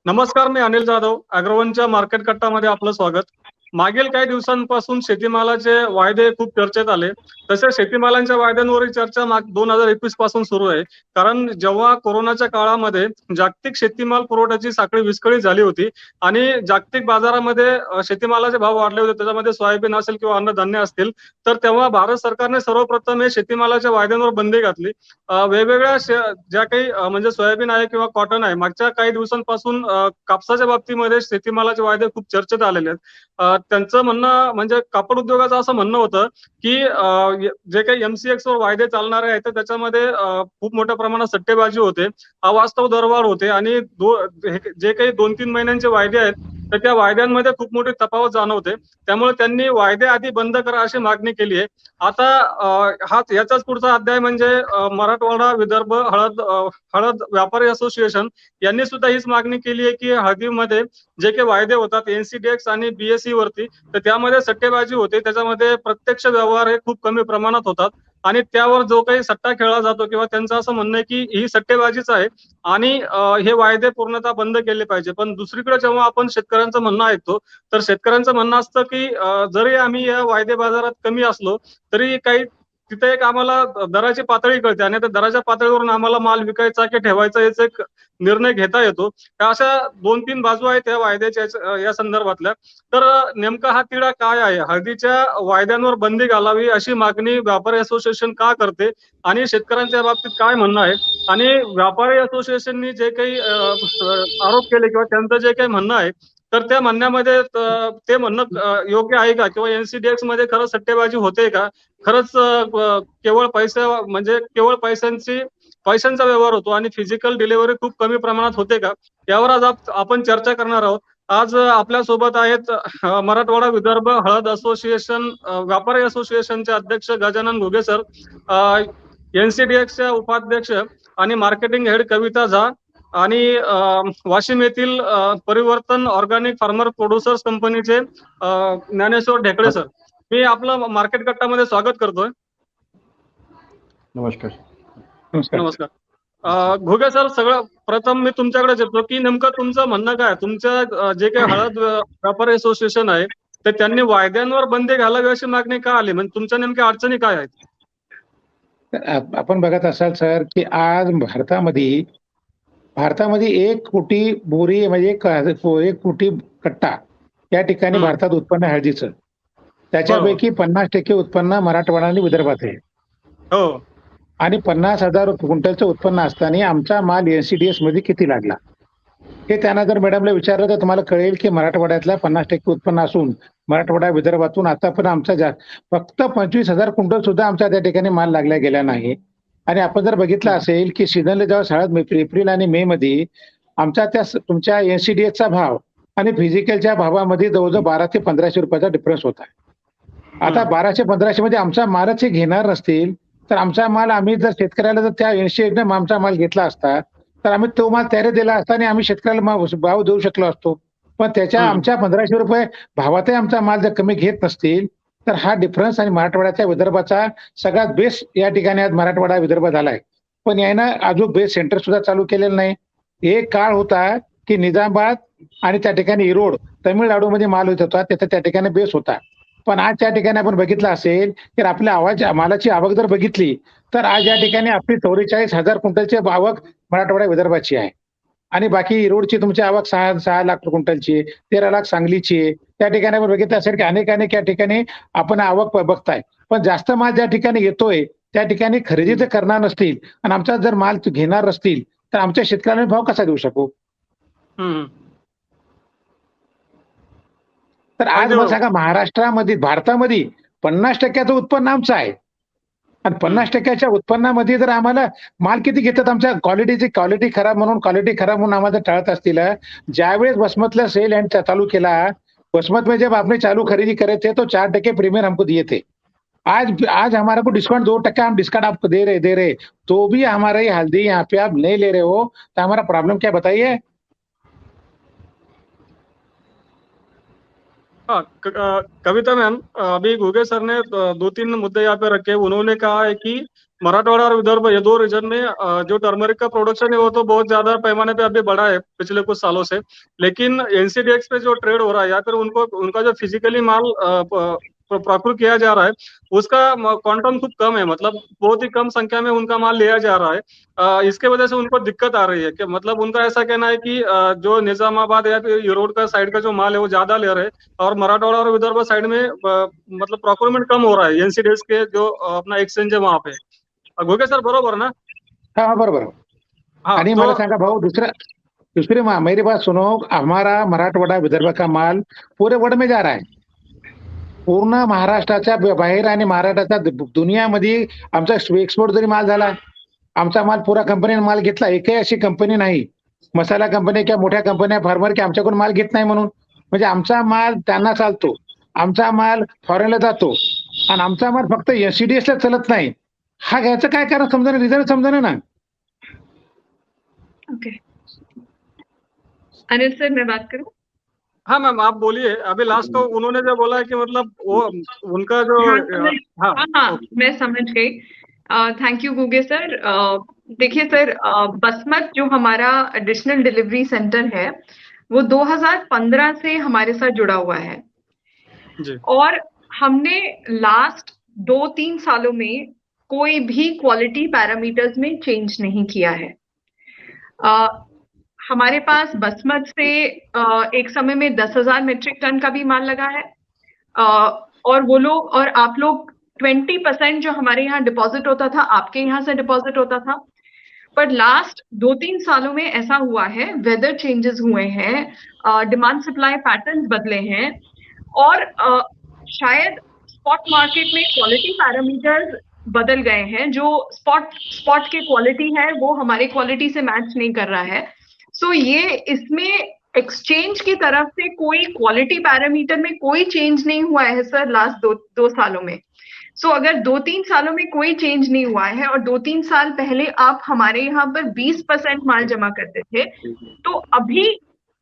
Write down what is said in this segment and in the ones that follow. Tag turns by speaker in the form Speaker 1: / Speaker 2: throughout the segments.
Speaker 1: नमस्कार, मी अनिल जाधव. अॅग्रोवनच्या मार्केट कट्टामध्ये आपलं स्वागत. मागील काही दिवसांपासून शेतीमालाचे वायदे खूप चर्चेत आले. तसे शेतीमालांच्या वायद्यांवरील चर्चा 2021 पासून सुरू आहे. कारण जेव्हा कोरोनाच्या काळामध्ये जागतिक शेतीमाल पुरवठ्याची साखळी विस्कळीत झाली होती आणि जागतिक बाजारामध्ये शेतीमालाचे भाव वाढले होते. त्याच्यामध्ये सोयाबीन असेल किंवा अन्नधान्य असतील, तर तेव्हा भारत सरकारने सर्वप्रथम हे शेतीमालाच्या वायद्यांवर बंदी घातली. वेगवेगळ्या ज्या काही म्हणजे सोयाबीन आहे किंवा कॉटन आहे, मागच्या काही दिवसांपासून कापसाच्या बाबतीमध्ये शेतीमालाचे वायदे खूप चर्चेत आलेले आहेत. त्यांचं म्हणणं म्हणजे कापड उद्योगाचं असं म्हणणं होतं, की जे काही MCX वर वायदे चालणारे आहेत, तर त्याच्यामध्ये खूप मोठ्या प्रमाणात सट्टेबाजी होते, अवास्तव दरवाढ होते आणि जे काही 2-3 महिन्यांचे वायदे आहेत, तर त्या वायद्यांमध्ये खूप मोठी तफावत जाणवते. त्यामुळे त्यांनी वायदे आधी बंद करा अशी मागणी केली आहे. आता याचाच पुढचा अध्याय म्हणजे मराठवाडा विदर्भ हळद व्यापारी असोसिएशन यांनी सुद्धा हीच मागणी केली आहे, की हळदीमध्ये जे काही वायदे होतात NCDX आणि BSE वरती, तर त्यामध्ये सट्टेबाजी होते. त्याच्यामध्ये प्रत्यक्ष व्यवहार हे खूप कमी प्रमाणात होतात आणि त्यावर जो काही सट्टा खेळला जातो किंवा त्यांचं असं म्हणणं आहे, की ही सट्टेबाजीच आहे आणि हे वायदे पूर्णतः बंद केले पाहिजे. पण दुसरीकडे जेव्हा आपण शेतकऱ्यांचं म्हणणं ऐकतो, तर शेतकऱ्यांचं म्हणणं असतं, की जरी आम्ही या वायदे बाजारात कमी असलो, तरी काही तिथे एक आम्हाला दराची पातळी कळते आणि त्या दराच्या पातळीवरून आम्हाला माल विकायचा की ठेवायचा याचा एक निर्णय घेता येतो. त्या अशा 2-3 बाजू आहेत या वायद्याच्या या संदर्भातल्या. तर नेमका हा तिढा काय आहे? हळदीच्या वायद्यांवर बंदी घालावी अशी मागणी व्यापारी असोसिएशन का करते आणि शेतकऱ्यांच्या या बाबतीत काय म्हणणं आहे? आणि व्यापारी असोसिएशननी जे काही आरोप केले किंवा त्यांचं जे काही म्हणणं आहे, तर त्या म्हणण्यामध्ये ते म्हणणं योग्य आहे का? किंवा NCDX मध्ये खरंच सट्टेबाजी होते का? खरंच केवळ म्हणजे केवळ पैशांचा व्यवहार होतो आणि फिजिकल डिलिव्हरी खूप कमी प्रमाणात होते का? यावर आज आपण चर्चा करणार आहोत. आज आपल्या सोबत आहेत मराठवाडा विदर्भ हळद असोसिएशन व्यापारी असोसिएशनचे अध्यक्ष गजानन घुगे सर, NCDXच्या उपाध्यक्ष आणि मार्केटिंग हेड कविता झा आणि वाशिम येथील परिवर्तन ऑर्गॅनिक फार्मर प्रोड्युसर्स कंपनीचे ज्ञानेश्वर ढेकळे सर. मी आपलं मार्केट कट्टामध्ये स्वागत करतोय.
Speaker 2: नमस्कार.
Speaker 1: नमस्कार. घुगे सर, सगळं प्रथम मी तुमच्याकडेच येतो, की नेमकं तुमचं म्हणणं काय? तुमच्या जे काही हळद व्यापारी असोसिएशन आहे, तर त्यांनी वायद्यांवर बंदी घालावी अशी मागणी का आली? म्हणजे तुमच्या नेमक्या अडचणी काय आहेत?
Speaker 2: आपण बघत असाल सर, की आज भारतामध्ये 1 कोटी बोरी म्हणजे 1 कोटी कट्टा या ठिकाणी
Speaker 1: हं.
Speaker 2: भारतात उत्पन्न आहे हळदीचं.
Speaker 1: बरोबर.
Speaker 2: त्याच्यापैकी 50% उत्पन्न मराठवाडा आणि विदर्भात आहे.
Speaker 1: हो.
Speaker 2: आणि 50,000 क्विंटलचं उत्पन्न असताना आमचा माल NCDX मध्ये किती लागला? हे त्यांना जर मॅडमला विचारलं तर तुम्हाला कळेल, की मराठवाड्यातल्या 50% उत्पन्न असून मराठवाडा विदर्भातून आता पण आमचा फक्त 25,000 क्विंटल सुद्धा आमच्या त्या ठिकाणी माल लागला गेला नाही. आणि आपण जर बघितलं
Speaker 1: हं.
Speaker 2: असेल, की सीझनला जेव्हा हळद एप्रिल आणि मे मध्ये आमचा तुमच्या NCDXचा भाव आणि फिजिकलच्या भावामध्ये जवळजवळ 1200 ते 1500 रुपयाचा डिफरन्स होता. आता 1200-1500 मध्ये आमचा मालच हे घेणार नसतील, तर आमचा माल आम्ही जर शेतकऱ्याला जर त्या 80 आमचा माल घेतला असता, तर आम्ही तो माल त्याला दिला असता आणि आम्ही शेतकऱ्याला भाव देऊ शकलो असतो. पण आमच्या 1500 रुपये भावातही आमचा माल जर कमी घेत नसतील, तर हा डिफरन्स आणि मराठवाड्याच्या विदर्भाचा सगळ्यात बेस्ट या ठिकाणी आज मराठवाडा विदर्भ झालाय. पण यानं अजून बेस्ट सेंटर सुद्धा चालू केलेलं नाही. एक काळ होता, की निजामाबाद आणि त्या ठिकाणी इरोड, तामिळनाडूमध्ये माल येत होता, तिथं त्या ठिकाणी बेस होता. पण आज त्या ठिकाणी आपण बघितलं असेल, तर आपल्या मालाची आवक जर बघितली, तर आज या ठिकाणी आपली 44,000 क्विंटलची आवक मराठवाडा विदर्भाची आहे. आणि बाकी इरोडची तुमची आवक 6 लाख क्विंटलची आहे, 13 लाख सांगलीची आहे. त्या ठिकाणी आपण बघितलं असेल, की अनेक या ठिकाणी आपण आवक बघताय. पण जास्त माल ज्या ठिकाणी येतोय, त्या ठिकाणी खरेदी जर करणार नसतील आणि आमचा जर माल घेणार नसतील, तर आमच्या शेतकऱ्यांना भाव कसा देऊ शकू? तर आज
Speaker 1: अगदी
Speaker 2: मला
Speaker 1: बरोबर.
Speaker 2: सांगा महाराष्ट्रामध्ये, भारतामध्ये 50% उत्पन्न आमचं आहे. आणि 50% उत्पन्नामध्ये जर आम्हाला माल किती घेतात आमच्या क्वालिटी खराब म्हणून आम्हाला टाळत असतील. ज्यावेळेस वसमतला सेल एंड चालू केला, वसमत में जब आपने चालू खरीदी करे थे तो 4% प्रीमियम हमको दिए थे. आज आज हमारे को डिस्काउंट 2% हम डिस्काउंट आपको दे रहे, तो भी हमारा ये हल्दी यहाँ पे आप नहीं ले रहे हो, तो हमारा प्रॉब्लम क्या बताइए?
Speaker 1: हाँ, कविता मैम, अभी घुगे सर ने 2-3 मुद्दे यहाँ पे रखे। उन्होंने कहा है कि मराठवाड़ा और विदर्भ, ये 2 रीजन में जो टर्मरिक का प्रोडक्शन है वो तो बहुत ज्यादा पैमाने पे अभी बढ़ा है पिछले कुछ सालों से, लेकिन एनसीडीएक्स पे जो ट्रेड हो रहा है या फिर उनको उनका जो फिजिकली माल प्रोक्योर किया जा रहा है उसका क्वांटम खूब कम है, मतलब बहुत ही कम संख्या में उनका माल लिया जा रहा है। इसके वजह से उनको दिक्कत आ रही है कि मतलब उनका ऐसा कहना है कि जो निजामाबाद या फिर ये रोड का साइड का जो माल है वो ज्यादा ले रहे हैं और मराठवाड़ा और विदर्भ साइड में मतलब प्रोक्योरमेंट कम हो रहा है एनसीडीएक्स के जो अपना एक्सचेंज है वहां पे। घोगे सर बरोबर ना?
Speaker 2: हाँ बरोबर.
Speaker 1: हाँ
Speaker 2: आणि
Speaker 1: तो
Speaker 2: मला सांगा भाऊ, दूसरी मेरी बात सुनो. हमारा मराठवाड़ा विदर्भ का माल पूरे वर्ल्ड में जा रहा है. पूर्ण महाराष्ट्राच्या बाहेर आणि महाराष्ट्राच्या दुनियामध्ये आमचा एक्सपोर्ट जरी माल झाला, आमचा माल पुरा कंपनीने माल घेतला. एकही अशी कंपनी नाही, मसाला कंपनी किंवा मोठ्या कंपन्या फार्मर की आमच्याकडून माल घेत नाही म्हणून. म्हणजे आमचा माल त्यांना चालतो, आमचा माल फॉरेनला जातो आणि आमचा माल फक्त एससीडीएसला चालत नाही. हा घ्यायचं काय कारण समजा, रिझल्ट समजा ना.
Speaker 3: ओके, अनिल सर मैं बात करूं?
Speaker 1: हाँ मैम आप बोलिए। अभी लास्ट तो उन्होंने जो बोला है कि मतलब वो उनका जो
Speaker 3: हाँ, मैं समझ गई. Thank you Guge sir. देखिए सर, बसमत जो हमारा एडिशनल डिलीवरी सेंटर है वो 2015 से हमारे साथ जुड़ा हुआ है
Speaker 1: जी।
Speaker 3: और हमने लास्ट 2-3 सालों में कोई भी क्वालिटी पैरामीटर्स में चेंज नहीं किया है. हमारे पास बसमत से एक समय में 10,000 मीट्रिक टन का भी माल लगा है और वो लोग और आप लोग 20% जो हमारे यहाँ डिपॉजिट होता था आपके यहाँ से डिपॉजिट होता था. पर लास्ट 2-3 सालों में ऐसा हुआ है, वेदर चेंजेस हुए हैं, डिमांड सप्लाई पैटर्न्स बदले हैं और शायद स्पॉट मार्केट में क्वालिटी पैरामीटर्स बदल गए हैं. जो स्पॉट के क्वालिटी है वो हमारे क्वालिटी से मैच नहीं कर रहा है. सो ये इसमें एक्सचेंज की तरफ से कोई क्वालिटी पैरामीटर में कोई चेंज नहीं हुआ है सर लास्ट दो सालों में. सो अगर 2-3 सालों में कोई चेंज नहीं हुआ है और 2-3 साल पहले आप हमारे यहाँ पर 20% माल जमा करते थे, तो अभी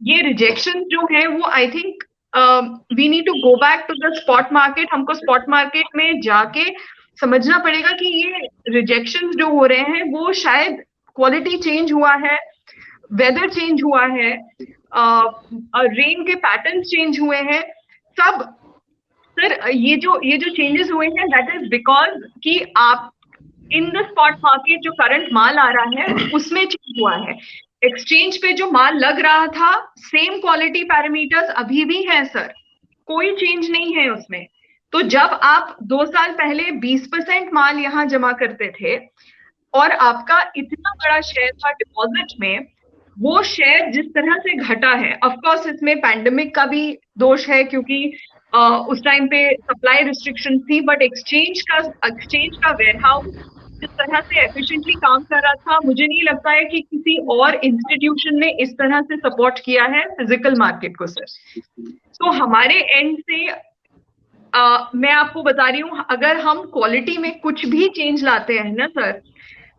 Speaker 3: ये रिजेक्शन जो है वो I think we need to go back to the spot market. हमको स्पॉट मार्केट में जाके समझना पड़ेगा कि ये रिजेक्शन जो हो रहे हैं वो शायद क्वालिटी चेंज हुआ है, वेदर चेंज हुआ है, रेन के पैटर्न्स चेंज हुए हैं. सब सर ये जो चेंजेस हुए हैं दैट इज बिकॉज कि आप इन द स्पॉट मार्केट जो करंट माल आ रहा है उसमें चेंज हुआ है. एक्सचेंज पे जो माल लग रहा था सेम क्वालिटी पैरामीटर्स अभी भी हैं सर, कोई चेंज नहीं है उसमें. तो जब आप 2 साल पहले 20% माल यहाँ जमा करते थे और आपका इतना बड़ा शेयर था डिपॉजिट में, वो शेयर जिस तरह से घटा है, ऑफकोर्स इसमें पैंडेमिक का भी दोष है क्योंकि उस टाइम पे सप्लाई रिस्ट्रिक्शन थी, बट एक्सचेंज का वेयरहाउस जिस तरह से एफिशिएंटली काम कर रहा था, मुझे नहीं लगता है कि किसी और इंस्टीट्यूशन ने इस तरह से सपोर्ट किया है फिजिकल मार्केट को सर. तो हमारे एंड से मैं आपको बता रही हूँ, अगर हम क्वालिटी में कुछ भी चेंज लाते हैं ना सर,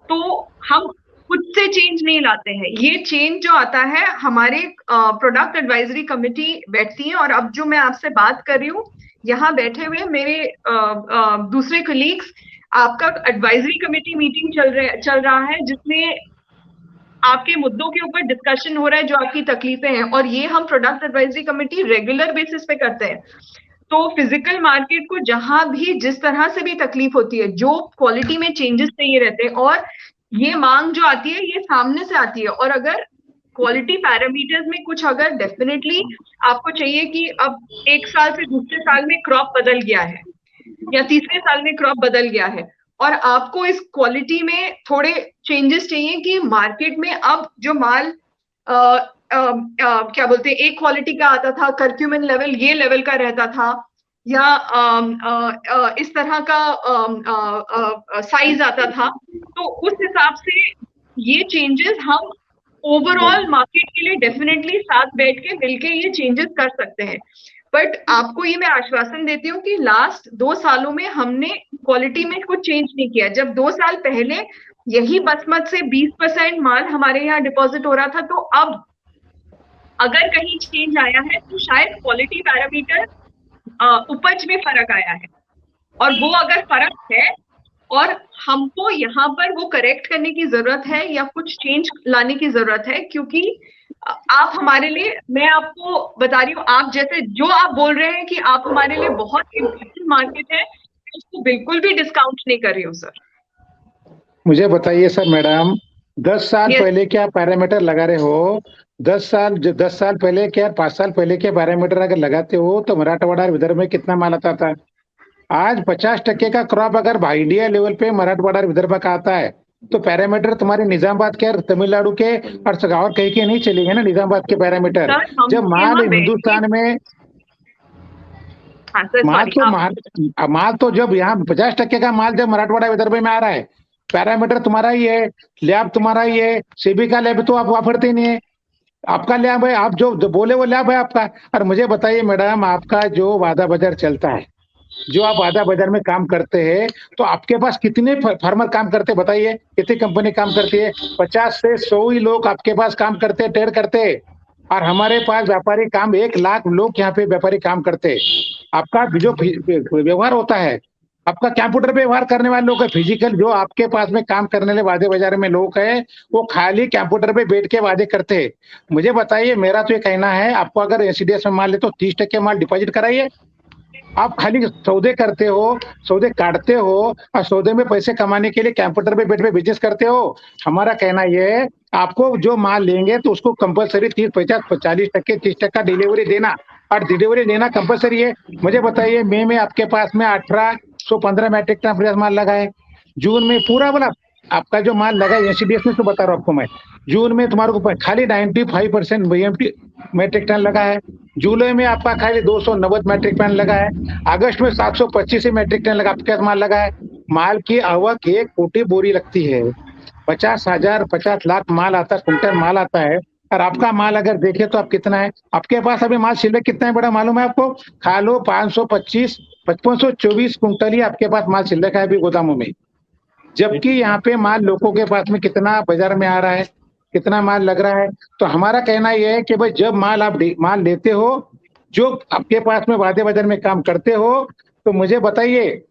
Speaker 3: तो हम खुद से चेंज नहीं लाते हैं. ये चेंज जो आता है हमारे प्रोडक्ट एडवाइजरी कमेटी बैठती है और अब जो मैं आपसे बात कर रही हूँ यहाँ बैठे हुए मेरे दूसरे कलीग्स, आपका एडवाइजरी कमेटी मीटिंग चल रहा है जिसमें आपके मुद्दों के ऊपर डिस्कशन हो रहा है, जो आपकी तकलीफें हैं, और ये हम product advisory committee regular basis पे करते हैं. तो फिजिकल मार्केट को जहां भी जिस तरह से भी तकलीफ होती है, जो क्वालिटी में चेंजेस चाहिए रहते हैं और ये मांग जो आती है ये सामने से आती है. और अगर क्वालिटी पैरामीटर्स में कुछ अगर डेफिनेटली आपको चाहिए कि अब एक साल से दूसरे साल में क्रॉप बदल गया है या तीसरे साल में क्रॉप बदल गया है और आपको इस क्वालिटी में थोड़े चेंजेस चाहिए कि मार्केट में अब जो माल क्या बोलते हैं एक क्वालिटी का आता था, कर्क्यूमिन लेवल ये लेवल का रहता था या इस तरह का साइज आता था, तो उस हिसाब से ये चेंजेस हम ओवरऑल मार्केट के लिए डेफिनेटली साथ बैठ के मिलके ये चेंजेस कर सकते हैं. बट आपको ये मैं आश्वासन देती हूँ कि लास्ट 2 सालों में हमने क्वालिटी में कुछ चेंज नहीं किया. जब 2 साल पहले यही बसमत से 20% माल हमारे यहाँ डिपॉजिट हो रहा था, तो अब अगर कहीं चेंज आया है तो शायद क्वालिटी पैरामीटर उपज में फर्क आया है, और वो अगर फर्क है और हमको यहाँ पर वो करेक्ट करने की जरूरत है या कुछ चेंज लाने की जरूरत है, क्योंकि आप हमारे लिए, मैं आपको बता रही हूँ, आप जैसे जो आप बोल रहे हैं कि आप हमारे लिए बहुत इम्पोर्टेंट मार्केट है, मैं उसको बिल्कुल भी डिस्काउंट नहीं कर रही हूँ सर।
Speaker 2: मुझे बताइए सर मैडम, 10 साल
Speaker 3: Yes.
Speaker 2: पहले क्या पैरामीटर लगा रहे हो? 10 साल पहले क्या 5 साल पहले के पैरामीटर अगर लगाते हो तो मराठवाड़ा और विदर्भ में कितना माल आता था? आज 50% का क्रॉप अगर इंडिया लेवल पे मराठवाड़ा और विदर्भ का आता है तो पैरामीटर तुम्हारे निजामाबाद के और तमिलनाडु के और कहीं के नहीं चलेंगे ना निजामाबाद के पैरामीटर।
Speaker 3: सर हम
Speaker 2: जब माल
Speaker 3: यहाँ
Speaker 2: हिंदुस्तान में
Speaker 3: हाँ सर,
Speaker 2: माल तो जब यहाँ 50% का माल जब मराठवाड़ा विदर्भ में आ रहा है, पैरामीटर तुम्हारा ही है, लैब तुम्हारा ही है, सेबी का लैब तो आप वापरते नहीं है, आपका लैब है, आप जो बोले वो लैब है आपका। और मुझे बताइए मैडम, आपका जो वादा बाजार चलता है, जो आप वादा बाजार में काम करते हैं, तो आपके पास कितने फार्मर काम करते हैं बताइए? कितनी कंपनी काम करती है? 50 से 100 ही लोग आपके पास काम करते हैं, ट्रेड करते हैं। और हमारे पास व्यापारी काम 1 लाख लोग यहाँ पे व्यापारी काम करते हैं। आपका जो व्यवहार होता है, आपका कंप्यूटर पे व्यवहार करने वाले लोग है, फिजिकल जो आपके पास में काम करने वाले वादे बाजार में लोग हैं, वो खाली कंप्यूटर पे बैठ के वादे करते हैं। मुझे बताइए, मेरा तो ये कहना है, आपको अगर एनसीडीएस में माल ले तो 30% माल डिपॉजिट कराइए। आप खाली सौदे करते हो, सौदे काटते हो और सौदे में पैसे कमाने के लिए कंप्यूटर पे बैठ के बिजनेस करते हो। हमारा कहना ये है, आपको जो माल लेंगे तो उसको कंपलसरी 30-40% 30% डिलीवरी देना, और डिलीवरी लेना कंपलसरी है। मुझे बताइए, मई में आपके पास में 1815 मैट्रिक टन फ्रेश माल लगा है। जून में पूरा वाला आपका जो माल लगा है एनसीडीएस में, तो बता रहा हूँ आपको मैं, जून में तुम्हारे को खाली 95% बीएमटी मैट्रिक टन लगा है। जुलाई में आपका खाली 290 मैट्रिक टन लगा है। अगस्त में 725 मैट्रिक टन लगा आपके पास माल लगा है। माल की आवक 1 कोटी बोरी लगती है, 50,000 50 लाख माल आता है, कुंटल माल आता है। और आपका माल अगर देखे तो आप कितना है आपके पास अभी माल शिल्लक कितना है? बड़ा मालूम है आपको? खा लो 525 5524 कुंटल ही आपके पास माल शिल्लक है अभी गोदामों में। जबकि यहाँ पे माल लोगों के पास में कितना बाजार में आ रहा है, कितना माल लग रहा है। तो हमारा कहना यह है कि भाई, जब आप माल लेते हो, जो आपके पास में वादे बाजार में काम करते हो, तो मुझे बताइए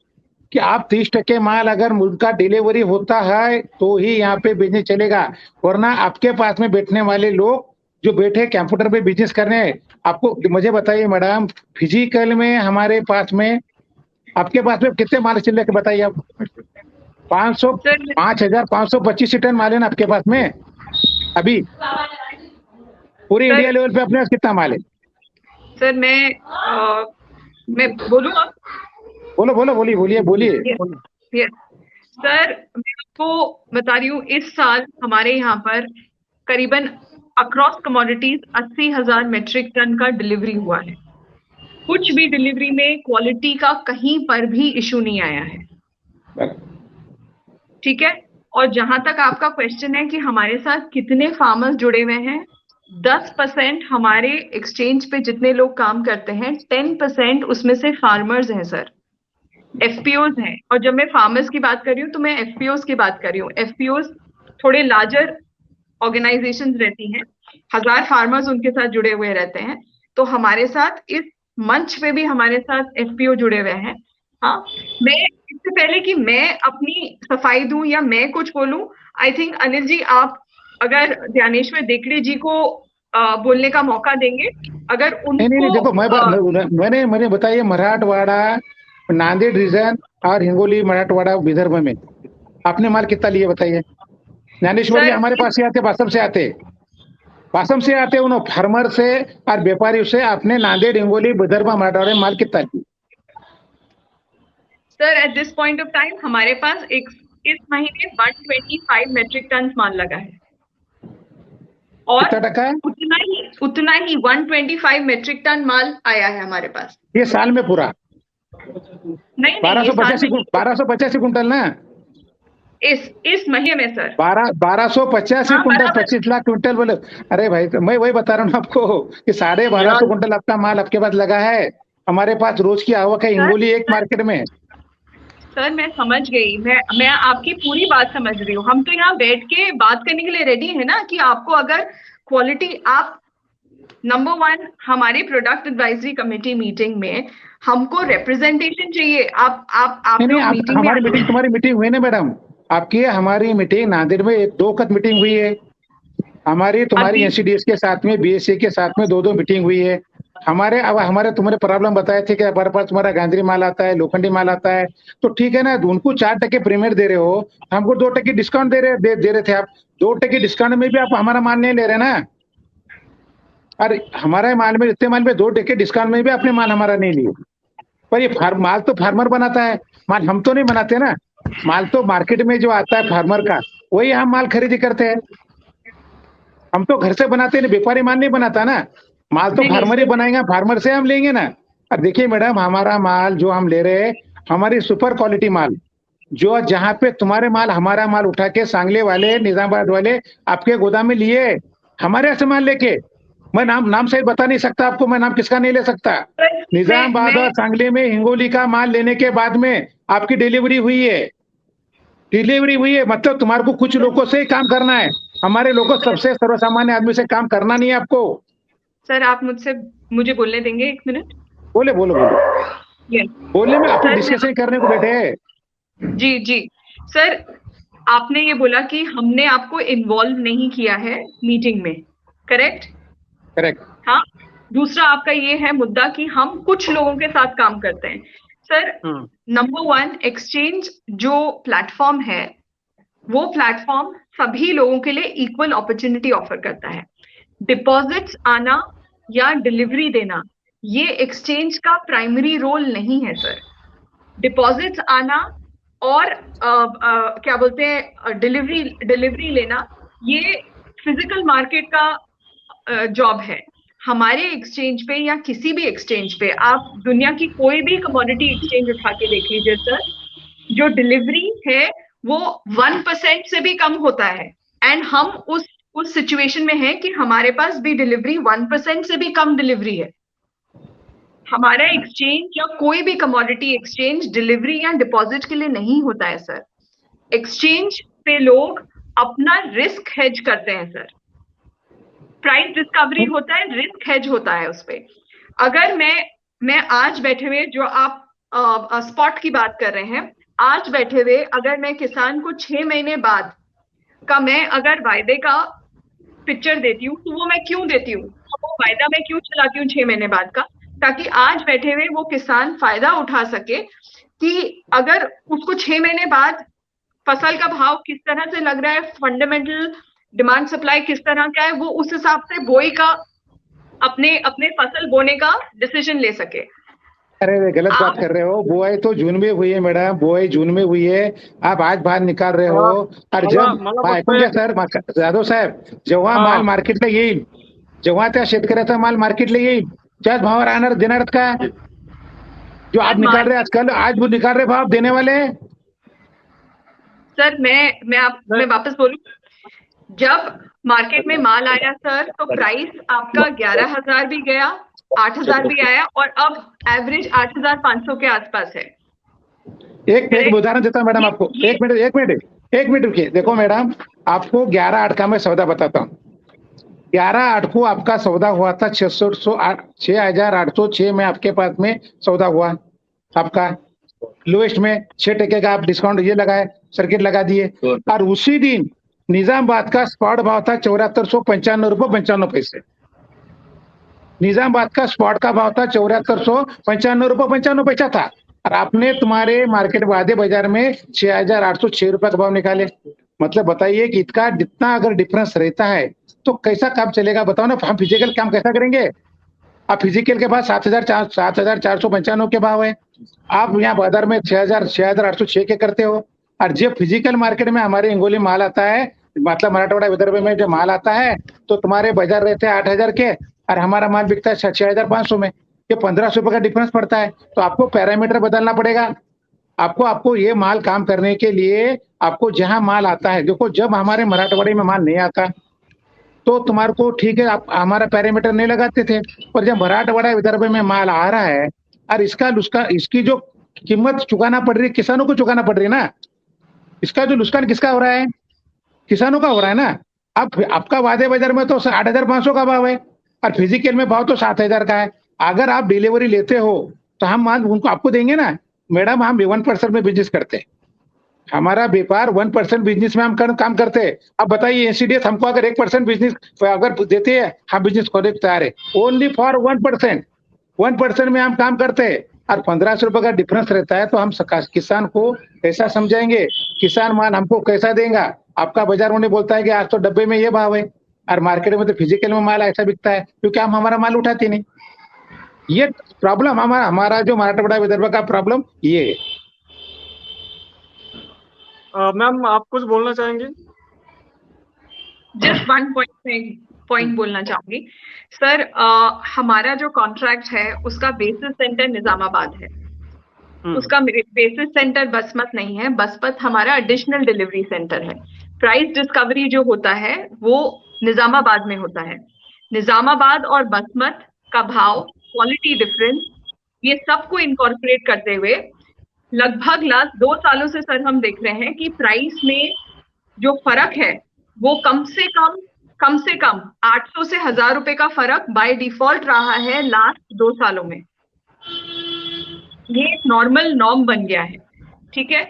Speaker 2: कि आप 30% माल अगर उनका डिलीवरी होता है तो ही यहाँ पे बिजनेस चलेगा, वरना आपके पास में बैठने वाले लोग जो बैठे कंप्यूटर पे बिजनेस करने हैं। आपको मुझे बताइए मैडम, फिजिकल में हमारे पास में आपके पास में कितने माल चल रहे बताइए आप? 5,525 टन माल है ना आपके पास में अभी? पूरी इंडिया लेवल पे अपने पास कितना माल है?
Speaker 3: सर मैं बोलूँ अब?
Speaker 2: बोलिए।
Speaker 3: सर मैं आपको बता रही हूँ, इस साल हमारे यहाँ पर करीबन अक्रॉस कमोडिटीज 80,000 मैट्रिक टन का डिलीवरी हुआ है। कुछ भी डिलीवरी में क्वालिटी का कहीं पर भी इशू नहीं आया है, ठीक है। और जहां तक आपका क्वेश्चन है कि हमारे साथ कितने फार्मर्स जुड़े हुए हैं, 10% हमारे एक्सचेंज पे जितने लोग काम करते हैं, 10% उसमें से फार्मर्स हैं सर, एफपीओज हैं। और जब मैं फार्मर्स की बात कर रही हूँ तो मैं एफपीओज की बात कर रही हूँ। एफपीओज थोड़े लार्जर ऑर्गेनाइजेशंस रहती हैं, 1000 फार्मर्स उनके साथ जुड़े हुए रहते हैं। तो हमारे साथ इस मंच पे भी हमारे साथ एफपीओ जुड़े हुए हैं। हाँ, मैं इससे पहले कि मैं अपनी सफाई दूं या मैं कुछ बोलूं, आई थिंक अनिल जी, आप अगर ध्यानेश्वर देकड़े जी को बोलने का मौका देंगे, अगर उनको
Speaker 2: नहीं, देखो मैंने बताइए, मराठवाड़ा, नांदेड़ रीजन और हिंगोली मराठवाड़ा विदर्भ में आपने माल कितना लिए बताइए? ज्ञानेश्वर जी हमारे पास से आते, बासम से आते उन फार्मर से और व्यापारियों से आपने नांदेड़, हिंगोली, विदर्भ, मराठवाड़ा में माल कितना लिया?
Speaker 3: Sir at this point of time हमारे पास इस महीने 125 मैट्रिक टन माल लगा है, और उतना ही 125 मैट्रिक टन माल आया है हमारे पास
Speaker 2: ये साल में पूरा।
Speaker 3: नहीं
Speaker 2: 1285 कुंटल ना
Speaker 3: इस महीने में सर,
Speaker 2: 1285 कुंटल, 25 लाख कुंटल बोले। अरे भाई, तो मैं वही बता रहा हूँ आपको कि 1250 कुंटल आपका माल आपके पास लगा है। हमारे पास रोज की आवक है हिंगोली एक मार्केट में।
Speaker 3: सर मैं समझ गई, मैं आपकी पूरी बात समझ रही हूँ। हम तो यहाँ बैठ के बात करने के लिए रेडी है ना, कि आपको अगर क्वालिटी, आप नंबर वन, हमारी प्रोडक्ट एडवाइजरी कमेटी मीटिंग में हमको रिप्रेजेंटेशन चाहिए। आप
Speaker 2: नहीं,
Speaker 3: लोग
Speaker 2: आप
Speaker 3: मीटिंग में
Speaker 2: हमारी
Speaker 3: आए
Speaker 2: मीटिंग,
Speaker 3: हैं।
Speaker 2: तुम्हारी मीटिंग हुई ना मैडम? आपकी हमारी मीटिंग नांदेड़ में 2 मीटिंग हुई है। हमारी तुम्हारी
Speaker 3: अभी
Speaker 2: एनसीडीएस के साथ में, बीएससी के साथ में 2 मीटिंग हुई है। अब हमारे तुम्हारे प्रॉब्लम बताए थे कि हमारे पास तुम्हारा गांधी माल आता है, लोखंडी माल आता है, तो ठीक है ना, उनको 4% प्रीमियम दे रहे हो, हमको 2% डिस्काउंट दे रहे थे आप। 2% डिस्काउंट में भी आप हमारा माल नहीं ले रहे ना। और हमारे माल में, इतने माल में 2% डिस्काउंट में भी आपने माल हमारा नहीं लिया। पर ये माल तो फार्मर बनाता है, माल हम तो नहीं बनाते ना। माल तो मार्केट में जो आता है फार्मर का, वही हम माल खरीदी करते हैं। हम तो घर से बनाते नहीं, व्यापारी माल नहीं बनाता ना। माल तो
Speaker 3: नहीं नहीं
Speaker 2: फार्मर ही
Speaker 3: सर,
Speaker 2: बनाएगा, फार्मर से हम लेंगे ना। और देखिए मैडम, हमारा माल जो हम ले रहे हैं, हमारी सुपर क्वालिटी माल, जो जहां पे तुम्हारे माल, हमारा माल उठा के सांगली वाले, निजामाबाद वाले आपके गोदाम में लिए, हमारे यहाँ से माल लेके, मैं नाम नाम सहित बता नहीं सकता आपको, मैं नाम किसका नहीं ले सकता। निजामाबाद
Speaker 3: मैं
Speaker 2: और सांगली में हिंगोली का माल लेने के बाद में आपकी डिलीवरी हुई है, मतलब तुम्हारे को कुछ लोगों से ही काम करना है। हमारे लोगों, सबसे सर्वसामान्य आदमी से काम करना नहीं है आपको।
Speaker 3: सर, आप मुझे बोलने देंगे 1 मिनट?
Speaker 2: बोले बोलो बोलो,
Speaker 3: यस
Speaker 2: बोलने में आप तो
Speaker 3: सर। मैं
Speaker 2: डिस्कशन करने को बैठे हैं।
Speaker 3: जी जी सर, आपने ये बोला कि हमने आपको इन्वॉल्व नहीं किया है मीटिंग में, करेक्ट?
Speaker 2: करेक्ट।
Speaker 3: हाँ। दूसरा आपका ये है मुद्दा कि हम कुछ लोगों के साथ काम करते हैं। सर, नंबर वन, एक्सचेंज जो प्लेटफॉर्म है, वो प्लेटफॉर्म सभी लोगों के लिए इक्वल अपॉर्चुनिटी ऑफर करता है। डिपॉजिट्स आना या डिलीवरी देना, ये एक्सचेंज का प्राइमरी रोल नहीं है सर। डिपॉजिट्स आना और क्या बोलते हैं, डिलीवरी लेना, ये फिजिकल मार्केट का जॉब है। हमारे एक्सचेंज पे या किसी भी एक्सचेंज पे, आप दुनिया की कोई भी कमोडिटी एक्सचेंज उठा के देख लीजिए सर, जो डिलीवरी है वो 1% से भी कम होता है। एंड हम उस सिचुएशन में है कि हमारे पास भी डिलीवरी 1% से भी कम डिलीवरी है। हमारा एक्सचेंज या कोई भी कमोडिटी एक्सचेंज डिलीवरी या डिपॉजिट के लिए नहीं होता है सर। एक्सचेंज पे लोग अपना रिस्क हेज करते हैं सर। प्राइस डिस्कवरी होता है, रिस्क हेज होता है उस पे। अगर मैं आज बैठे हुए, जो आप स्पॉट की बात कर रहे हैं, आज बैठे हुए अगर मैं किसान को 6 महीने बाद का मैं अगर वायदे का पिक्चर देती हूँ, तो वो मैं क्यों देती हूँ, वो वायदा मैं क्यों चलाती हूँ 6 महीने बाद का, ताकि आज बैठे हुए वो किसान फायदा उठा सके कि अगर उसको 6 महीने बाद फसल का भाव किस तरह से लग रहा है, फंडामेंटल डिमांड सप्लाई किस तरह का है, वो उस हिसाब से बोई का, अपने अपने फसल बोने का डिसीजन ले सके।
Speaker 2: अरे गलत बात कर रहे हो, बुआई तो जून में हुई है मैडम, बुआई जून में हुई है, आप आज बाहर निकाल रहे हो। और जब ऐकून घ्या सर जाधव साहेब, जेव्हा माल मार्केटला येईल, जेव्हा त्या शेतकऱ्याचा माल मार्केटला येईल, त्याच भावावर देणार आहेत का? जो आप निकाल रहे आजकल, आज वो निकाल रहे भाव देने वाले।
Speaker 3: सर, मैं वापस बोलूं, जब मार्केट में माल आया सर, तो प्राइस आपका 11,000 भी गया, 8,000 भी आया, और अब एवरेज 8,500 के आसपास है।
Speaker 2: एक उदाहरण देता हूं मैडम आपको, एक मिनट रुकिए। देखो मैडम, आपको 11/8 का मैं सौदा बताता हूँ। 11/8 को आपका सौदा हुआ था 6,806 में आपके पास में सौदा हुआ आपका, लोएस्ट में 6% का आप डिस्काउंट ये लगाए, सर्किट लगा दिए। और उसी दिन निजामाबाद का स्पॉट भाव था 7495 रुपये 95 पैसे। निजामाबाद का स्पॉट का भाव था 7495 रुपये 95 पैसा था, और आपने तुम्हारे मार्केट वादे बाजार में 6,806 रुपए का भाव निकाले। मतलब बताइए कि इतना अगर डिफरेंस रहता है तो कैसा काम चलेगा, बताओ ना। हम फिजिकल काम कैसा करेंगे? आप फिजिकल के पास 7,495 के भाव है, आप यहाँ बाजार में 6,806 के करते हो। और जब फिजिकल मार्केट में हमारे हिंगोली माल आता है, मतलब मराठवाड़ा विदर्भ में जो माल आता है, तो तुम्हारे बाजार रहते हैं 8,000 के, और हमारा माल बिकता है 6,500 में। ये 1,500 रुपए का डिफरेंस पड़ता है। तो आपको पैरामीटर बदलना पड़ेगा। आपको ये माल काम करने के लिए आपको जहां माल आता है, देखो जब हमारे मराठवाड़े में माल नहीं आता तो तुम्हारे को ठीक है, आप हमारा पैरामीटर नहीं लगाते थे। पर जब मराठवाड़ा विदर्भ में माल आ रहा है, और इसकी जो कीमत चुकाना पड़ रही है, किसानों को चुकाना पड़ रही है ना। इसका जो नुकसान किसका हो रहा है? किसानों का हो रहा है ना। अब आपका वादे बाजार में तो 8,500 का भाव है, और फिजिकल में भाव तो 7,000 का है। अगर आप डिलीवरी लेते हो तो हम माल उनको आपको देंगे ना। मैडम हम 1% में बिजनेस करते हैं, हमारा व्यापार 1% बिजनेस में हम काम करते हैं। अब बताइए एनसीडीएस हमको अगर 1% बिजनेस अगर देते हैं, हम बिजनेस करने को तैयार है, ओनली फॉर 1%। 1% में हम काम करते हैं और 1500 रुपए का डिफरेंस रहता है, तो हम किसान को कैसा समझाएंगे, किसान माल हमको कैसा देगा। आपका बाजार में बोलता है कि आज तो डब्बे में ये भाव है और मार्केट में तो फिजिकल में माल ऐसा बिकता है, क्योंकि हम हमारा माल उठाते नहीं। ये प्रॉब्लम हमारा जो मराठवाड़ा विदर्भ का प्रॉब्लम ये है।
Speaker 1: मैम आप कुछ बोलना चाहेंगे?
Speaker 3: जस्ट वन पॉइंट बोलना चाहूंगी सर। हमारा जो कॉन्ट्रैक्ट है उसका बेसिस सेंटर निजामाबाद है, उसका बेसिस सेंटर बसमत नहीं है। बसमत हमारा एडिशनल डिलीवरी सेंटर है। प्राइस डिस्कवरी जो होता है वो निजामाबाद में होता है। निजामाबाद और बसमत का भाव, क्वालिटी डिफरेंस, ये सबको इनकॉर्पोरेट करते हुए लगभग लास्ट 2 सालों से सर हम देख रहे हैं कि प्राइस में जो फर्क है वो कम से कम 800 से 1000 रुपए का फर्क बाय डिफॉल्ट रहा है लास्ट 2 सालों में। ये एक नॉर्मल नॉर्म बन गया है, ठीक है।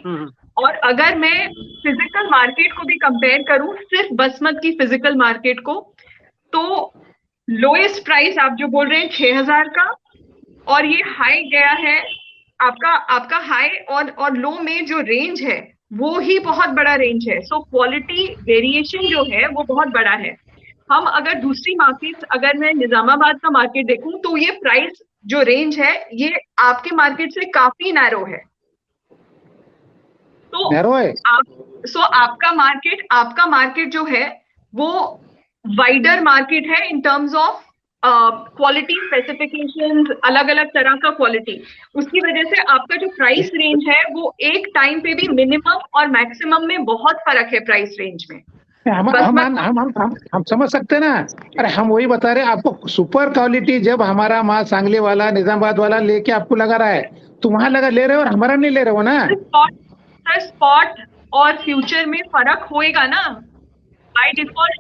Speaker 3: और अगर मैं फिजिकल मार्केट को भी कंपेयर करूं, सिर्फ बसमत की फिजिकल मार्केट को, तो लोएस्ट प्राइस आप जो बोल रहे हैं 6000 का, और ये हाई गया है आपका हाई और लो में जो रेंज है वो ही बहुत बड़ा रेंज है। सो क्वालिटी वेरिएशन जो है वो बहुत बड़ा है। हम अगर दूसरी मार्केट, अगर मैं निजामाबाद का मार्केट देखूं तो ये प्राइस जो रेंज है ये आपके मार्केट से काफी नैरो है। तो
Speaker 2: नैरो है।
Speaker 3: आपका मार्केट जो है वो वाइडर मार्केट है in terms of quality specifications, अलग अलग तरह का क्वालिटी। उसकी वजह से आपका जो प्राइस रेंज है वो एक टाइम पे भी मिनिमम और मैक्सिमम में बहुत फर्क है प्राइस रेंज में।
Speaker 2: हम समझ सकते हैं ना। अरे हम वही बता रहे हैं आपको, सुपर क्वालिटी जब हमारा माल सांगली वाला, निजामाबाद वाला लेके आपको लगा रहा है, तो वहां ले रहे हो और हमारा नहीं ले रहे हो ना।
Speaker 3: सर स्पॉट और फ्यूचर में फर्क होएगा ना, बाय डिफॉल्ट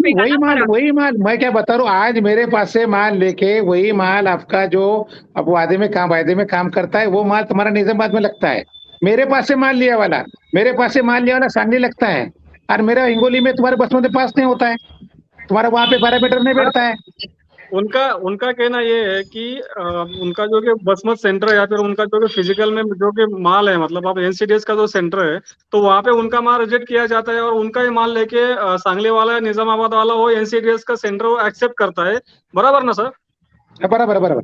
Speaker 2: वही माल मैं क्या बता रहा हूँ, आज मेरे पास से माल लेके वही माल आपका जो अब वादे में काम करता है, वो माल तुम्हारा निजामाबाद में लगता है। मेरे पास से माल लिया वाला सांगली लगता है, और मेरा हिंगोली में तुम्हारे बसमत में पास नहीं होता है, तुम्हारा वहां पे 12 मीटर नहीं बैठता है।
Speaker 1: उनका कहना ये है कि उनका जो कि बसमत सेंटर है या फिर उनका जो कि फिजिकल में जो कि माल है, मतलब आप एनसीडीएस का जो सेंटर है तो वहां पे उनका माल रिजेक्ट किया जाता है और उनका ही माल लेके सांगली वाला या निजामाबाद वाला वो एनसीडीएस का सेंटर वो एक्सेप्ट करता है। बराबर ना सर?
Speaker 2: बराबर।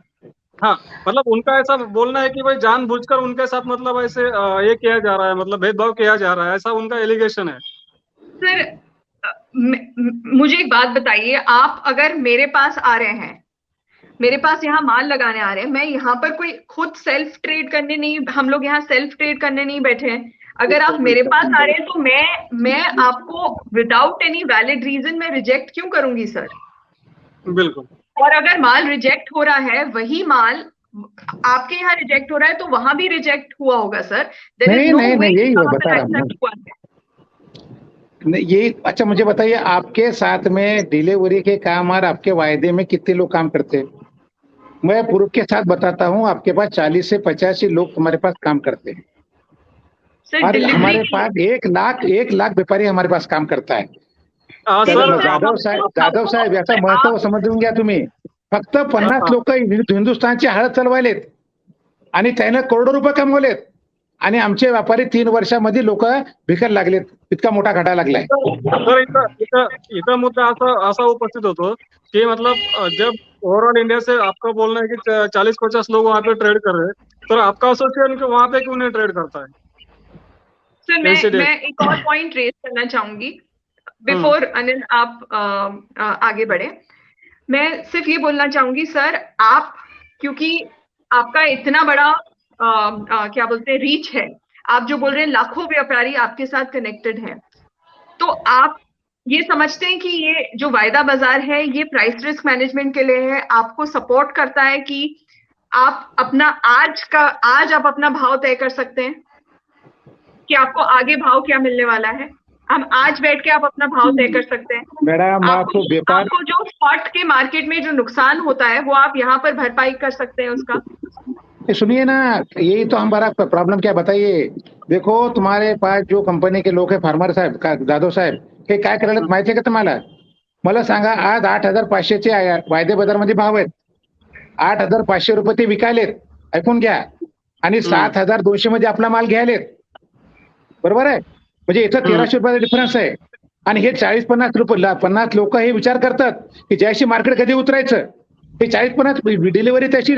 Speaker 1: हाँ, मतलब उनका ऐसा बोलना है कि भाई जानबूझकर उनके साथ मतलब ऐसे ये किया जा रहा है, मतलब भेदभाव किया जा रहा है, ऐसा उनका एलिगेशन है।
Speaker 3: सर मुझे एक बात बताइए, आप अगर मेरे पास आ रहे हैं, मेरे पास यहाँ माल लगाने आ रहे हैं, मैं यहाँ पर कोई खुद सेल्फ ट्रेड करने नहीं, हम लोग यहाँ सेल्फ ट्रेड करने नहीं बैठे हैं। अगर आप मेरे पास आ रहे हैं तो मैं आपको विदाउट एनी वैलिड रीजन मैं रिजेक्ट क्यों करूंगी सर?
Speaker 1: बिल्कुल।
Speaker 3: और अगर माल रिजेक्ट हो रहा है, वही माल आपके यहाँ रिजेक्ट हो रहा है तो वहां भी रिजेक्ट हुआ होगा सर।
Speaker 2: नहीं, यही बता रहा हूँ। ये अच्छा मुझे बताइए, आपके साथ में डिलीवरी के काम और आपके वायदे में कितने लोग काम करते हैं? मैं प्रूफ के साथ बताता हूँ, आपके पास 40 से 85 लोग तुम्हारे पास काम करते हैं, और हमारे पास 1 लाख व्यापारी हमारे पास काम करता है। जाधव साहेब याचा महत्व समजून घ्या तुम्ही। फक्त 50 लोक हिंदुस्थानची हळद चालवायलेत आणि त्याने करोडो रुपये कमवलेत, आणि आमचे व्यापारी 3 वर्षामध्ये लोक भिकायला लागलेत, इतका मोठा घाटा लागलाय।
Speaker 1: सर इथं मुद्दा असा उपस्थित होतो कि मतलब जब ओवरऑल इंडिया से आपका बोलना है कि 40-50 लोग वहाँ पे ट्रेड कर रहे हैं, तो आपका एसोसिएशन वहाँ पे क्यों नहीं ट्रेड करता है?
Speaker 3: सर मैं एक और पॉइंट रेज करना चाहूंगी बिफोर अनिल आप आगे बढ़े। मैं सिर्फ ये बोलना चाहूंगी सर, आप क्योंकि आपका इतना बड़ा क्या बोलते हैं रीच है, आप जो बोल रहे हैं लाखों व्यापारी आपके साथ कनेक्टेड हैं, तो आप ये समझते हैं कि ये जो वायदा बाजार है ये प्राइस रिस्क मैनेजमेंट के लिए है, आपको सपोर्ट करता है कि आप अपना आज आप अपना भाव तय कर सकते हैं कि आपको आगे भाव क्या मिलने वाला है। हम आज बैठ के आप अपना भाव तय कर सकते हैं।
Speaker 2: मैडम आपको व्यापार
Speaker 3: आपको जो स्पॉट के मार्केट में जो नुकसान होता है वो आप यहाँ पर भरपाई कर सकते हैं उसका।
Speaker 2: सुनिए ना, यही तो हमारा प्रॉब्लम क्या बताइए। देखो तुम्हारे पास जो कंपनी के लोक आहे फार्मर साहेब जाधव साहेब, हे काय करायला माहितीये का तुम्हाला? मला सांगा, आज 8,500चे वायदे बाजारमध्ये भाव आहेत. 8,500 रुपये ते विकायलेत, ऐकून घ्या, आणि 7,200 मध्ये आपला माल घ्यायलेत. बरोबर आहे? म्हणजे इथं 1,300 रुपयाचा डिफरन्स आहे. आणि हे 40-50 रुपये 50 लोक हे विचार करतात की ज्याशी मार्केट कधी उतरायचं. हे 40-50 डिलिव्हरी त्याची,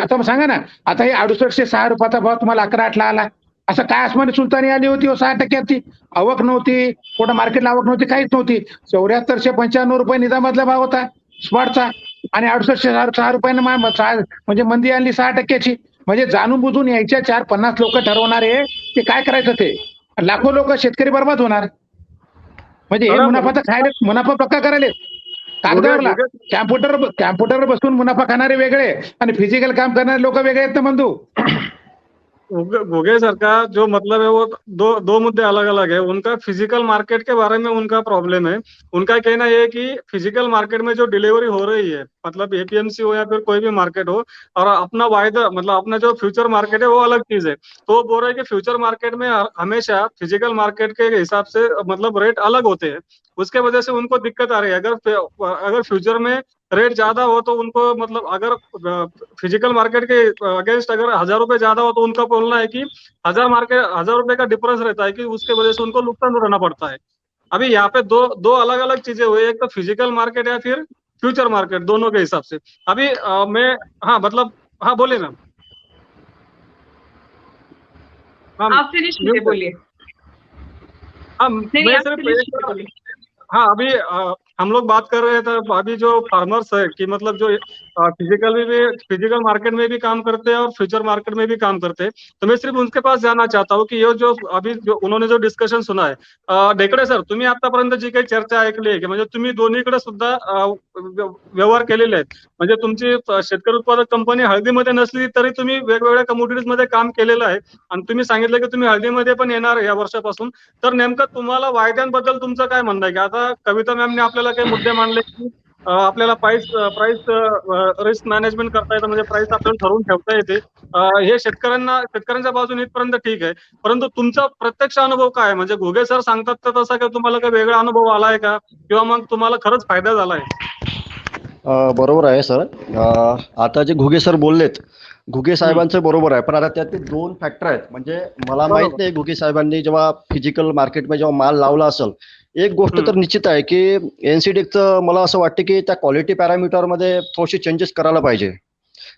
Speaker 2: आता सांगा ना, आता हे 6806 रुपयाचा भाव तुम्हाला 11,800 आला. असं काय आसमानी सुलतानी आली होती 6%ची आवक नव्हती, कुठं मार्केटला आवक नव्हती, काहीच नव्हती. 7495 रुपये निजामातला भाव होता स्पॉटचा, आणि 6806 रुपयानं म्हणजे मंदी आणली 6%ची. म्हणजे जाणून बुजून यायच्या 4-50 लोक ठरवणारे ते काय करायचं ते. लाखो लोक शेतकरी बर्बाद होणार. म्हणजे हे मुनाफा तर खायला, मुनाफा पक्का करायला कागदावरला. कॅम्प्युटरवर बसून मुनाफा खाणारे वेगळे आणि फिजिकल काम करणारे लोक वेगळे आहेत ना बंधू.
Speaker 1: घुगे सर का जो मतलब है वो दो मुद्दे अलग अलग है। उनका फिजिकल मार्केट के बारे में उनका प्रॉब्लम है। उनका कहना ये है कि फिजिकल मार्केट में जो डिलीवरी हो रही है, मतलब एपीएमसी हो या फिर कोई भी मार्केट हो, और अपना वायदा मतलब अपना जो फ्यूचर मार्केट है वो अलग चीज है। तो वो बोल रहे हैं कि फ्यूचर मार्केट में हमेशा फिजिकल मार्केट के हिसाब से मतलब रेट अलग होते हैं। उसके वजह से उनको दिक्कत आ रही है। अगर फ्यूचर में रेट ज्यादा हो तो उनको मतलब अगर फिजिकल मार्केट के अगेंस्ट अगर 1,000 रुपए ज्यादा हो तो उनका बोलना है कि 1,000 रुपए का डिफरेंस रहता है कि उसके वजह से उनको नुकसान उठाना पड़ता है। अभी यहाँ पे दो अलग अलग चीजें हुई, एक तो फिजिकल मार्केट या फिर फ्यूचर मार्केट, दोनों के हिसाब से। अभी मैं हाँ मतलब हाँ बोले ना,
Speaker 3: आप फिनिश कीजिए, बोलिए।
Speaker 1: हाँ
Speaker 3: नहीं,
Speaker 1: मैं
Speaker 3: आप
Speaker 1: सिर्फ
Speaker 3: फिनिश कीजिए, बोलिए।
Speaker 1: हाँ अभी हम लोग बात कर रहे थे अभी जो फार्मर्स है कि मतलब जो फिजिकल मार्केट में भी काम करते हैं और फ्यूचर मार्केट में भी काम करते हैं। तो मैं सिर्फ उनके पास जाना चाहता हूँ कि ये जो अभी जो उन्होंने जो डिस्कशन सुना आहे, ढेकळे सर, तुम्ही आतापर्यंत जी काही चर्चा ऐकली आहे की म्हणजे तुम्ही दोन्हीकडे सुद्धा व्यवहार केलेले आहेत. म्हणजे तुमची शेतकरी उत्पादक कंपनी हळदीमध्ये नसली तरी तुम्ही वेगवेगळ्या कमोडिटीज मध्ये काम केलेलं आहे, आणि तुम्ही सांगितलं की तुम्ही हळदीमध्ये पण येणार या वर्षापासून. तर नेमकं तुम्हाला वायद्यांबद्दल तुमचं काय म्हणणं आहे? की आता कविता मॅमने आपल्याला काही मुद्दे मांडले की आपल्याला प्राइस रिस्क मॅनेजमेंट करता येतं, म्हणजे प्राइस आपल्याला ठरवून ठेवता येते. हे शेतकऱ्यांच्या बाजूने इथपर्यंत ठीक आहे, परंतु तुमचा प्रत्यक्ष अनुभव काय आहे? म्हणजे घुगे सर सांगतात तर तसा काही तुम्हाला काही वेगळा अनुभव आलाय का, किंवा मग तुम्हाला खरंच फायदा झालाय?
Speaker 4: बरोबर आहे सर. आता जे घुगे सर बोललेत, घुगे साहेबांचं बरोबर आहे, पण आता त्यात ते 2 फॅक्टर आहेत. म्हणजे मला माहित नाही घुगे साहेबांनी जेव्हा फिजिकल मार्केटमध्ये जेव्हा माल लावला असेल, एक गोष्ट तर निश्चित आहे की एनसीडीचं मला असं वाटतं की त्या क्वालिटी पॅरामीटरमध्ये थोडेसे चेंजेस करायला पाहिजे.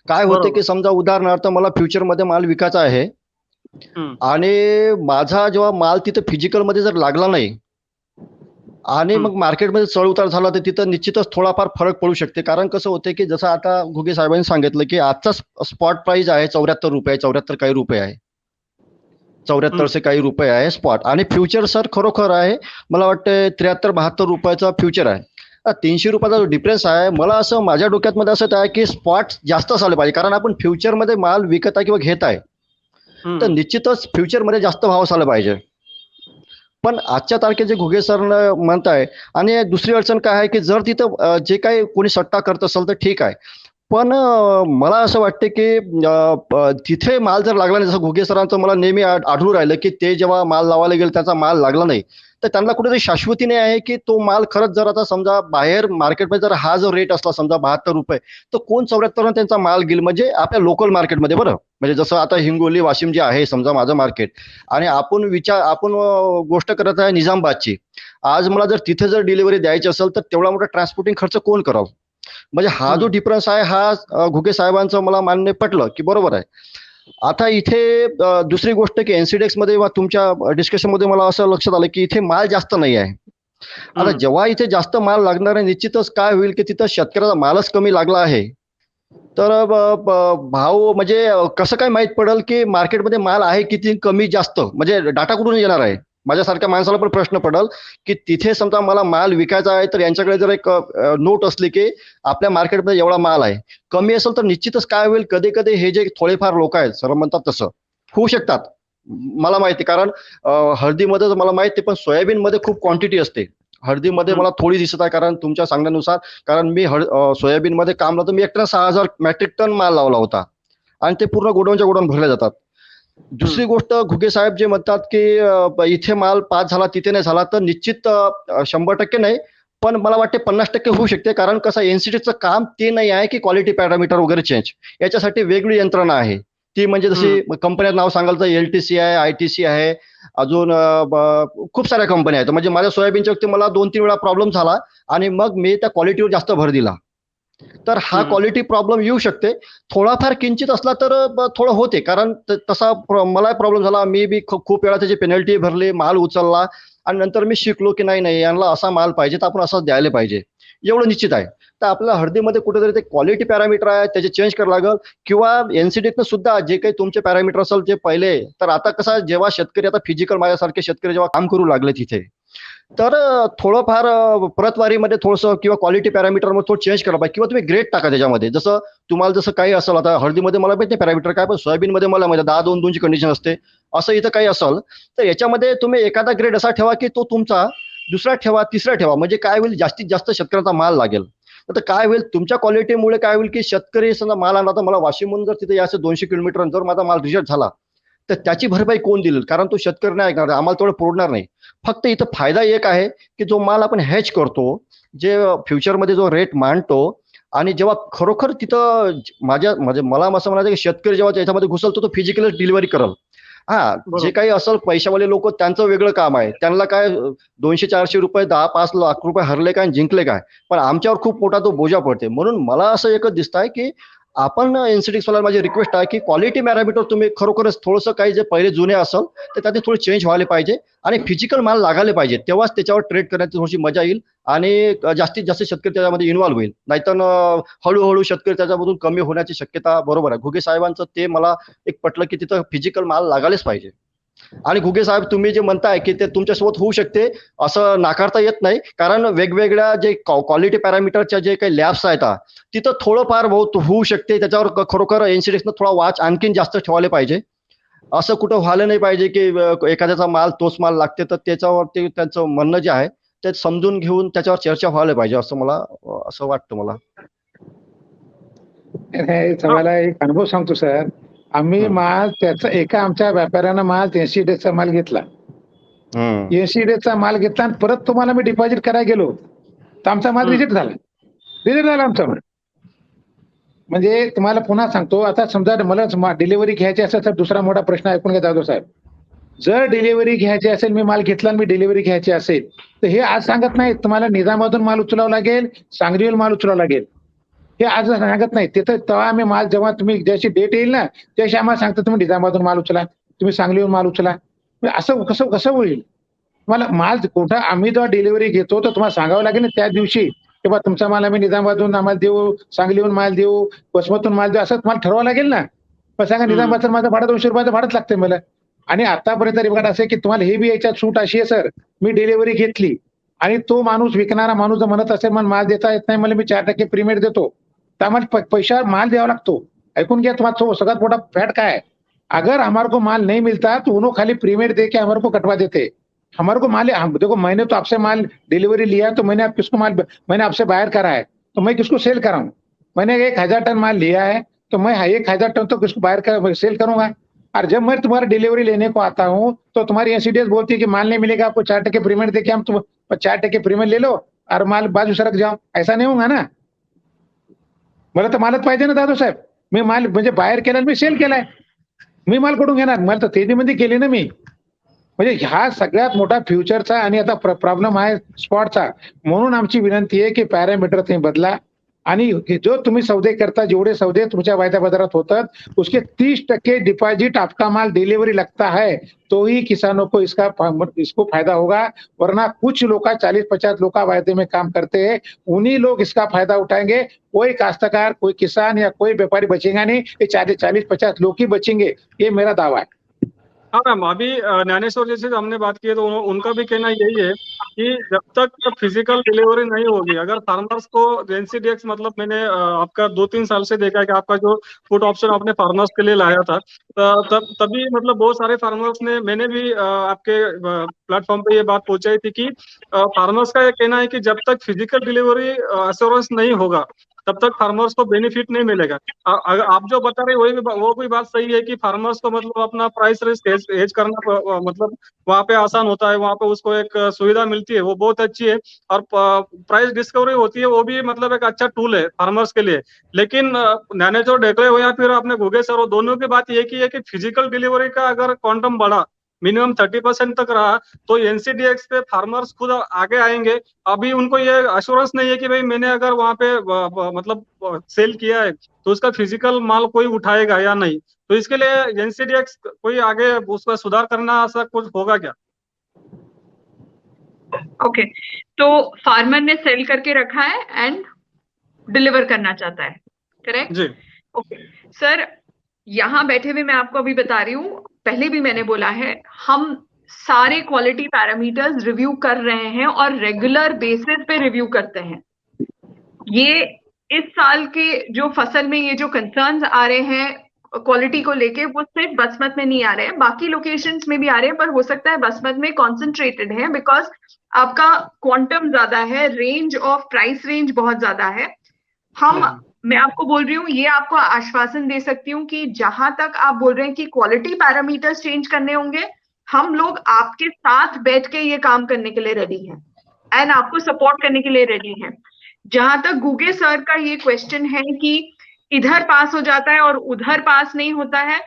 Speaker 4: काय होते की समजा उदाहरणार्थ मला फ्युचरमध्ये माल विकायचा आहे आणि माझा जेव्हा माल तिथं फिजिकलमध्ये जर लागला नाही आणि मग मार्केटमध्ये चढ उतार झाला तर तिथं निश्चितच थोडाफार फरक पडू शकते. कारण कसं होते की जसं आता घुगे साहेबांनी सांगितलं की आजचा स्पॉट प्राइस आहे 74 रुपये, 74 काही रुपये आहे, 7400 काही रुपये आहे स्पॉट, आणि फ्युचर सर खरोखर आहे मला वाटतं 73-72 रुपयाचा फ्युचर आहे. 300 रुपयाचा जो डिफरन्स आहे, मला असं माझ्या डोक्यात मध्ये असं आहे की स्पॉट जास्त असायला पाहिजे. कारण आपण फ्युचरमध्ये माल विकत आहे किंवा घेत आहे तर निश्चितच फ्युचरमध्ये जास्त भाव असायला पाहिजे. पण आजच्या तारखेत जे घुगे सर म्हणताय, आणि दुसरी अडचण काय आहे की जर तिथं जे काही कोणी सट्टा करत असेल तर ठीक आहे, पण मला असं वाटते की तिथे माल जर लागला नाही, जसं घुगे सरांचं मला नेहमी आढळून राहिलं की ते जेव्हा माल लावायला गेले त्याचा माल लागला नाही, तर त्यांना कुठेतरी शाश्वती नाही आहे की तो माल खरंच जर आता समजा बाहेर मार्केटमध्ये जर हा जो रेट असला समजा 72 रुपये, तर कोण 74 त्यांचा माल घेईल? म्हणजे आपल्या लोकल मार्केटमध्ये बरं, म्हणजे जसं आता हिंगोली वाशिम जे आहे समजा माझं मार्केट, आणि आपण गोष्ट करत आहे निजामाबादची. आज मला जर तिथे जर डिलिव्हरी द्यायची असेल तर तेवढा मोठा ट्रान्सपोर्टिंग खर्च कोण करावं? म्हणजे हा जो डिफरन्स आहे हा घुगे साहेबांचं मला मान्य पटलं की बरोबर आहे. आता इथे दुसरी गोष्ट की एनसीडेक्स मध्ये तुमच्या डिस्कशन मध्ये मला असं लक्षात आलं की इथे माल जास्त नाही आहे. आता जेव्हा इथे जास्त माल लागणार आहे, निश्चितच काय होईल की तिथं शेतकऱ्याचा मालच कमी लागला आहे, तर भाव म्हणजे कसं काय माहित पडेल की मार्केटमध्ये माल आहे किती कमी जास्त, म्हणजे डाटा कुठून येणार आहे? माझ्यासारख्या माणसाला पण प्रश्न पडेल की तिथे समजा मला माल विकायचा आहे तर यांच्याकडे जर एक नोट असली की आपल्या मार्केटमध्ये एवढा माल आहे, कमी असेल तर निश्चितच काय होईल, कधी कधी हे जे थोडेफार लोक आहेत सर म्हणतात तसं होऊ शकतात मला माहिती, कारण हळदीमध्ये तर मला माहिती, पण सोयाबीन मध्ये खूप क्वांटिटी असते. हळदीमध्ये मला थोडी दिसत आहे, कारण तुमच्या सांगण्यानुसार, कारण मी सोयाबीन मध्ये काम लावतो, मी एकट्यानं 6,000 मेट्रिक टन माल लावला होता आणि ते पूर्ण गोडाऊनच्या गोडाऊन भरले जातात. दुसरी गोष्ट, घुगे साहेब जे म्हणतात की इथे माल पास झाला तिथे नाही झाला, तर निश्चित 100% नाही, पण मला वाटते 50% होऊ शकते. कारण कसं एनसीटीचं काम ते नाही आहे की क्वालिटी पॅरामीटर वगैरे चेंज, याच्यासाठी वेगळी यंत्रणा आहे. ती म्हणजे जशी कंपन्याचं नाव सांगाल तर एलटीसी आहे, आयटीसी आहे, अजून खूप साऱ्या कंपन्या आहेत. म्हणजे माझ्या सोयाबीनच्या वक्ती मला 2-3 वेळा प्रॉब्लेम झाला आणि मग मी त्या क्वालिटीवर जास्त भर दिला. तर हा क्वालिटी प्रॉब्लेम येऊ शकते. थोडाफार किंचित असला तर थोडं होते, कारण तसा मला प्रॉब्लेम झाला. मी बी खूप वेळा त्याची पेनल्टी भरली, माल उचलला आणि नंतर मी शिकलो की नाही यांना असा माल पाहिजे तर आपण असाच द्यायला पाहिजे, एवढं निश्चित आहे. तर आपल्या हळदीमध्ये कुठेतरी ते क्वालिटी पॅरामीटर आहे त्याचे चेंज करावं लागेल, किंवा एनसीडीतनं सुद्धा जे काही तुमचे पॅरामीटर असेल जे पहिले, तर आता कसं जेव्हा शेतकरी, आता फिजिकल माझ्यासारखे शेतकरी जेव्हा काम करू लागले तिथे, तर थोडंफार प्रतवारीमध्ये थोडंसं किंवा क्वालिटी पॅरामीटरमध्ये थोडं चेंज करा पाहिजे, किंवा तुम्ही ग्रेड टाका त्याच्यामध्ये. जसं तुम्हाला जसं काही असेल, आता हळदीमध्ये मला माहिती नाही पॅरामीटर काय, पण सोयाबीनमध्ये मला माहिती 10-2-2 ची कंडिशन असते. असं इथं काही असेल तर याच्यामध्ये तुम्ही एखादा ग्रेड असा ठेवा की तो तुमचा दुसरा ठेवा, तिसरा ठेवा. म्हणजे काय होईल, जास्तीत जास्त शेतकऱ्यांचा माल लागेल. तर काय होईल, तुमच्या क्वालिटीमुळे काय होईल की शेतकरी समजा माल आणला, तर मला वाशिमहून जर तिथे याचं 200 किलोमीटर जर माझा माल रिजेक्ट झाला, तर त्याची भरपाई कोण देईल? कारण तो शेतकरी नाही ऐकणार, आम्हाला तेवढं पुरणार नाही. फक्त इथं फायदा एक आहे की जो माल आपण हॅच करतो, जे फ्युचरमध्ये जो रेट मांडतो, आणि जेव्हा खरोखर तिथं म्हणजे मला असं म्हणायचं की शेतकरी जेव्हा त्याच्यामध्ये घुसल तो फिजिकल डिलिव्हरी करल. जे काही असेल पैशावाले लोक, त्यांचं वेगळं काम आहे, त्यांना काय 200-400 रुपये, 10-5 लाख रुपये हरले काय जिंकले काय, पण आमच्यावर खूप मोठा तो बोजा पडते. म्हणून मला असं एकच दिसत आहे की आपण एनसीटीक्स वाला माझी रिक्वेस्ट आहे की क्वालिटी पॅरामीटर तुम्ही खरोखरच थोडंसं काही जे पहिले जुने असेल तर त्यात थोडे चेंज व्हायला पाहिजे आणि फिजिकल माल लागायला पाहिजे, तेव्हाच त्याच्यावर ट्रेड करण्याची थोडीशी मजा येईल आणि जास्तीत जास्त शेतकरी त्याच्यामध्ये इन्व्हॉल्व्ह होईल. नाहीतर हळूहळू शेतकरी त्याच्यामधून कमी होण्याची शक्यता बरोबर आहे. घुगे साहेबांचं ते मला एक पटलं की तिथं फिजिकल माल लागायलाच पाहिजे. आणि घुगे साहेब तुम्ही जे म्हणताय की ते तुमच्यासोबत होऊ शकते, असं नाकारता येत नाही, कारण वेगवेगळ्या जे क्वालिटी पॅरामीटरच्या जे काही लॅब्स आहेत तिथं थोडंफार बहुत होऊ शकते. त्याच्यावर खरोखर एनसीडीएक्सनं थोडा वाच आणखीन जास्त ठेवायला पाहिजे. असं कुठं व्हायला नाही पाहिजे की एखाद्याचा माल तोच माल लागते, तर त्याच्यावरती त्यांचं म्हणणं जे आहे ते समजून घेऊन त्याच्यावर चर्चा व्हायला पाहिजे, असं मला असं वाटतं मला.
Speaker 2: तुम्हाला एक अनुभव सांगतो सर. आम्ही माल त्याचा एका आमच्या व्यापाऱ्यानं माल 80 डेजचा माल घेतला. 80 डेजचा माल घेतला आणि परत तुम्हाला मी डिपॉझिट करायला गेलो तर आमचा माल रिजेक्ट झाला आमचा माल. म्हणजे तुम्हाला पुन्हा सांगतो, आता समजा मला डिलिव्हरी घ्यायची असेल तर दुसरा मोठा प्रश्न ऐकून घ्या जाधव साहेब. जर डिलिव्हरी घ्यायची असेल, मी माल घेतला आणि मी डिलिव्हरी घ्यायची असेल तर हे आज सांगत नाही तुम्हाला निजामातून माल उचलावा लागेल, सांगलीहून माल उचलावा लागेल, हे आज सांगत नाही. तिथं तेव्हा आम्ही माल, जेव्हा तुम्ही ज्याची डेट येईल ना त्याशी आम्हाला सांगतो तुम्ही निजामातून माल उचला, तुम्ही सांगलीहून माल उचला. असं कसं कसं होईल? तुम्हाला माल कुठं आम्ही जेव्हा डिलिव्हरी घेतो तर तुम्हाला सांगावं लागेल ना त्या दिवशी, तेव्हा तुमचा माल आम्ही निजामाबादहून आम्हाला देऊ, सांगलीहून माल देऊ, वसमतून माल देऊ, असं तुम्हाला ठरवावं लागेल ना. पण सांगा निजामाबादचं माझं भाडं 200 रुपयाचं भाडंच लागतंय मला. आणि आतापर्यंत रिपोर्ट असं की तुम्हाला हे बी याच्यात सूट अशी आहे सर, मी डिलिव्हरी घेतली आणि तो माणूस, विकणारा माणूस जर म्हणत असेल मला माल देता येत नाही, मला मी 4% प्रीमियम देतो, तर आम्हाला पैशावर माल द्यावा लागतो. ऐकून घ्या, तुम्हाला सगळ्यात मोठा फॅट काय है, अगर हमारे को माल नहीं मिलता तो उन्होंने खाली प्रीमियम दे के हमारे को कटवा देते. हमारे को माल, देखो मैंने तो आपसे माल डिलीवरी लिया तो मैंने आप किसको माल, मैंने आपसे बायर करा है तो मैं किसको सेल कराऊं? मैंने 1000 टन माल लिया है तो मैं 1000 टन तो किसको बायर कर सेल करूंगा? और जब मैं तुम्हारा डिलीवरी लेने को आता हूं तो तुम्हारी एनसीडीएस बोलती है कि माल नहीं मिलेगा आपको, 4% प्रीमियम देके हम तुम 4% प्रीमियम ले लो और माल बाजू सरक जाओ. ऐसा नहीं होगा ना. मला तर मालच पाहिजे ना दादू साहेब. मी माल म्हणजे बाहेर केला, मी सेल केलाय, मी माल कुठून घेणार? मला तर तेजीमध्ये केली ना मी. म्हणजे हा सगळ्यात मोठा फ्युचरचा आणि आता प्रॉब्लेम आहे स्पॉटचा. म्हणून आमची विनंती आहे की पॅरामीटर तुम्ही बदला आणि जो तुम्ही सौदे करता, जेवढे सौदे तुमच्या वायदा बाजारात होतात उसके 30% डिपॉजिट आपका माल डिलीवरी लगता है तो ही किसानों को इसको फायदा होगा. वरना कुछ लोग 40-50 लोग वायदे में काम करते हैं, उन्हीं लोग इसका फायदा उठाएंगे. कोई काश्तकार, कोई किसान या कोई व्यापारी बचेगा नहीं, ये 40-50 लोग ही बचेंगे, ये मेरा दावा है.
Speaker 1: हाँ मैम, अभी ज्ञानेश्वर जी से हमने बात की है तो उनका भी कहना यही है कि जब तक फिजिकल डिलीवरी नहीं होगी, अगर फार्मर्स को एनसीडीएक्स, मतलब मैंने आपका 2-3 साल से देखा है कि आपका जो फूड ऑप्शन आपने फार्मर्स के लिए लाया था, तभी मतलब बहुत सारे फार्मर्स ने, मैंने भी आपके प्लेटफॉर्म पे ये बात पहुंचाई थी कि फार्मर्स का ये कहना है कि जब तक फिजिकल डिलीवरी अश्योरेंस नहीं होगा तब तक फार्मर्स को बेनिफिट नहीं मिलेगा। अगर आप जो बता रहे हैं वो भी बात सही है कि फार्मर्स को मतलब अपना प्राइस रिस्क हेज करना मतलब वहाँ पे आसान होता है, वहाँ पे उसको एक सुविधा मिलती है, वो बहुत अच्छी है। और प्राइस डिस्कवरी होती है, वो भी मतलब एक अच्छा टूल है फार्मर्स के लिए। लेकिन ज्ञानेश्वर ढेकड़े हो या फिर आपने घुगे सर हो, दोनों की बात एक ही है कि फिजिकल डिलीवरी का अगर क्वांटम बढ़ा, मिनिमम 30% तक रहा, तो एनसीडीएक्स पे फार्मर्स खुद आगे आएंगे। अभी उनको ये अश्योरेंस नहीं है कि भाई मैंने अगर वहाँ पे मतलब सेल किया है तो उसका फिजिकल माल कोई उठाएगा या नहीं। तो इसके लिए एनसीडीएक्स कोई आगे उसका सुधार करना ऐसा कुछ होगा क्या?
Speaker 3: ओके, तो फार्मर ने सेल करके रखा है एंड डिलीवर करना चाहता है, करेक्ट?
Speaker 1: जी
Speaker 3: ओके सर, यहाँ बैठे हुए मैं आपको अभी बता रही हूँ, पहले भी मैंने बोला है, हम सारे क्वालिटी पैरामीटर्स रिव्यू कर रहे हैं और रेगुलर बेसिस पे रिव्यू करते हैं। ये इस साल के जो फसल में ये जो कंसर्न्स आ रहे हैं क्वालिटी को लेके, वो सिर्फ बसमत में नहीं आ रहे हैं, बाकी लोकेशंस में भी आ रहे हैं, पर हो सकता है बसमत में कॉन्सेंट्रेटेड है बिकॉज आपका क्वांटम ज्यादा है, रेंज ऑफ प्राइस रेंज बहुत ज्यादा है। मैं आपको बोल रही हूँ, ये आपको आश्वासन दे सकती हूँ कि जहां तक आप बोल रहे हैं कि क्वालिटी पैरामीटर्स चेंज करने होंगे, हम लोग आपके साथ बैठ के ये काम करने के लिए रेडी हैं एंड आपको सपोर्ट करने के लिए रेडी हैं। जहां तक गुगे सर का ये क्वेश्चन है कि इधर पास हो जाता है और उधर पास नहीं होता है,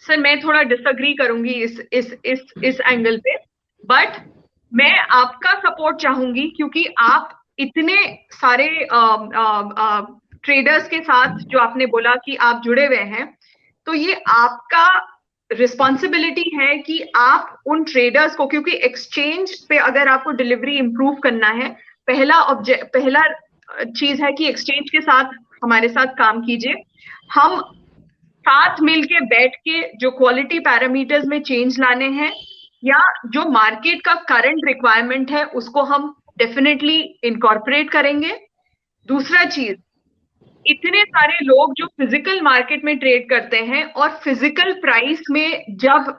Speaker 3: सर मैं थोड़ा डिसएग्री करूंगी इस एंगल पे, बट मैं आपका सपोर्ट चाहूंगी क्योंकि आप इतने सारे ट्रेडर्स के साथ जो आपने बोला कि आप जुड़े हुए हैं, तो ये आपका रिस्पॉन्सिबिलिटी है कि आप उन ट्रेडर्स को, क्योंकि एक्सचेंज पे अगर आपको डिलीवरी इंप्रूव करना है, पहला चीज है कि एक्सचेंज के साथ हमारे साथ काम कीजिए। हम साथ मिलके बैठ के जो क्वालिटी पैरामीटर्स में चेंज लाने हैं या जो मार्केट का करंट रिक्वायरमेंट है उसको हम डेफिनेटली इनकॉर्पोरेट करेंगे। दूसरा चीज, इतने सारे लोग जो फिजिकल मार्केट में ट्रेड करते हैं और फिजिकल प्राइस में जब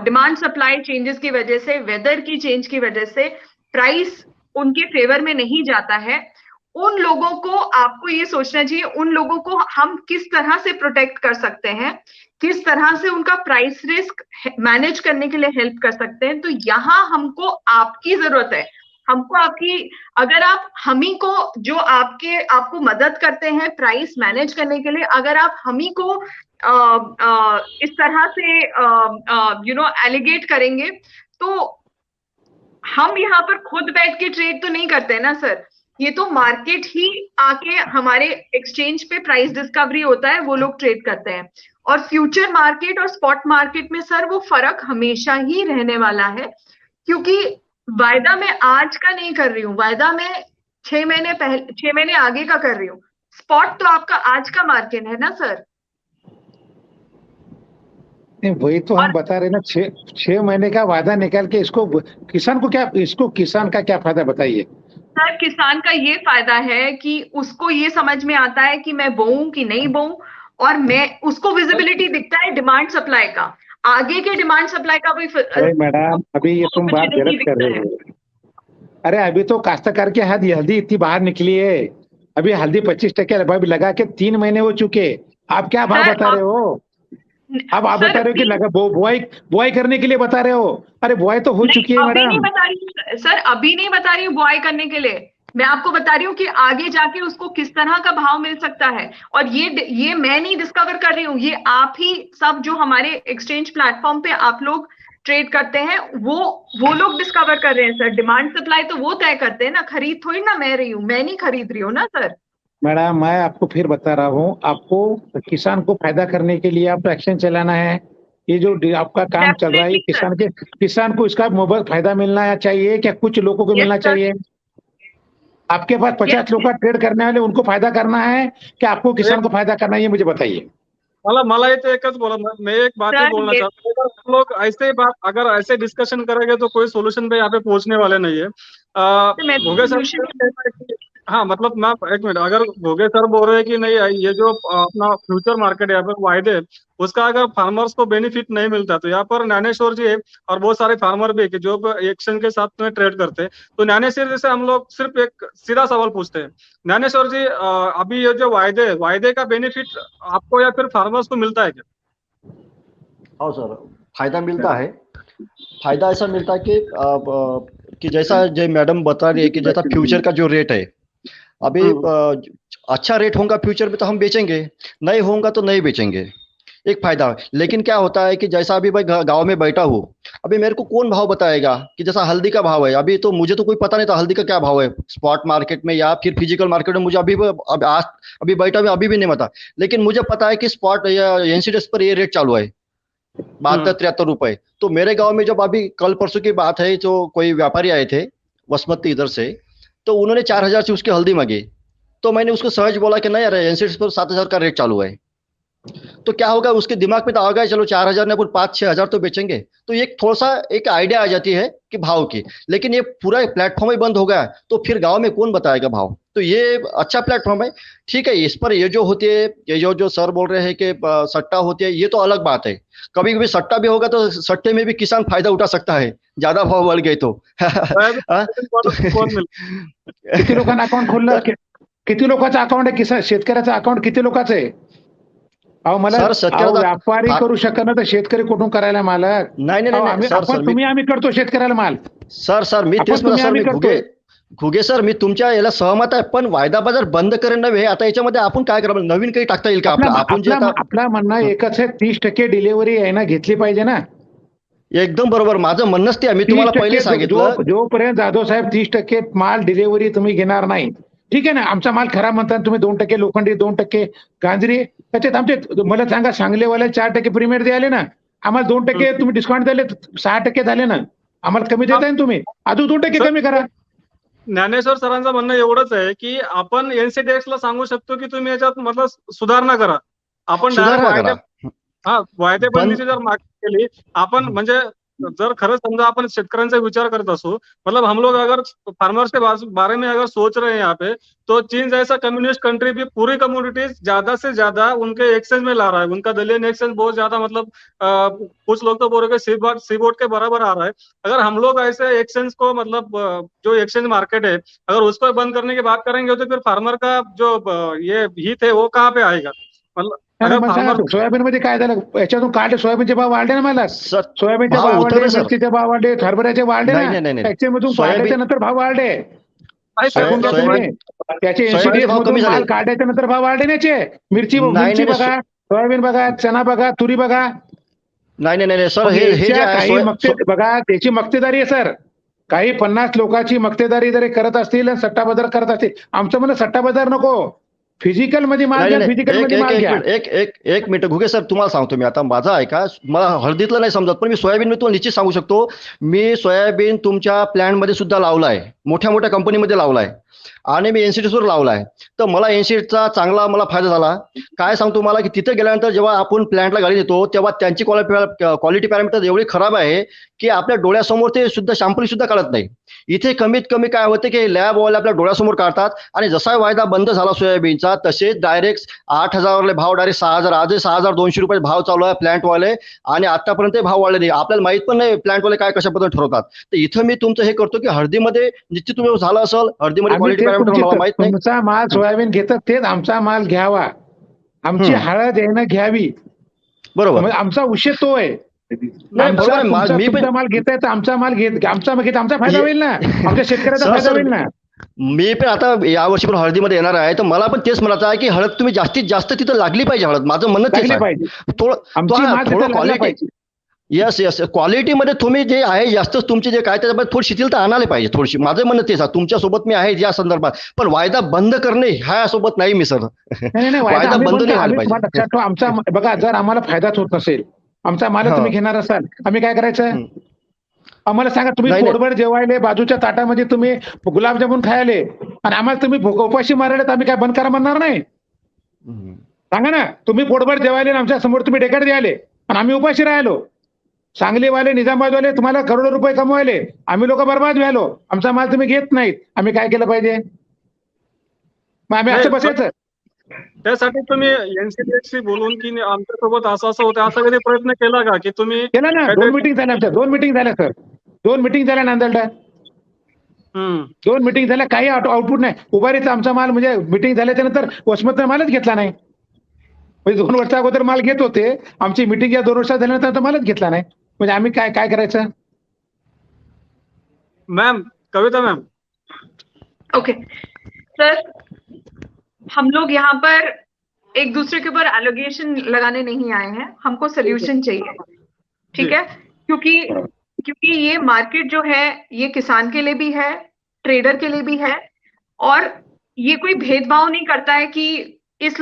Speaker 3: डिमांड सप्लाई चेंजेस की वजह से, वेदर की चेंज की वजह से प्राइस उनके फेवर में नहीं जाता है, उन लोगों को आपको ये सोचना चाहिए, उन लोगों को हम किस तरह से प्रोटेक्ट कर सकते हैं, किस तरह से उनका प्राइस रिस्क मैनेज करने के लिए हेल्प कर सकते हैं। तो यहाँ हमको आपकी जरूरत है, हमको आपकी, अगर आप हमी को, जो आपको मदद करते हैं प्राइस मैनेज करने के लिए, अगर आप हमी को इस तरह से एलिगेट करेंगे, तो हम यहाँ पर खुद बैठ के ट्रेड तो नहीं करते ना सर, ये तो मार्केट ही आके हमारे एक्सचेंज पे प्राइस डिस्कवरी होता है, वो लोग ट्रेड करते हैं। और फ्यूचर मार्केट और स्पॉट मार्केट में सर वो फर्क हमेशा ही रहने वाला है, क्योंकि वायदा मैं आज का नहीं कर रही हूँ, वायदा मैं 6 महीने आगे का कर रही हूँ। स्पॉट तो आपका आज का मार्केट है ना सर।
Speaker 2: नहीं, वही तो हम बता रहे ना, 6 महीने का वादा निकाल के इसको किसान का क्या फायदा बताइए
Speaker 3: सर? किसान का ये फायदा है कि उसको ये समझ में आता है कि मैं बोऊं कि नहीं बोऊं, और मैं उसको विजिबिलिटी दिखता है डिमांड सप्लाई का, आगे के डिमांड सप्लाई का भी।
Speaker 2: अरे मैडम, अभी ये तुम बात गलत कर रहे हो। अरे अभी तो काश्तकार के हाथ हल्दी इतनी बाहर निकली है, अभी हल्दी 25% लगा के 3 महीने हो चुके, आप क्या भाव बता रहे हो? अब आप बता रहे हो कि लगा बुआई करने के लिए बता रहे हो। अरे बुआई तो हो चुकी है मैडम।
Speaker 3: नहीं बता रही सर, अभी नहीं बता रही हूँ बुआई करने के लिए, मैं आपको बता रही हूँ कि आगे जाके उसको किस तरह का भाव मिल सकता है। और ये मैं नहीं डिस्कवर कर रही हूँ, ये आप ही सब जो हमारे एक्सचेंज प्लेटफॉर्म पे आप लोग ट्रेड करते हैं, वो लोग डिस्कवर कर रहे हैं सर। डिमांड सप्लाई तो वो तय करते हैं ना, खरीद थोड़ी ना मैं रही हूँ, मैं नहीं खरीद रही हूँ ना सर।
Speaker 2: मैडम मैं आपको फिर बता रहा हूँ, आपको किसान को फायदा करने के लिए आपको एक्शन चलाना है। ये जो आपका काम चल रहा है, किसान को इसका मोबाइल फायदा मिलना चाहिए क्या कुछ लोगों को मिलना चाहिए? आपके पास 50 लोग का ट्रेड करने वाले, उनको फायदा करना है कि आपको किसान को फायदा करना है, ये मुझे बताइए।
Speaker 1: मला मला ये तो एकच बोला, मैं एक बात ही
Speaker 3: सर,
Speaker 1: बोलना
Speaker 3: ये
Speaker 1: चाहता हूँ, अगर हम लोग ऐसे बात अगर ऐसे डिस्कशन करेंगे तो कोई सोल्यूशन पे यहाँ पे पहुंचने वाले नहीं है।
Speaker 3: तो मैं
Speaker 1: भोगे सर
Speaker 3: solution
Speaker 1: का कहना है कि हाँ मतलब मैं एक मिनट, अगर भोगे सर बोल रहे हैं कि नहीं ये जो अपना फ्यूचर मार्केट है यहाँ पर वायदे, उसका अगर फार्मर्स को बेनिफिट नहीं मिलता तो यहाँ पर ज्ञानेश्वर जी है और बहुत सारे फार्मर भी है कि जो एक्सचेंज के साथ में ट्रेड करते हैं। तो ज्ञानेश्वर जी से हम लोग सिर्फ एक सीधा सवाल पूछते हैं, ज्ञानेश्वर जी अभी ये जो वायदे का बेनिफिट आपको या फिर फार्मर्स को मिलता है क्या?
Speaker 4: हाँ सर, फायदा मिलता है। फायदा ऐसा मिलता है कि जैसा जो मैडम बता रही है कि जैसा फ्यूचर का जो रेट है अभी अच्छा रेट होगा फ्यूचर में तो हम बेचेंगे, नहीं होगा तो नहीं बेचेंगे, एक फायदा है। लेकिन क्या होता है कि जैसा अभी मैं गांव में बैठा हूँ, अभी मेरे को कौन भाव बताएगा कि जैसा हल्दी का भाव है, अभी तो मुझे तो कोई पता नहीं था हल्दी का क्या भाव है स्पॉट मार्केट में या फिर फिजिकल मार्केट में, मुझे अभी बैठा हुआ अभी भी नहीं पता। लेकिन मुझे पता है कि स्पॉट या एनसीडीएक्स पर ये रेट चालू है 72-73 रुपए। तो मेरे गांव में जब अभी कल परसों की बात है, जो कोई व्यापारी आए थे वसमती इधर से, तो उन्होंने 4,000 से उसकी हल्दी मांगी। तो मैंने उसको सहज बोला कि नहीं यार एनसीडीएक्स पर 7,000 का रेट चालू है। तो क्या होगा उसके दिमाग में तो आ गया चलो 4,000 ने 5-6 हजार तो बेचेंगे। तो ये थोड़ा सा एक आइडिया आ जाती है कि भाव की। लेकिन ये पूरा प्लेटफॉर्म ही बंद हो गया तो फिर गांव में कौन बताएगा भाव? तो ये अच्छा प्लेटफॉर्म है, ठीक है। इस पर ये जो होती है, ये जो सर बोल रहे हैं कि सट्टा होती है, ये तो अलग बात है। कभी कभी सट्टा भी होगा तो सट्टे में भी किसान फायदा उठा सकता है, ज्यादा भाव बढ़ गए तो। हाँ?
Speaker 1: कोण मिळेल?
Speaker 2: किती लोकांना अकाउंट खोललं किती लोकांचं अकाउंट आहे किसान शेतकऱ्याचं अकाउंट किती लोकांचं आहे? अहो मला
Speaker 4: सर, शेतकऱ्याचा
Speaker 2: व्यापारी
Speaker 4: फार-
Speaker 2: करू शकत ना तर शेतकरी कुठून करायला मालक?
Speaker 4: नाही नाही
Speaker 2: अहो,
Speaker 4: नाही
Speaker 2: आम्ही
Speaker 4: सर
Speaker 2: आपण तुम्ही आम्ही करतो शेतकऱ्याला माल.
Speaker 4: सर मी
Speaker 2: आपण
Speaker 4: तेच म्हणा
Speaker 2: तुम्ही
Speaker 4: सर,
Speaker 2: आम्ही
Speaker 4: मी घुगे सर मी तुमच्या याला सहमत आहे, पण वायदा बाजार बंद करणं नव्हे. आता याच्यामध्ये आपण काय करा, नवीन काही टाकता येईल का आपलं? आपण जे आता
Speaker 2: आपला म्हणणं एकच आहे 30% डिलिव्हरी आहे ना घेतली पाहिजे ना.
Speaker 4: एकदम बरोबर, माझं म्हणणंच ते आहे. मी तुम्हाला पहिले
Speaker 2: 30%
Speaker 4: सांगितलं.
Speaker 2: जोपर्यंत जाधव साहेब 30% माल डिलिव्हरी तुम्ही घेणार नाही, ठीक आहे ना. आमचा माल खरा म्हणतात तुम्ही 2% लोखंडी 2% गांजरी, त्याच्यात आमचे मला सांगा सांगलीवाले 4% प्रीमियर द्याले ना, आम्हाला 2% तुम्ही डिस्काउंट दिले 6% झाले ना, आम्हाला कमी देताय ना तुम्ही, अजून 2% कमी करा.
Speaker 1: ज्ञानेश्वर सरांचं म्हणणं एवढंच आहे की आपण एनसीडीएक्स ला सांगू शकतो की तुम्ही याच्यात मतलब सुधारणा करा. आपण
Speaker 4: सुधारणा
Speaker 1: direct
Speaker 4: करा.
Speaker 1: वायदेबंदीची जर मागणी केली आपण, म्हणजे जर खरं समजा आपण शेतकऱ्यांचा विचार करत असू, मतलब हम लोग अगर फार्मर्स के बारे में अगर सोच रहे हैं यहाँ पे, तो चीन जैसा कम्युनिस्ट कंट्री भी पूरी कम्युनिटीज ज्यादा से ज्यादा उनके एक्सचेंज में ला रहा है। उनका दलियन एक्सचेंज बहुत ज्यादा मतलब कुछ लोग तो बोल रहे हैं सी बोर्ड के बराबर आ रहा है। अगर हम लोग ऐसे एक्सचेंज को मतलब जो एक्सचेंज मार्केट है अगर उसको बंद करने की बात करेंगे तो फिर फार्मर का जो ये हित है वो कहाँ पे आएगा? मतलब अगर फार्मर
Speaker 2: सोयाबीन मध्ये काय झालं, याच्यातून काढले सोयाबीनचे भाव वाढले ना मला,
Speaker 4: सर
Speaker 2: सोयाबीनचे
Speaker 4: भाव
Speaker 2: भाव वाढले,
Speaker 4: उतरले सर.
Speaker 2: मिरचीचे भाव वाढले, हरभऱ्याचे वाढले
Speaker 4: नाही,
Speaker 2: ना,
Speaker 4: नाही, नाही, नाही.
Speaker 2: एक्सचेंज मधून
Speaker 4: सोयाबीन-
Speaker 2: काढल्याच्या नंतर भाव वाढले.
Speaker 1: सोयाबीन-
Speaker 2: ऐकून घ्या तुम्ही. त्याचे
Speaker 4: सोयाबीनचे भाव कमी
Speaker 2: मधून
Speaker 4: झाले.
Speaker 2: माल काढल्याच्या नंतर भाव वाढले नाचे. मिरची
Speaker 4: नाही, नाही,
Speaker 2: बघा, सोयाबीन बघा, चना बघा, तुरी बघा.
Speaker 4: नाही सर, हे जे आहे
Speaker 2: काही बघा त्याची मक्तेदारी आहे सर. काही 50 लोकांची मक्तेदारी जरी करत असतील आणि सट्टा बाजार करत असतील, आमचं म्हणणं सट्टा बाजार नको, फिजिकल मध्ये माल घ्या, फिजिकल मध्ये माल घ्या.
Speaker 4: एक मिनिट घुगे सर, तुम्हाला सांगतो मी आता, माझा ऐका. मला हळदीतलं नाही समजत, पण मी सोयाबीन मी तुम्हाला निश्चित सांगू शकतो. मी सोयाबीन तुमच्या प्लॅन मध्ये सुद्धा लावलाय, मोठ्या मोठ्या कंपनीमध्ये लावलाय आणि मी एनसीडीएक्स वर लावलाय. तर मला एनसीडीएक्सचा चांगला मला फायदा झाला. काय सांगतो मला की तिथे गेल्यानंतर जेव्हा आपण प्लॅन्टला गाडी देतो तेव्हा त्यांची क्वालिटी पॅरामीटर एवढी खराब आहे की आपल्या डोळ्यासमोर ते सुद्धा शॅम्पल सुद्धा काढत नाही. इथे कमीत कमी काय होते की लॅबवाले आपल्या डोळ्यासमोर काढतात आणि जसा वायदा बंद झाला सोयाबीनचा तसेच डायरेक्ट 8,000 भाव डायरेक्ट 6,000, आजही 6,200 रुपये भाव चालू आहे प्लॅन्टवाले. आणि आतापर्यंत भाव वाढले नाही, आपल्याला माहित पण नाही प्लॅन्टवाले काय कशा पद्धतीने ठरवतात. तर इथं मी तुमचं हे करतो की हळदीमध्ये निश्चित तुम्ही झालं असेल, हळदीमध्ये क्वालिटी पॅरामीटर मला माहित नाही.
Speaker 2: तुमचा माल सोयाबीन घेतात तेच आमचा माल घ्यावा, आमची हळद यानं घ्यावी,
Speaker 4: बरोबर.
Speaker 2: आमचा विषय तो आहे.
Speaker 4: बरोबर आहे. मी पण
Speaker 2: माल घेताय तर आमचा माल आमचा फायदा होईल ना, आमच्या शेतकऱ्याचा
Speaker 4: सर,
Speaker 2: फायदा
Speaker 4: सर,
Speaker 2: होईल ना.
Speaker 4: मी पण आता यावर्षी पण हळदीमध्ये येणार आहे, तर मला पण तेच म्हणायचं आहे की हळद तुम्ही जास्तीत जास्त तिथं लागली पाहिजे. हळद माझं म्हणणं तेच
Speaker 2: लागली
Speaker 4: आहे.
Speaker 2: पाहिजे. आमची माल तिथं
Speaker 4: थोडं
Speaker 2: लागला
Speaker 4: क्वालिटी,
Speaker 2: पाहिजे.
Speaker 4: यस क्वालिटीमध्ये तुम्ही जे आहे जास्त तुमचे जे काय त्याच्यामध्ये थोडी शिथिलता आणायला पाहिजे थोडीशी. माझं म्हणणं तेच आहे, तुमच्यासोबत मी आहे या संदर्भात. पण वायदा बंद करणे ह्या सोबत नाही मी सर.
Speaker 2: नाही
Speaker 4: वायदा बंद नाही व्हायला पाहिजे.
Speaker 2: लक्षात ठेवा, आमचा बघा जर आम्हाला फायदाच होत नसेल, आमचा माल तुम्ही घेणार असाल, आम्ही काय करायचं? आम्हाला सांगा, तुम्ही
Speaker 4: नाही, नाही.
Speaker 2: पोटभर जेवायले बाजूच्या ताटामध्ये तुम्ही गुलाबजामुन खायले आणि आम्हाला तुम्ही उपाशी मारायला, तर आम्ही काय बंद करा म्हणणार नाही. सांगा ना, तुम्ही पोटभर जेवायले आणि आमच्या समोर तुम्ही डेकर द्यायले आणि आम्ही उपाशी राहिलो. सांगलीवाले, निजामाबादवाले तुम्हाला करोडो रुपये कमवायले, आम्ही लोक बर्बाद व्हायलो. आमचा माल तुम्ही घेत नाहीत, आम्ही काय केलं पाहिजे? मग आम्ही असं बसायचं?
Speaker 1: त्यासाठी तुम्ही एनसीडीएसशी बोलून की आमच्यासोबत असं होतं असा कधी प्रयत्न केला का की तुम्ही
Speaker 2: केलं ना.
Speaker 1: काहीतरी-
Speaker 2: 2 मिटिंग झाल्या आमच्या, 2 मिटिंग झाल्या सर, 2 मिटिंग झाल्या नांदेडला. 2 मिटिंग झाल्या, काही आउटपुट नाही. उभारीचा आमचा माल म्हणजे मिटिंग झाल्याच्या नंतर वसमतनं मालच घेतला नाही. म्हणजे 2 वर्षा अगोदर माल घेत होते, आमची मिटिंग या 2 वर्षात झाल्यानंतर मालच घेतला नाही. म्हणजे आम्ही काय काय करायचं?
Speaker 1: मैम, कविता मैम,
Speaker 3: ओके सर, हम लोग यहाँ पर एक दूसरे के ऊपर एलोगेशन लगाने नहीं आए हैं, हमको सोल्यूशन चाहिए, ठीक है? क्योंकि ये मार्केट जो है ये किसान के लिए भी है, ट्रेडर के लिए भी है, और ये कोई भेदभाव नहीं करता है कि इस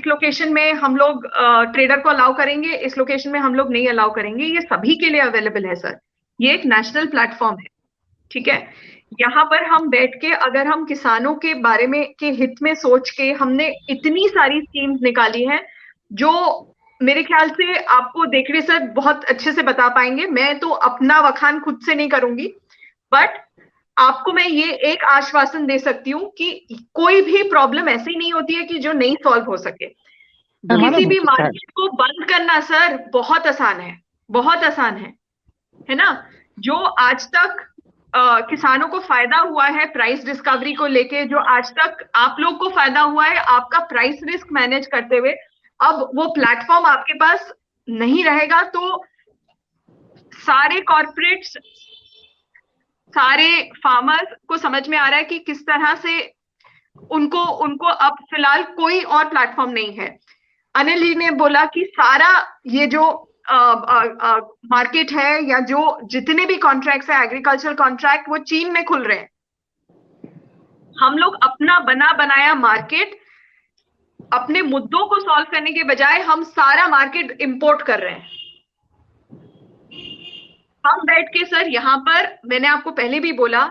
Speaker 3: लोकेशन में हम लोग ट्रेडर को अलाउ करेंगे, इस लोकेशन में हम लोग नहीं अलाउ करेंगे. ये सभी के लिए अवेलेबल है सर. ये एक नेशनल प्लेटफॉर्म है, ठीक है? यहाँ पर हम बैठ के अगर हम किसानों के बारे में के हित में सोच के हमने इतनी सारी स्कीम्स निकाली हैं जो मेरे ख्याल से आपको देखने सर बहुत अच्छे से बता पाएंगे. मैं तो अपना वखान खुद से नहीं करूंगी, बट आपको मैं ये एक आश्वासन दे सकती हूँ कि कोई भी प्रॉब्लम ऐसी नहीं होती है कि जो नहीं सॉल्व हो सके. किसी भी मार्केट को बंद करना सर बहुत आसान है, बहुत आसान है ना? जो आज तक किसानों को फायदा हुआ है प्राइस डिस्कवरी को लेके, जो आज तक आप लोग को फायदा हुआ है आपका प्राइस रिस्क मैनेज करते हुए, अब वो प्लेटफॉर्म आपके पास नहीं रहेगा तो सारे कॉर्पोरेट्स, सारे फार्मर्स को समझ में आ रहा है कि किस तरह से उनको अब फिलहाल कोई और प्लेटफॉर्म नहीं है. अनिल जी ने बोला कि सारा ये जो मार्केट है या जो जितने भी कॉन्ट्रैक्ट्स है एग्रीकल्चर कॉन्ट्रैक्ट वो चीन में खुल रहे हैं. हम लोग अपना बना बनाया मार्केट, अपने मुद्दों को सॉल्व करने के बजाय हम सारा मार्केट इंपोर्ट कर रहे हैं. हम बैठ के सर यहाँ पर, मैंने आपको पहले भी बोला,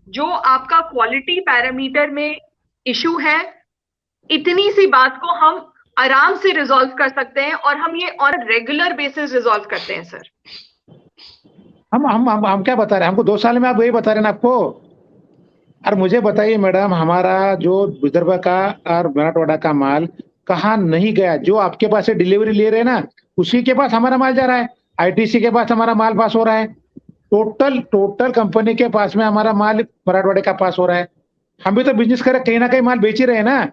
Speaker 3: जो आपका क्वालिटी पैरामीटर में इशू है, इतनी सी बात को हम आराम से रिजॉल्व कर सकते हैं और हम ये ऑन रेगुलर बेसिस रिजॉल्व करते हैं सर.
Speaker 2: हम क्या बता रहे हैं? हमको 2 साल में आप वही बता रहे हैं ना आपको. और मुझे बताइए मैडम, हमारा जो विदर्भ का और मराठवाड़ा का माल कहाँ नहीं गया? जो आपके पास से डिलीवरी ले रहे हैं ना, उसी के पास हमारा माल जा रहा है. आईटीसी के पास हमारा माल पास हो रहा है. टोटल कंपनी के पास में हमारा माल मराठवाड़े का पास हो रहा है. हम भी तो बिजनेस कर रहे, कहीं ना कहीं माल बेच ही रहे हैं ना.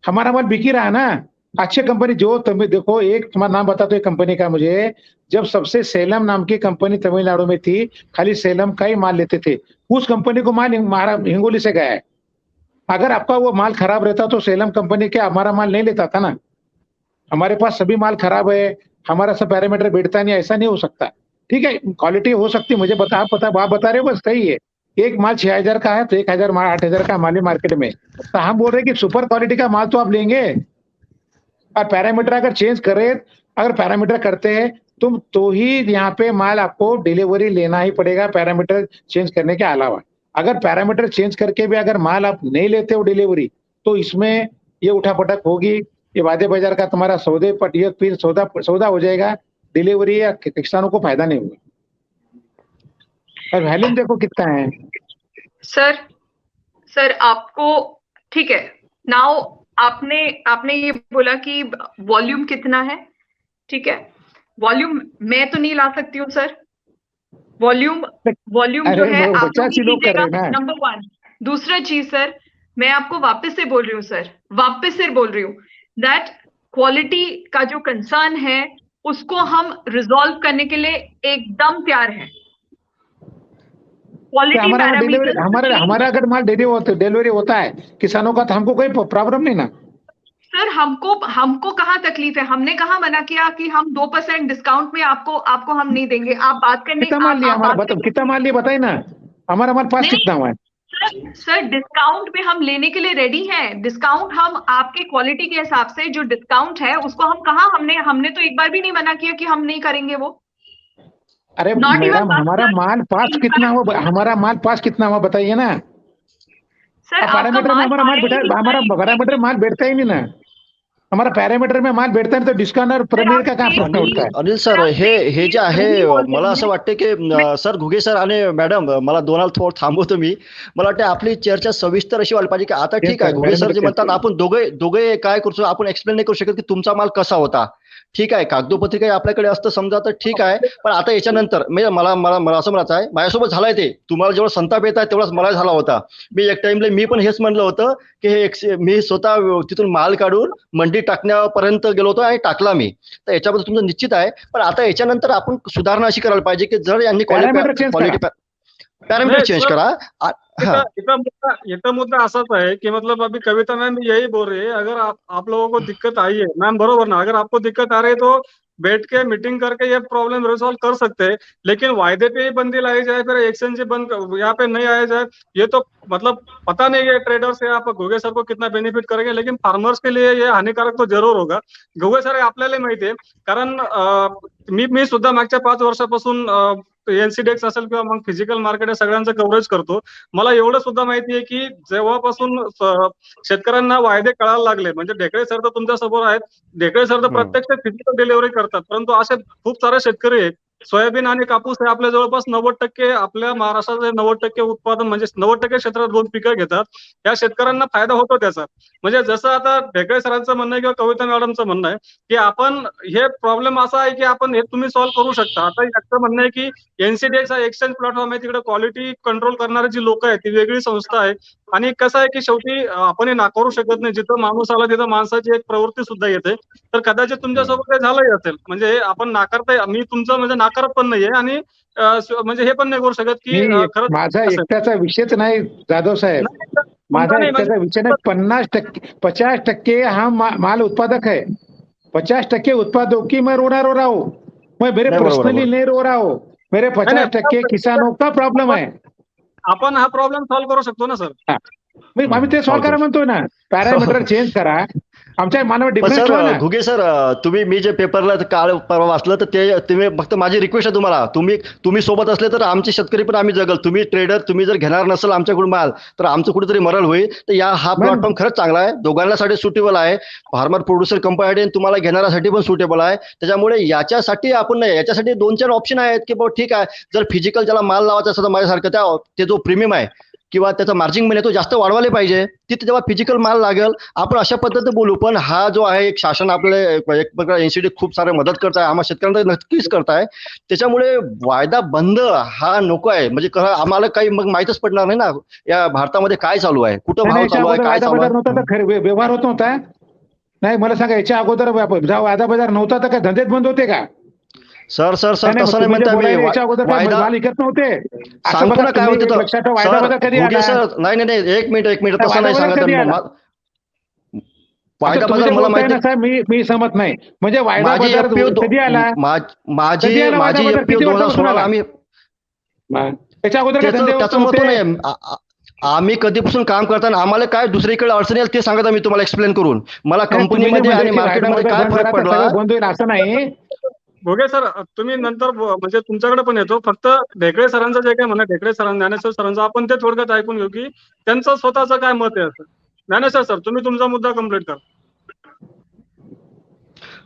Speaker 2: हमारा माल बिक ही रहा है ना. अच्छे कंपनी जो तुम्हें देखो, एक तुम्हारा नाम बता दो एक कंपनी का मुझे. जब सबसे सेलम नाम की कंपनी तमिलनाडु में थी, खाली सेलम का ही माल लेते थे. उस कंपनी को माल हिंगोली से गया है. अगर आपका वो माल खराब रहता तो सेलम कंपनी के हमारा माल नहीं लेता था ना. हमारे पास सभी माल खराब है, हमारा सब पैरामीटर बैठता नहीं, ऐसा नहीं हो सकता. ठीक है, क्वालिटी हो सकती है, मुझे आप बता रहे हो, बस सही है. एक माल 6000 का है तो 1000 माल 8000 का माल है मार्केट में. तो हम बोल रहे हैं कि सुपर क्वालिटी का माल तो आप लेंगे, और पैरामीटर अगर चेंज करे, अगर पैरामीटर करते हैं तुम तो ही यहाँ पे माल आपको डिलीवरी लेना ही पड़ेगा पैरामीटर चेंज करने के अलावा. अगर पैरामीटर चेंज करके भी अगर माल आप नहीं लेते हो डिलीवरी, तो इसमें ये उठापटक होगी, ये वादे बाजार का तुम्हारा सौदे पट ये फिर सौदा हो जाएगा. डिलीवरी या किसानों को फायदा नहीं होगा. और वैल्यूम देखो कितना है
Speaker 3: सर आपको, ठीक है, नाउ आपने ये बोला कि वॉल्यूम कितना है, ठीक है. वॉल्यूम मैं तो नहीं ला सकती हूँ सर. वॉल्यूम जो है आप लोग ही कीजिएगा, नंबर 1. दूसरा चीज सर, मैं आपको वापस से बोल रही हूँ दैट क्वालिटी का जो कंसर्न है उसको हम रिजॉल्व करने के लिए एकदम तैयार हैं. क्वालिटी पैरामीटर
Speaker 2: हमारा अगर माल डिलीवरी होता है किसानों का, तो हमको कोई प्रॉब्लम नहीं ना
Speaker 3: सर. हमको कहाँ तकलीफ है? हमने कहाँ मना किया कि हम 2% डिस्काउंट में आपको हम नहीं देंगे. आप बात करने
Speaker 2: कितना माल लिया हमारा, कितना माल लिया बताइए ना. हमारा माल पास कितना हुआ है
Speaker 3: सर? डिस्काउंट पे हम लेने के लिए रेडी हैं. डिस्काउंट हम आपके क्वालिटी के हिसाब से जो डिस्काउंट है उसको हम कहाँ, हमने तो एक बार भी नहीं मना किया कि हम नहीं करेंगे वो.
Speaker 2: अरे मैडम, हमारा माल पास कितना हुआ? हमारा माल पास कितना हुआ बताइए ना
Speaker 3: सर.
Speaker 2: पैरामीटर में हमारा पैरामीटर माल बैठता ही नहीं ना. हमारा पैरामीटर में माल बैठता है तो डिस्काउंट और प्रीमियम का क्या प्रश्न उठता है?
Speaker 4: अनिल सर, हे जे आहे मला असं वाटतं की सर, घुगे सर आणि मॅडम, मला दोनाला थोडं थांबवतो मी. मला वाटतं आपली चर्चा सविस्तर अशी व्हायला पाहिजे की आता ठीक आहे, घुगे सर जे म्हणतात आपण दोघे काय करतो, आपण एक्सप्लेन नाही करू शकत की तुमचा माल कसा होता. ठीक आहे, कागदोपत्री काही आपल्याकडे असतं समजा तर ठीक आहे, पण आता याच्यानंतर मला मला मला असं म्हणायचं आहे, माझ्यासोबत झालंय ते, तुम्हाला जेवढा संताप येत आहे तेवढाच मला झाला होता. मी एक टाइमला मी पण हेच म्हणलं होतं की मी स्वतः तिथून माल काढून मंडी टाकण्यापर्यंत गेलो होतो आणि टाकला मी. तर याच्याबद्दल तुमचं निश्चित आहे, पण आता याच्यानंतर आपण सुधारणा अशी करायला पाहिजे की जर यांनी क्वालिटी पैरामीटर चेंज करा. हाँ
Speaker 1: इतना मुद्दा असाच है कि मतलब अभी कविता मैम यही बोल रही है, अगर आप लोगों को दिक्कत आई है मैम, बरोबर ना, अगर आपको दिक्कत आ रही है तो बैठ के मीटिंग करके ये प्रॉब्लम रिजॉल्व कर सकते हैं, लेकिन वायदे पे ही बंदी लाई जाए फिर एक्सचेंज बंद यहाँ पे नहीं आया जाए, ये तो मतलब पता नहीं है ट्रेडर से आप घुगे सर को कितना बेनिफिट करेंगे, लेकिन फार्मर्स के लिए ये हानिकारक तो जरूर होगा. घुगे सर आपल्याला माहिती आहे, कारण मी सुद्धा मागच्या 5 वर्षापासून एनसीडेक्स असेल किंवा मग फिजिकल मार्केट या सगळ्यांचं कव्हरेज करतो. मला एवढं सुद्धा माहिती आहे की जेव्हापासून शेतकऱ्यांना वायदे कळायला लागले, म्हणजे ढेकळे सर तर तुमच्या समोर आहेत, ढेकळे सर तर प्रत्यक्ष फिजिकल डिलिव्हरी करतात, परंतु असे खूप सारे शेतकरी आहेत. सोयाबीन आणि कापूस हे आपल्या जवळपास 90% आपल्या महाराष्ट्राचे 90% उत्पादन म्हणजे 90% क्षेत्रात 2 पिकं घेतात. या शेतकऱ्यांना फायदा होतो त्याचा. म्हणजे जसं आता ढेकळे सरांचं म्हणणं आहे किंवा कविता मॅडमचं म्हणणं आहे की आपण हे प्रॉब्लेम असा आहे की आपण हे तुम्ही सॉल्व्ह करू शकता. आता याचं म्हणणं आहे की एनसीडीएक्स हा एक्सचेंज प्लॅटफॉर्म आहे, तिकडे क्वालिटी कंट्रोल करणारी जी लोक आहेत ती वेगळी संस्था आहे. आणि कसं आहे की शेवटी आपण हे नाकारू शकत नाही, जिथं माणूस आला तिथं माणसाची एक प्रवृत्ती सुद्धा येते. तर कदाचित तुमच्यासोबत हे झालंही असेल, म्हणजे हे आपण नाकारताय, मी तुमचं म्हणजे नाकारत पण नाहीये आणि म्हणजे हे पण नाही करू शकत की खरंच
Speaker 2: माझा एकट्याचा विषयच नाही जाधव साहेब, माझा एकट्याचा विषय नाही. 50% हम माल उत्पादक है, 50% उत्पादकों की मैं रो रहा हूँ, मैं मेरे पर्सनली नहीं रो रहा हूँ, मेरे 50% किसानों का प्रॉब्लेम है.
Speaker 1: आपण हा प्रॉब्लेम सॉल्व्ह करू शकतो ना सर.
Speaker 2: आम्ही ते सॉल्व्ह करा म्हणतोय ना, पॅरामीटर चेंज करा, आमच्या मानव डिफरन्स ठेवा ना.
Speaker 4: घुगे सर, तुम्ही मी जे पेपरला काल परवा वाचलं तर ते तुम्ही फक्त माझी रिक्वेस्ट आहे तुम्हाला, तुम्ही सोबत असले तर आमचे शेतकरी पण आम्ही जगल. तुम्ही ट्रेडर, तुम्ही जर घेणार नसेल आमच्याकडून माल तर आमचं कुठेतरी मरण होईल. तर हा प्लॅटफॉर्म खरंच चांगला आहे, दोघांसाठी सुटेबल आहे, फार्मर प्रोड्युसर कंपनी तुम्हाला घेणाऱ्यासाठी पण सुटेबल आहे. त्याच्यामुळे याच्यासाठी आपण नाही, याच्यासाठी 2-4 ऑप्शन आहेत की बाबा ठीक आहे, जर फिजिकल ज्याला माल लावायचा असेल तर माझ्यासारखं ते जो प्रीमियम आहे किंवा त्याचा मार्जिन मिळेल तो जास्त वाढवायला पाहिजे. तिथे जेव्हा फिजिकल माल लागेल आपण अशा पद्धतीने बोलू. पण हा जो आहे एक शासन आपल्याला एक प्रकार एनसीडी खूप सारे मदत करत आहे, आम्हाला शेतकऱ्यांना नक्कीच करताय. त्याच्यामुळे वायदा बंद हा नको आहे, म्हणजे आम्हाला काही मग माहितच पडणार नाही ना या भारतामध्ये काय चालू आहे, कुठं भाव चालू आहे, काय चालू आहे.
Speaker 2: व्यवहार होत नव्हता. नाही मला सांगा, याच्या अगोदर वादा बाजार नव्हता तर काय धंदेच बंद होते का?
Speaker 4: सर तसं नाही म्हणता मी. सांगतो ना काय होते सर. नाही एक मिनिट तसं नाही सांगत. वायदा बाजार मला माहिती,
Speaker 2: मी समजत नाही. म्हणजे
Speaker 4: माझी एफपीओ 2016 आम्ही
Speaker 2: त्याच्या अगोदर
Speaker 4: त्याचं मत नाही. आम्ही कधीपासून काम करताना आम्हाला काय दुसरीकडे अडचणी आल्या ते सांगत मी तुम्हाला एक्सप्लेन करून. मला कंपनीमध्ये आणि मार्केटमध्ये काय फरक पडला
Speaker 2: बंद होईल असं नाही.
Speaker 1: घुगे सर तुम्ही नंतर म्हणजे तुमच्याकडे पण येतो, फक्त ढेकळे सरांचं जे काय म्हणा, ढेकळे सरांचं, ज्ञानेश्वर सरांचं आपण ते थोडक्यात ऐकून घेऊ की त्यांचं स्वतःचं काय मत आहे असं. ज्ञानेश्वर सर तुम्ही तुमचा मुद्दा कंप्लीट करा.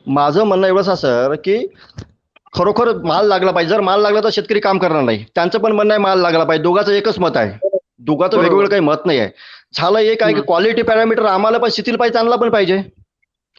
Speaker 4: माझं म्हणणं एवढंच सर की खरोखर माल लागला पाहिजे. जर माल लागला तर शेतकरी काम करणार नाही. त्यांचं पण म्हणणं आहे माल लागला पाहिजे. दोघांचं एकच मत आहे, दोघांचं वेगवेगळं काही मत नाही आहे. झालं एक आहे की क्वालिटी पॅरामीटर आम्हाला पण शिथिल पाहिजे, आणला पण पाहिजे.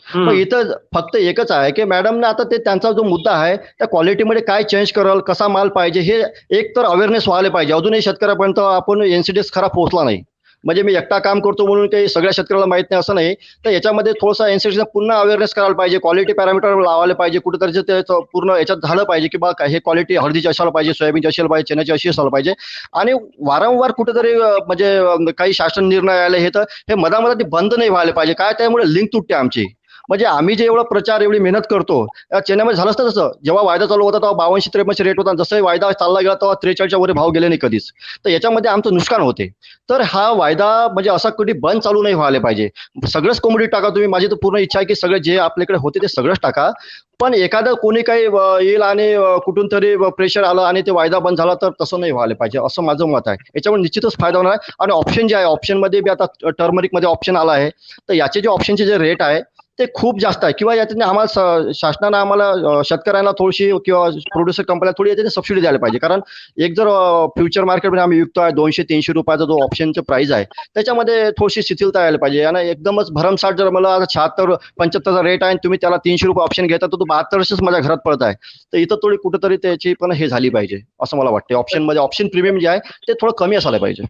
Speaker 4: मग इथं फक्त एकच आहे की मॅडमने आता ते त्यांचा जो मुद्दा आहे त्या क्वालिटीमध्ये काय चेंज कराल, कसा माल पाहिजे हे एक तर अवेअरनेस व्हायला पाहिजे. अजूनही शेतकऱ्यापर्यंत आपण एनसीडीएक्स खरा पोहोचला नाही. म्हणजे मी एकटा काम करतो म्हणून काही सगळ्या शेतकऱ्याला माहित नाही असं नाही. तर याच्यामध्ये थोडासा एनसीडीएक्सचा पुन्हा अवेअरनेस करायला पाहिजे, क्वालिटी पॅरामीटर लावायला पाहिजे, कुठेतरी ते पूर्ण याच्यात झालं पाहिजे की बा हे क्वालिटी हळदीची असायला पाहिजे, सोयाबीनची असायला पाहिजे, चण्याची अशी असायला पाहिजे. आणि वारंवार कुठेतरी म्हणजे काही शासन निर्णय आले हे तर हे मधामध्ये बंद नाही व्हायला पाहिजे. काय त्यामुळे लिंक तुटते आमची. म्हणजे आम्ही जे एवढा प्रचार एवढी मेहनत करतो, चेन्नईमध्ये झालं असतं तसं. जेव्हा वायदा चालू होता तेव्हा 52-53 रेट होता, जसं वायदा चालला गेला तेव्हा 43च्या वर भाव गेले नाही कधीच. तर याच्यामध्ये आमचं नुकसान होते. तर हा वायदा म्हणजे असा कधी बंद चालू नाही व्हायला पाहिजे. सगळंच कमोडिटी टाका तुम्ही. माझी तर पूर्ण इच्छा आहे की सगळे जे आपल्याकडे होते ते सगळंच टाका. पण एखादं कोणी काही येईल आणि कुठून तरी प्रेशर आलं आणि ते वायदा बंद झाला तर तसं नाही व्हायला पाहिजे असं माझं मत आहे. याच्यामुळे निश्चितच फायदा होणार आहे. आणि ऑप्शन जे आहे, ऑप्शनमध्ये बी आता टर्मरिक मध्ये ऑप्शन आला आहे, तर याचे जे ऑप्शनचे जे रेट आहे ते खूप जास्त आहे, किंवा याच्याने आम्हाला शासनानं आम्हाला शेतकऱ्यांना थोडीशी किंवा प्रोड्युसर कंपन्या थोडी याच्याने सबसिडी द्यायला पाहिजे. कारण एक जर फ्युचर मार्केटमध्ये आम्ही विकतोय 200-300 रुपयाचा जो ऑप्शनचा प्राइस आहे, त्याच्यामध्ये थोडीशी शिथिलता यायला पाहिजे. आणि एकदमच भरमसाठ जर मला 76-75चा रेट आहे आणि तुम्ही त्याला 300 रुपये ऑप्शन घेता, तर तो 7200च माझ्या घरात पडत आहे. तर इथं थोडी कुठेतरी त्याची पण हे झाली पाहिजे असं मला वाटतं. ऑप्शनमध्ये ऑप्शन प्रीमियम जे आहे ते थोडं कमी असायला पाहिजे.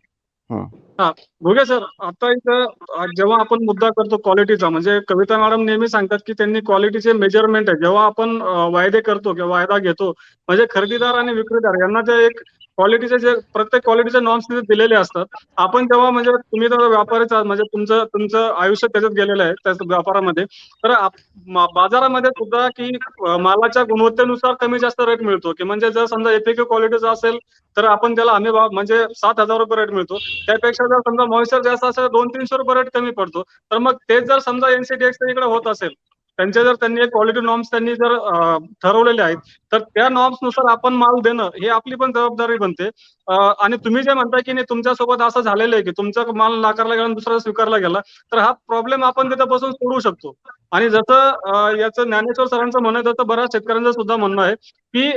Speaker 1: भोगे सर, आता इथं जेव्हा आपण मुद्दा करतो क्वालिटीचा, म्हणजे कविता मॅडम नेहमी सांगतात की त्यांनी क्वालिटीचे मेजरमेंट आहे. जेव्हा आपण वायदे करतो किंवा वायदा घेतो, म्हणजे खरेदीदार आणि विक्रेतार यांना ते एक क्वालिटीचे जे प्रत्येक क्वालिटीचे नॉर्म्स तिथे दिलेले असतात. आपण जेव्हा म्हणजे तुम्ही तर व्यापारीच आहात, म्हणजे तुमचं तुमचं आयुष्य त्याच्यात गेलेलं आहे त्या व्यापारामध्ये, तर बाजारामध्ये सुद्धा की मालाच्या गुणवत्तेनुसार कमी जास्त रेट मिळतो. की म्हणजे जर समजा एपीके क्वालिटीचा असेल तर आपण त्याला हमी भाव म्हणजे 7,000 रुपये रेट मिळतो. त्यापेक्षा जर समजा मॉइश्चर जास्त असेल 200-300 रुपये रेट कमी पडतो. तर मग तेच जर समजा एनसीडीएक्स इकडे होत असेल, त्यांनी एक क्वालिटी नॉर्म्स त्यांनी जर ठरवलेले आहेत, तर त्या नॉर्म्स नुसार आपण माल देणं ही आपली पण जबाबदारी बनते. आणि तुम्ही जे म्हणताय की नाही तुमच्यासोबत असं झालेलं आहे की तुमचा माल नाकारला गेला आणि दुसरा स्वीकारला गेला, तर हा प्रॉब्लेम आपण तिथं बसून सोडवू शकतो. आणि जसं याचं ज्ञानेश्वर सरांचं म्हणणं आहे, तसं बऱ्याच शेतकऱ्यांचं सुद्धा म्हणणं आहे की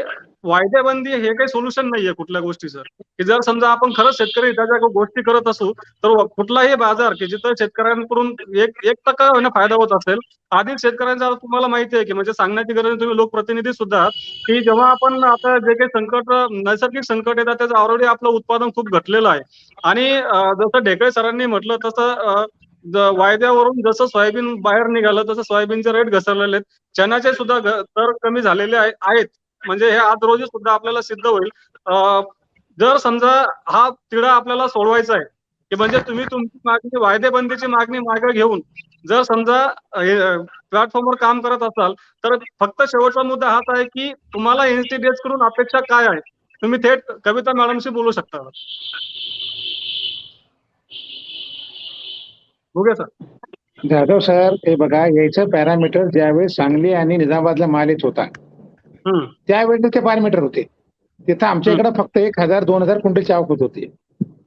Speaker 1: वायदेबंदी हे काही सोल्युशन नाहीये कुठल्या गोष्टीचं. की जर समजा आपण खरंच शेतकरी हिताच्या गोष्टी करत असू, तर कुठलाही बाजार की जिथं शेतकऱ्यांकडून 1% होईना फायदा होत असेल, आधीच शेतकऱ्यांचा तुम्हाला माहिती आहे की म्हणजे सांगण्याची गरज नाही, तुम्ही लोकप्रतिनिधी सुद्धा आहात, की जेव्हा आपण आता जे काही संकट नैसर्गिक संकट येतात त्याचं ऑलरेडी आपलं उत्पादन खूप घटलेलं आहे. आणि जसं ढेकळे सरांनी म्हटलं तसं वायद्यावरून जसं सोयाबीन बाहेर निघालं तसं सोयाबीनचे रेट घसरलेले आहेत. चण्याचे सुद्धा दर कमी झालेले आहेत. म्हणजे हे आज रोजी सुद्धा आपल्याला सिद्ध होईल. जर समजा हा तिढा आपल्याला सोडवायचा आहे की म्हणजे तुम्ही तुमची मागणी वायदेबंदीची मागणी मागे घेऊन जर समजा प्लॅटफॉर्मवर काम करत असाल, तर फक्त शेवटचा मुद्दा हाच आहे की तुम्हाला एनसीडीएस कडून अपेक्षा काय आहे. तुम्ही थेट कविता मॅडमशी बोलू शकता. बघूया सर.
Speaker 2: जाधव सर, हे बघा, याचं पॅरामीटर ज्यावेळेस सांगली आणि निजामाबादला माल येत होता त्यावेळेस ते पॅरामीटर होते. तिथं आमच्या इकडे फक्त 1,000-2,000 क्विंटलची आवक होत होती.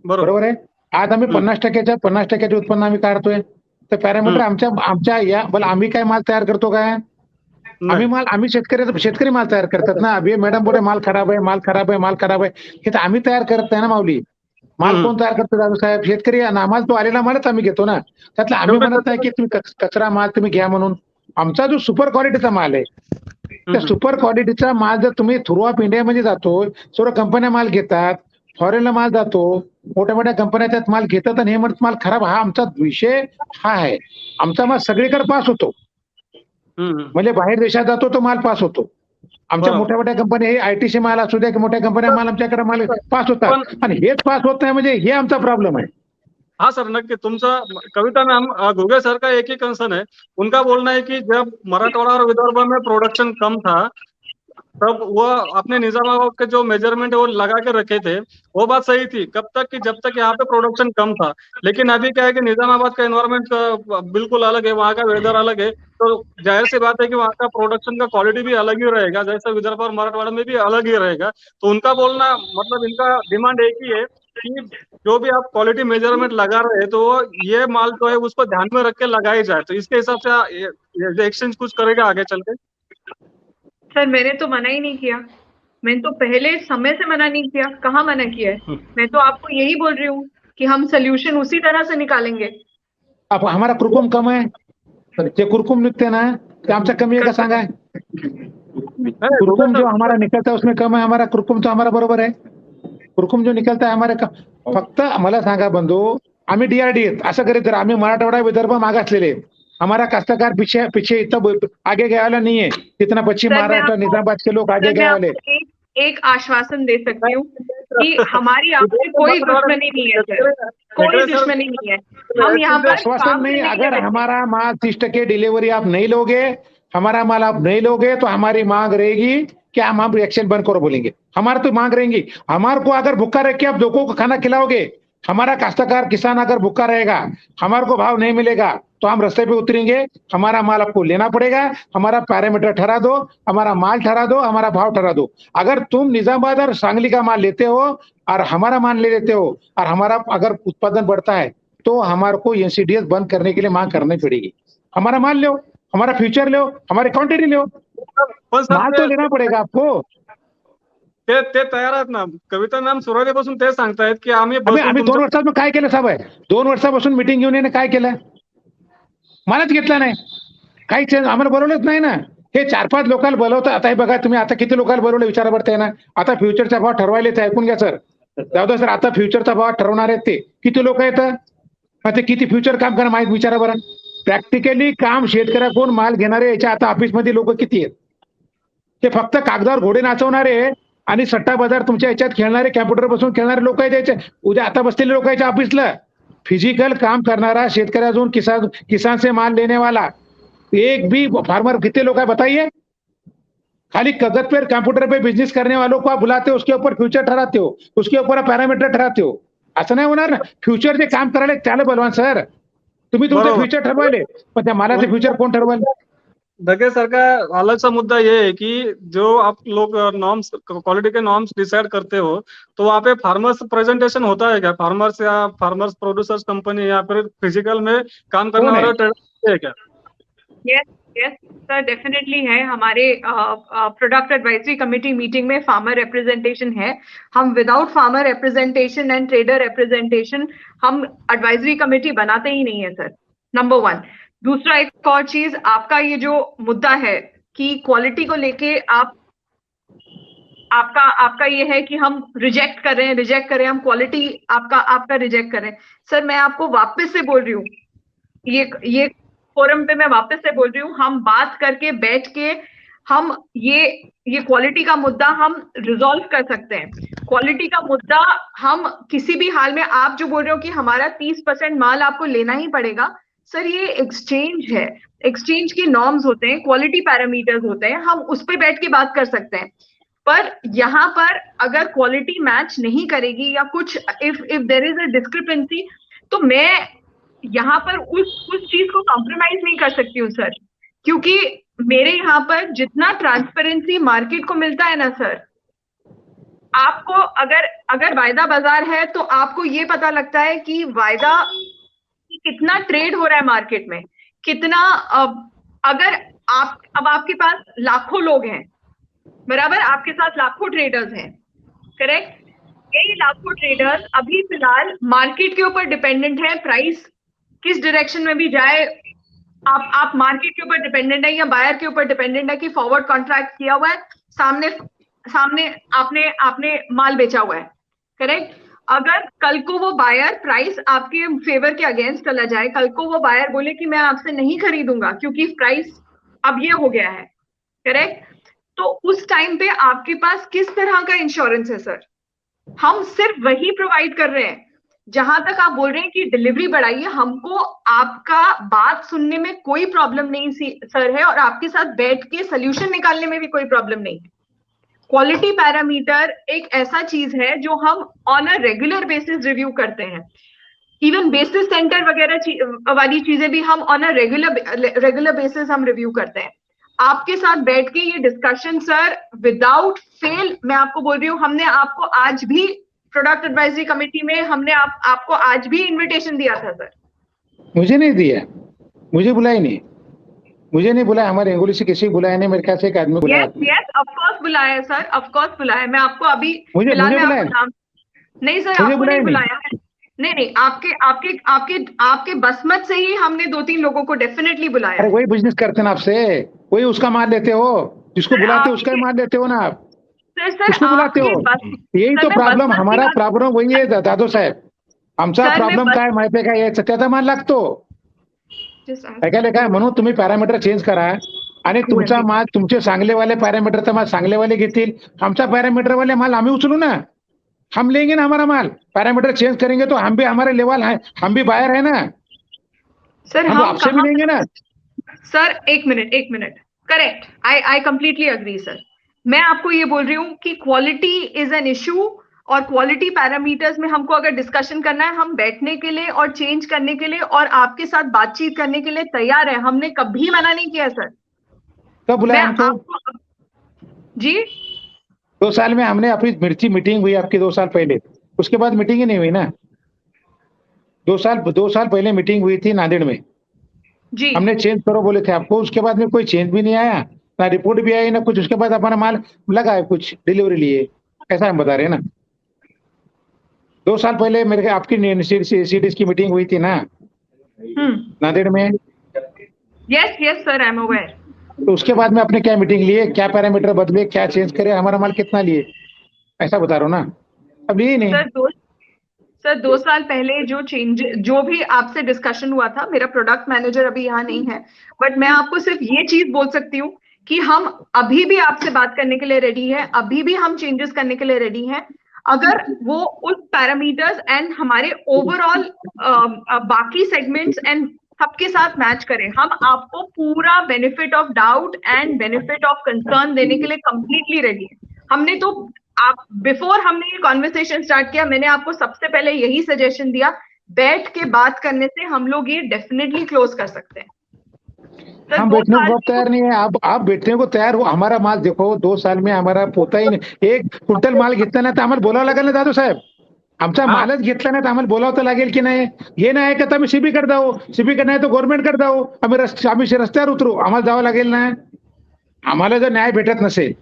Speaker 2: बरोबर आहे. आज आम्ही 50% उत्पन्न आम्ही काढतोय. तर पॅरामीटर आमच्या या आम्ही काय माल तयार करतो काय? आम्ही शेतकरी माल तयार करतात ना. अभि मॅडम बोले माल खराब आहे. हे तर आम्ही तयार करत नाही ना माऊली. माल कोण तयार करतो दादा साहेब? शेतकरी. आम्हाला तो आलेला मालच आम्ही घेतो ना. त्यातला आम्ही म्हणत नाही की तुम्ही कचरा माल तुम्ही घ्या म्हणून. आमचा जो सुपर क्वालिटीचा माल आहे, त्या सुपर क्वालिटीचा माल जर तुम्ही थ्रू ऑफ इंडियामध्ये जातो, सर्व कंपन्या माल घेतात, फॉरेनला माल जातो, मोठ्या मोठ्या कंपन्या त्यात माल घेतात आणि हे म्हणत माल खराब. हा आमचा विषय हा आहे. आमचा माल सगळीकडे पास होतो. म्हणजे बाहेर देशात जातो तो माल पास होतो. आमच्या मोठ्या मोठ्या कंपन्या, हे आयटीसी माल असू द्या की मोठ्या कंपन्या माल आमच्याकडे माल पास होतात. आणि हेच पास होत नाही म्हणजे हे आमचा प्रॉब्लेम आहे.
Speaker 1: हाँ सर, नक्की तुमचा कविता मैम घुगे सर का एक ही कंसर्न है. उनका बोलना है कि जब मराठवाड़ा और विदर्भ में प्रोडक्शन कम था, तब वो अपने निजामाबाद के जो मेजरमेंट है वो लगा के रखे थे. वो बात सही थी कब तक कि जब तक यहाँ पे प्रोडक्शन कम था. लेकिन अभी क्या है कि निजामाबाद का एनवायरमेंट बिल्कुल अलग है, वहाँ का वेदर अलग है, तो जाहिर सी बात है कि वहाँ का प्रोडक्शन का क्वालिटी भी अलग ही रहेगा, जैसा विदर्भ और मराठवाड़ा में भी अलग ही रहेगा. तो उनका बोलना मतलब इनका डिमांड एक ही है कि जो भी आप क्वालिटी मेजरमेंट लगा रहे हैं तो ये माल जो है उसको ध्यान में रख के लगाई जाए. तो इसके हिसाब से एक्सचेंज कुछ करेगा आगे चल के?
Speaker 3: सर, मैंने तो मना ही नहीं किया. मैंने तो पहले समय से मना नहीं किया. कहाँ मना किया है? मैं तो आपको यही बोल रही हूँ कि हम सोल्यूशन उसी तरह से निकालेंगे.
Speaker 2: अब हमारा कुरकुम कम है, जे कुरकुम निकते ना ते आमचा कमी आहे का सांगा? कुरकुम जो हमारा निकलता है उसमें कम है, हमारा कुरकुम तो हमारा बरोबर है. कुरकुम जो निकलता है हमारे फक्त मला सांगा बंधू, आम्ही डीआरडी आहेत असं करीत तर आम्ही मराठवाडा विदर्भ मागासलेले. हमारा काश्तकार पीछे इतना आगे गया वाला नहीं है जितना पश्चिम महाराष्ट्र निजामाबाद के लोग आगे गए वाले.
Speaker 3: एक आश्वासन दे सकती हूँ कि हमारी आपसे कोई दुश्मनी नहीं है सर, कोई दुश्मनी नहीं है. हम यहाँ पर
Speaker 2: आश्वासन नहीं. अगर हमारा माल 30% डिलीवरी आप नहीं लोगे, हमारा माल आप नहीं लोगे तो हमारी मांग रहेगी कि हम एक्शन बंद करो बोलेंगे. हमारा तो मांग रहेंगी. हमारे को अगर भूखा रख के आप लोगों को खाना खिलाओगे, हमारा काश्तकार किसान अगर भूखा रहेगा, हमारे को भाव नहीं मिलेगा तो हम रास्ते पे उतरेंगे. हमारा माल आपको लेना पड़ेगा. हमारा पैरामीटर ठहरा दो, हमारा माल ठहरा दो, हमारा भाव ठहरा दो. अगर तुम निजामाबाद और सांगली का माल लेते हो और हमारा माल ले लेते हो और हमारा अगर उत्पादन बढ़ता है तो हमारे को एनसीडीएस बंद करने के लिए मांग करनी पड़ेगी. हमारा माल लो. हमारा फ्यूचर लो, हमारी क्वांटिटी लो,
Speaker 1: पण सर
Speaker 2: माल तो लेना पड़ेगा आपको.
Speaker 1: ते ते तयार आहेत ना. कविता मॅम सुरुवातीपासून ते सांगतायत की आम्ही
Speaker 2: आम्ही
Speaker 1: बसून
Speaker 2: आम्ही 2 वर्षात मग काय केलं साहेब? 2 वर्षापासून मिटिंग घेऊन येणे काय केलं? मलाच घेतला नाही. काही चेंज आम्हाला बोलवलंच नाही ना. हे 4-5 लोकांना बोलवतं. आता हे बघा तुम्ही आता किती लोकांना बोलवलं विचारा बरं त्यांना. आता फ्युचरचा भाव ठरवायला ऐकून घ्या सर. जाऊ द्या सर, आता फ्युचरचा भाव ठरवणार आहेत ते. किती लोक येतं? मग ते किती फ्युचर काम करा माहित विचारा बरं. प्रॅक्टिकली काम शेतकऱ्याकडून माल घेणारे याच्या आता ऑफिसमध्ये लोक किती आहेत? ते फक्त कागदावर घोडे नाचवणारे आणि सट्टा बाजार तुमच्या याच्यात खेळणारे, कॅम्प्युटर बसून खेळणारे लोक आहेत याचे. उद्या आता बसलेले लोक याच्या ऑफिसला. फिजिकल काम करणारा शेतकऱ्यातून किसान से माल लेने वाला एक भी फार्मर कितने लोग है बताइए? खाली कागज पे कंप्यूटर पे बिजनेस करने वालों को आप बुलाते हो, उसके ऊपर फ्यूचर ठहराते हो, उसके ऊपर पॅरामीटर ठरवते हो. असं नाही होणार ना. फ्युचर जे काम करायला त्याला बलवान सर. तुम्ही तुमचं
Speaker 1: बरोबर.
Speaker 2: फ्युचर ठरवायले, पण त्या मालाचे फ्युचर कोण ठरवायला?
Speaker 1: दगे सर का हालाचा मुद्दा ये है कि जो आप लोग नॉर्म्स क्वालिटी के नॉर्म्स डिसाइड करते हो तो वहाँ पे फार्मर्स प्रेजेंटेशन होता है क्या? फार्मर्स या फार्मर्स प्रोड्यूसर्स कंपनी या फिर फिजिकल में काम करने
Speaker 2: कौन है?
Speaker 1: वाले ट्रेडर्स है क्या?
Speaker 3: यस यस सर, डेफिनेटली है. हमारे प्रोडक्ट एडवाइजरी कमेटी मीटिंग में फार्मर रिप्रेजेंटेशन है. हम without farmer representation and trader representation हम एडवाइजरी कमेटी बनाते ही नहीं है सर. नंबर 1. दूसरा एक और चीज, आपका ये जो मुद्दा है कि क्वालिटी को लेके आपका ये है कि हम रिजेक्ट कर रहे हैं, हम क्वालिटी आपका रिजेक्ट कर रहे हैं. सर मैं आपको वापस से बोल रही हूँ, ये फोरम पे मैं वापस से बोल रही हूँ, हम बात करके बैठ के हम ये क्वालिटी का मुद्दा हम रिजॉल्व कर सकते हैं. क्वालिटी का मुद्दा हम किसी भी हाल में, आप जो बोल रहे हो कि हमारा 30% माल आपको लेना ही पड़ेगा, सर ये एक्सचेंज है. एक्सचेंज के नॉर्म्स होते हैं, क्वालिटी पैरामीटर्स होते हैं, हम उस पर बैठ के बात कर सकते हैं. पर यहाँ पर अगर क्वालिटी मैच नहीं करेगी या कुछ if there is a discrepancy, तो मैं यहाँ पर उस चीज को कॉम्प्रोमाइज नहीं कर सकती हूँ सर. क्योंकि मेरे यहाँ पर जितना ट्रांसपेरेंसी मार्केट को मिलता है ना सर, आपको अगर वायदा बाजार है तो आपको ये पता लगता है कि वायदा कितना ट्रेड हो रहा है मार्केट में, कितना. अगर अब आपके पास लाखों लोग हैं, बराबर, आपके साथ लाखों ट्रेडर्स हैं, करेक्ट. यही लाखों ट्रेडर्स अभी फिलहाल मार्केट के ऊपर डिपेंडेंट है. प्राइस किस डायरेक्शन में भी जाए, आप मार्केट के ऊपर डिपेंडेंट है या बायर के ऊपर डिपेंडेंट है कि फॉरवर्ड कॉन्ट्रैक्ट किया हुआ है, सामने आपने माल बेचा हुआ है, करेक्ट. अगर कल को वो बायर प्राइस आपके फेवर के अगेंस्ट चला जाए, कल को वो बायर बोले कि मैं आपसे नहीं खरीदूंगा क्योंकि प्राइस अब ये हो गया है, करेक्ट, तो उस टाइम पे आपके पास किस तरह का इंश्योरेंस है सर? हम सिर्फ वही प्रोवाइड कर रहे हैं. जहां तक आप बोल रहे हैं कि डिलीवरी बढ़ाइए, हमको आपका बात सुनने में कोई प्रॉब्लम नहीं सर है, और आपके साथ बैठ के सोल्यूशन निकालने में भी कोई प्रॉब्लम नहीं है. क्वालिटी पैरामीटर एक ऐसा चीज है जो हम on a regular basis review करते हैं. इवन बेसिस सेंटर वगैरह वाली चीजें भी हम ऑन अ रेगुलर बेसिस हम रिव्यू करते हैं. आपके साथ बैठ के ये डिस्कशन सर विदाउट फेल, मैं आपको बोल रही हूँ, हमने आपको आज भी प्रोडक्ट एडवाइजरी कमेटी में हमने आपको आज भी इनविटेशन दिया था सर.
Speaker 2: मुझे नहीं दिया, मुझे बुलाया नहीं, मुझे नहीं बुलाया. हमारे हिंगोली से किसी बुलाया नहीं. मेरे ख्याल से एक आदमी बुलाया.
Speaker 3: यस ऑफ कोर्स बुलाया है सर, ऑफ कोर्स बुलाया है. मैं आपको अभी
Speaker 2: मुझे
Speaker 3: फिलहाल मैं
Speaker 2: बुलाया
Speaker 3: आपको नाम नहीं सर,
Speaker 2: मुझे
Speaker 3: आपको
Speaker 2: बुलाया
Speaker 3: नहीं
Speaker 2: नहीं.
Speaker 3: बुलाया है. नहीं, आपके बसमत से ही हमने 2-3 लोगों को डेफिनेटली बुलाया
Speaker 2: अरे
Speaker 3: है.
Speaker 2: वही बिजनेस करते हैं आपसे, वही उसका माल लेते हो, जिसको
Speaker 3: सर,
Speaker 2: बुलाते हो उसका ही माल लेते हो ना आप,
Speaker 3: सर
Speaker 2: उसको बुलाते हो. यही
Speaker 3: सर,
Speaker 2: तो
Speaker 3: मैं
Speaker 2: प्रॉब्लेम,
Speaker 3: बसमत की
Speaker 2: हमारा
Speaker 3: बात-
Speaker 2: प्रॉब्लेम वही आहे दादो साहेब. आमचा
Speaker 3: सर, मैं
Speaker 2: प्रॉब्लेम
Speaker 3: बस-
Speaker 2: काय माहितीये का, याचा त्याचा माल लागतो.
Speaker 3: Just ask.
Speaker 2: ऐकायला काय, म्हणून तुम्ही पॅरामीटर चेंज करा आणि तुमचा माल, तुमचे चांगलेवाले पॅरामीटर तर माल चांगलेवाले घेतील, आमचा पॅरामीटर वाले माल आम्ही उचलू ना. हम लेंगे ना हमारा माल. पैरामीटर चेंज करेंगे तो हम भी हमारे लेवल है, हम भी बायर है ना,
Speaker 3: सर
Speaker 2: हम आपसे भी लेंगे ना.
Speaker 3: सर एक minute, correct, I completely agree sir. मैं आपको ये बोल रही हूँ कि क्वालिटी इज एन इशू, और क्वालिटी पैरामीटर्स में हमको अगर डिस्कशन करना है, हम बैठने के लिए और चेंज करने के लिए और आपके साथ बातचीत करने के लिए तैयार है. हमने कभी मना नहीं किया सर.
Speaker 2: कब बुलाया
Speaker 3: मैं
Speaker 2: हमको?
Speaker 3: आपको जी
Speaker 2: 2 साल में हमने अपनी मिर्ची मीटिंग हुई आपकी 2 साल पहले, उसके बाद मीटिंग ही नहीं हुई ना. 2 साल पहले मीटिंग हुई थी नांदेड़ में.
Speaker 3: जी
Speaker 2: हमने चेंज करो बोले थे आपको, उसके बाद में कोई चेंज भी नहीं आया, ना रिपोर्ट भी आई ना कुछ, उसके बाद हमारा माल लगा है कुछ डिलीवरी लिए, ऐसा हम बता रहे हैं ना। 2 साल पहले मेरे आपकी सीडीएस की मीटिंग हुई थी ना नांदेड़ में,
Speaker 3: yes yes sir, I am aware.
Speaker 2: तो उसके बाद में आपने क्या मीटिंग लिए, क्या पैरामीटर बदले, क्या चेंज करे, हमारा माल कितना लिए, ऐसा बता रहा हूँ ना, अब लिए नहीं।
Speaker 3: सर 2 साल पहले जो भी आपसे डिस्कशन हुआ था, मेरा प्रोडक्ट मैनेजर अभी यहाँ नहीं है, बट मैं आपको सिर्फ ये चीज बोल सकती हूँ कि हम अभी भी आपसे बात करने के लिए रेडी है, अभी भी हम चेंजेस करने के लिए रेडी हैं, अगर वो उस पैरामीटर्स एंड हमारे ओवरऑल बाकी सेगमेंट्स एंड सबके साथ मैच करें। हम आपको पूरा benefit of doubt and benefit of concern देने के लिए कंप्लीटली रेडी है। हमने तो आप बिफोर हमने ये कॉन्वर्सेशन स्टार्ट किया, मैंने आपको सबसे पहले यही सजेशन दिया, बैठ के बात करने से हम लोग ये डेफिनेटली क्लोज कर सकते हैं।
Speaker 2: हम बैठने को तैयार नहीं है, आप बैठने को तैयार हो, हमारा माल देखो 2 साल में हमारा पोता ही नाही, 1 क्विंटल माल घेतला ना तर आम्हाला बोलावं लागेल ना दादू साहेब, आमचा मालच घेतला नाही तर आम्हाला बोलावं तर लागेल की नाही, हे नाही का तर आम्ही सीबीकडे जाऊ, सीबीकडे नाही तर गव्हर्नमेंटकडे जाऊ, आम्ही रस्त्यावर उतरू, आम्हाला जावं लागेल ना। आम्हाला जर न्याय भेटत नसेल,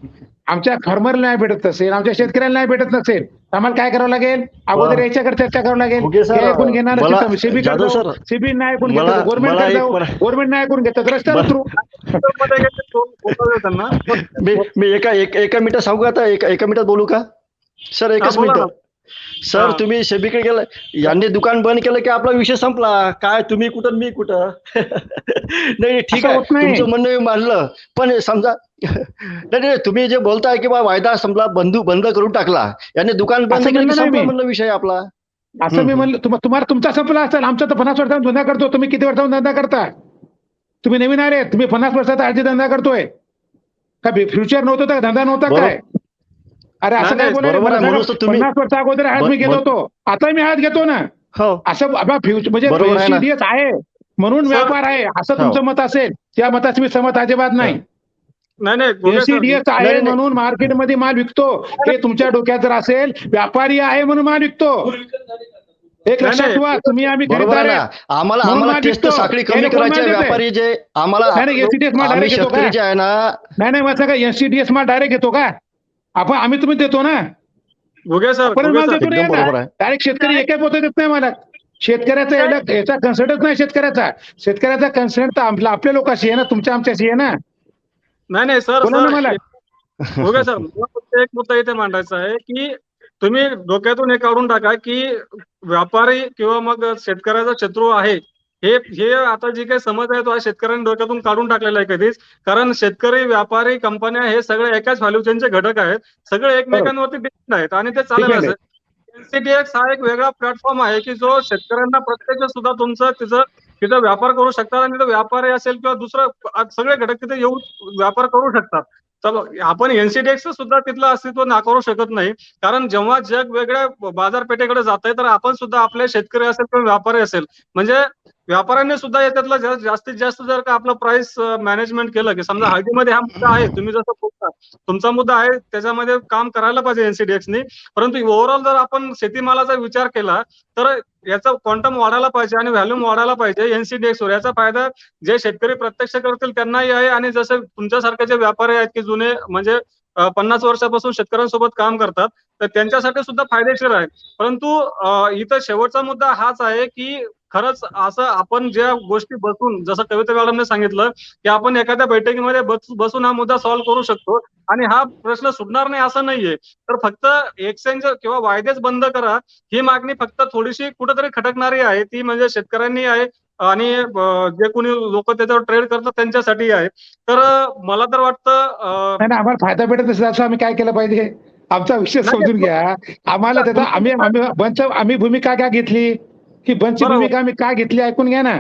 Speaker 2: आमच्या फार्मरला न्याय भेटत नसेल, आमच्या शेतकऱ्याला न्याय भेटत नसेल, आम्हाला काय करावं लागेल, अगोदर याच्याकडे चर्चा करावं लागेल, हे ऐकून घेणार सीबीकडे जाऊ, सीबी न्याय ऐकून घेतात, गव्हर्नमेंटकडे जाऊ, गव्हर्नमेंट न्याय ऐकून घेतात, रस्त्यावर उतरू।
Speaker 1: त्यांना
Speaker 4: मी एका मिनिटात सांगू का, आता एका मिनिटात बोलू का सर, एकच
Speaker 1: बोला
Speaker 4: मिनिट सर, तुम्ही सेबीकडे गेला, यांनी दुकान बंद केलं की आपला विषय संपला, काय तुम्ही कुठं मी कुठं नाही ठीक आहे, तुमचं म्हणणं मी मानलं, पण समजा नाही तुम्ही जे बोलताय की बा वायदा संपला, बंद करून टाकला, यांनी दुकान बंद केलं की संपला म्हणलं विषय आपला,
Speaker 2: असं मी म्हणलं, तुम्हाला तुमचा संपला असेल, आमचा तर 50 वर्षांचा धंदा करतो, तुम्ही किती वर्षांचा धंदा करता, तुम्ही नवीन आले, तुम्ही 50 वर्षाचा आधी धंदा करतोय का, फ्युचर नव्हतं तर धंदा नव्हता काय, अरे असं काय बोलायला, 50 वर्षा अगोदर आज मी घेत होतो, आता मी आज घेतो ना, असं म्हणजे एनसीडीएस आहे म्हणून व्यापार आहे असं तुमचं मत असेल, त्या मताची मी सहमत अजिबात नाही। एनसीडीएस आहे म्हणून मार्केटमध्ये माल विकतो, हे तुमच्या डोक्यात जर असेल, व्यापारी आहे म्हणून माल विकतो, एक लक्षात ठेवा, तुम्ही आम्ही खरीदार आहे,
Speaker 4: आम्हाला टेस्ट साखळी कमी करायची, व्यापारी जे आम्हाला
Speaker 2: एनसीडीएस माल डायरेक्ट घेतो का, नाही म्हटलं का एनसीडीएस माल डायरेक्ट घेतो का, आपण आम्ही तुम्ही देतो ना, डायरेक्ट शेतकरी एका पोते देत नाही मला, शेतकऱ्याचा याचा कन्सर्टच नाही, शेतकऱ्याचा कन्सर्ट तर आपल्या लोकांशी आहे ना, तुमच्या आमच्याशी आहे ना।
Speaker 1: नाही सर,
Speaker 2: मला
Speaker 1: फक्त एक मुद्दा इथे मांडायचा आहे की तुम्ही डोक्यातून हे काढून टाका की व्यापारी किंवा मग शेतकऱ्याचा शत्रू आहे, हे आता जी काही समज आहे तो शेतकऱ्यांनी डोक्यातून काढून टाकलेला आहे कधीच, कारण शेतकरी, व्यापारी, कंपन्या हे सगळे एकाच व्हॅल्यू चेनचे घटक आहेत, सगळे एकमेकांवरती डिपेंड आहेत आणि ते चालेल असं। एनसीडीएक्स हा एक वेगळा प्लॅटफॉर्म आहे की जो शेतकऱ्यांना प्रत्यक्ष सुद्धा तिथं व्यापार करू शकतात आणि तो व्यापारी असेल किंवा दुसरं सगळे घटक तिथे येऊन व्यापार करू शकतात। तर आपण एनसीडीएक्स सुद्धा तिथलं अस्तित्व नाकारू शकत नाही, कारण जेव्हा जग वेगळ्या बाजारपेठेकडे जात आहे तर आपण सुद्धा आपले शेतकरी असेल किंवा व्यापारी असेल, म्हणजे व्यापाऱ्यांनी सुद्धा याच्यातलं जास्तीत जास्त जर का आपलं प्राइस मॅनेजमेंट केलं की समजा हळदीमध्ये हा मुद्दा आहे, तुम्ही जसं बोलता तुमचा मुद्दा आहे, त्याच्यामध्ये काम करायला पाहिजे एनसीडीएक्सनी, परंतु ओव्हरऑल जर आपण शेतीमालाचा विचार केला तर याचा क्वांटम वाढायला पाहिजे आणि व्हॅल्यूम वाढायला पाहिजे एनसीडीएक्स वर, याचा फायदा जे शेतकरी प्रत्यक्ष करतील त्यांनाही आहे आणि जसे तुमच्यासारखे जे व्यापारी आहेत की जुने म्हणजे 50 वर्षापासून शेतकऱ्यांसोबत काम करतात तर त्यांच्यासाठी सुद्धा फायदेशीर आहे। परंतु इथं शेवटचा मुद्दा हाच आहे की खरंच असं आपण ज्या गोष्टी बसून, जसं कविता मॅडमने सांगितलं की आपण एखाद्या बैठकीमध्ये बसून हा मुद्दा सॉल्व्ह करू शकतो आणि हा प्रश्न सुटणार नाही असं नाहीये, तर फक्त एक्सचेंज किंवा वायदेच बंद करा ही मागणी फक्त थोडीशी कुठेतरी खटकणारी आहे, ती म्हणजे शेतकऱ्यांनी आहे आणि जे कोणी लोक त्याच्यावर ट्रेड करतात त्यांच्यासाठी आहे। तर मला तर वाटतं
Speaker 2: आम्हाला फायदा भेटत असेल असं आम्ही काय केलं पाहिजे, आमचा विषय समजून घ्या, आम्हाला त्याचा आम्ही भूमिका काय घेतली, ही बंदची भूमिका आम्ही काय घेतली ऐकून घ्या ना,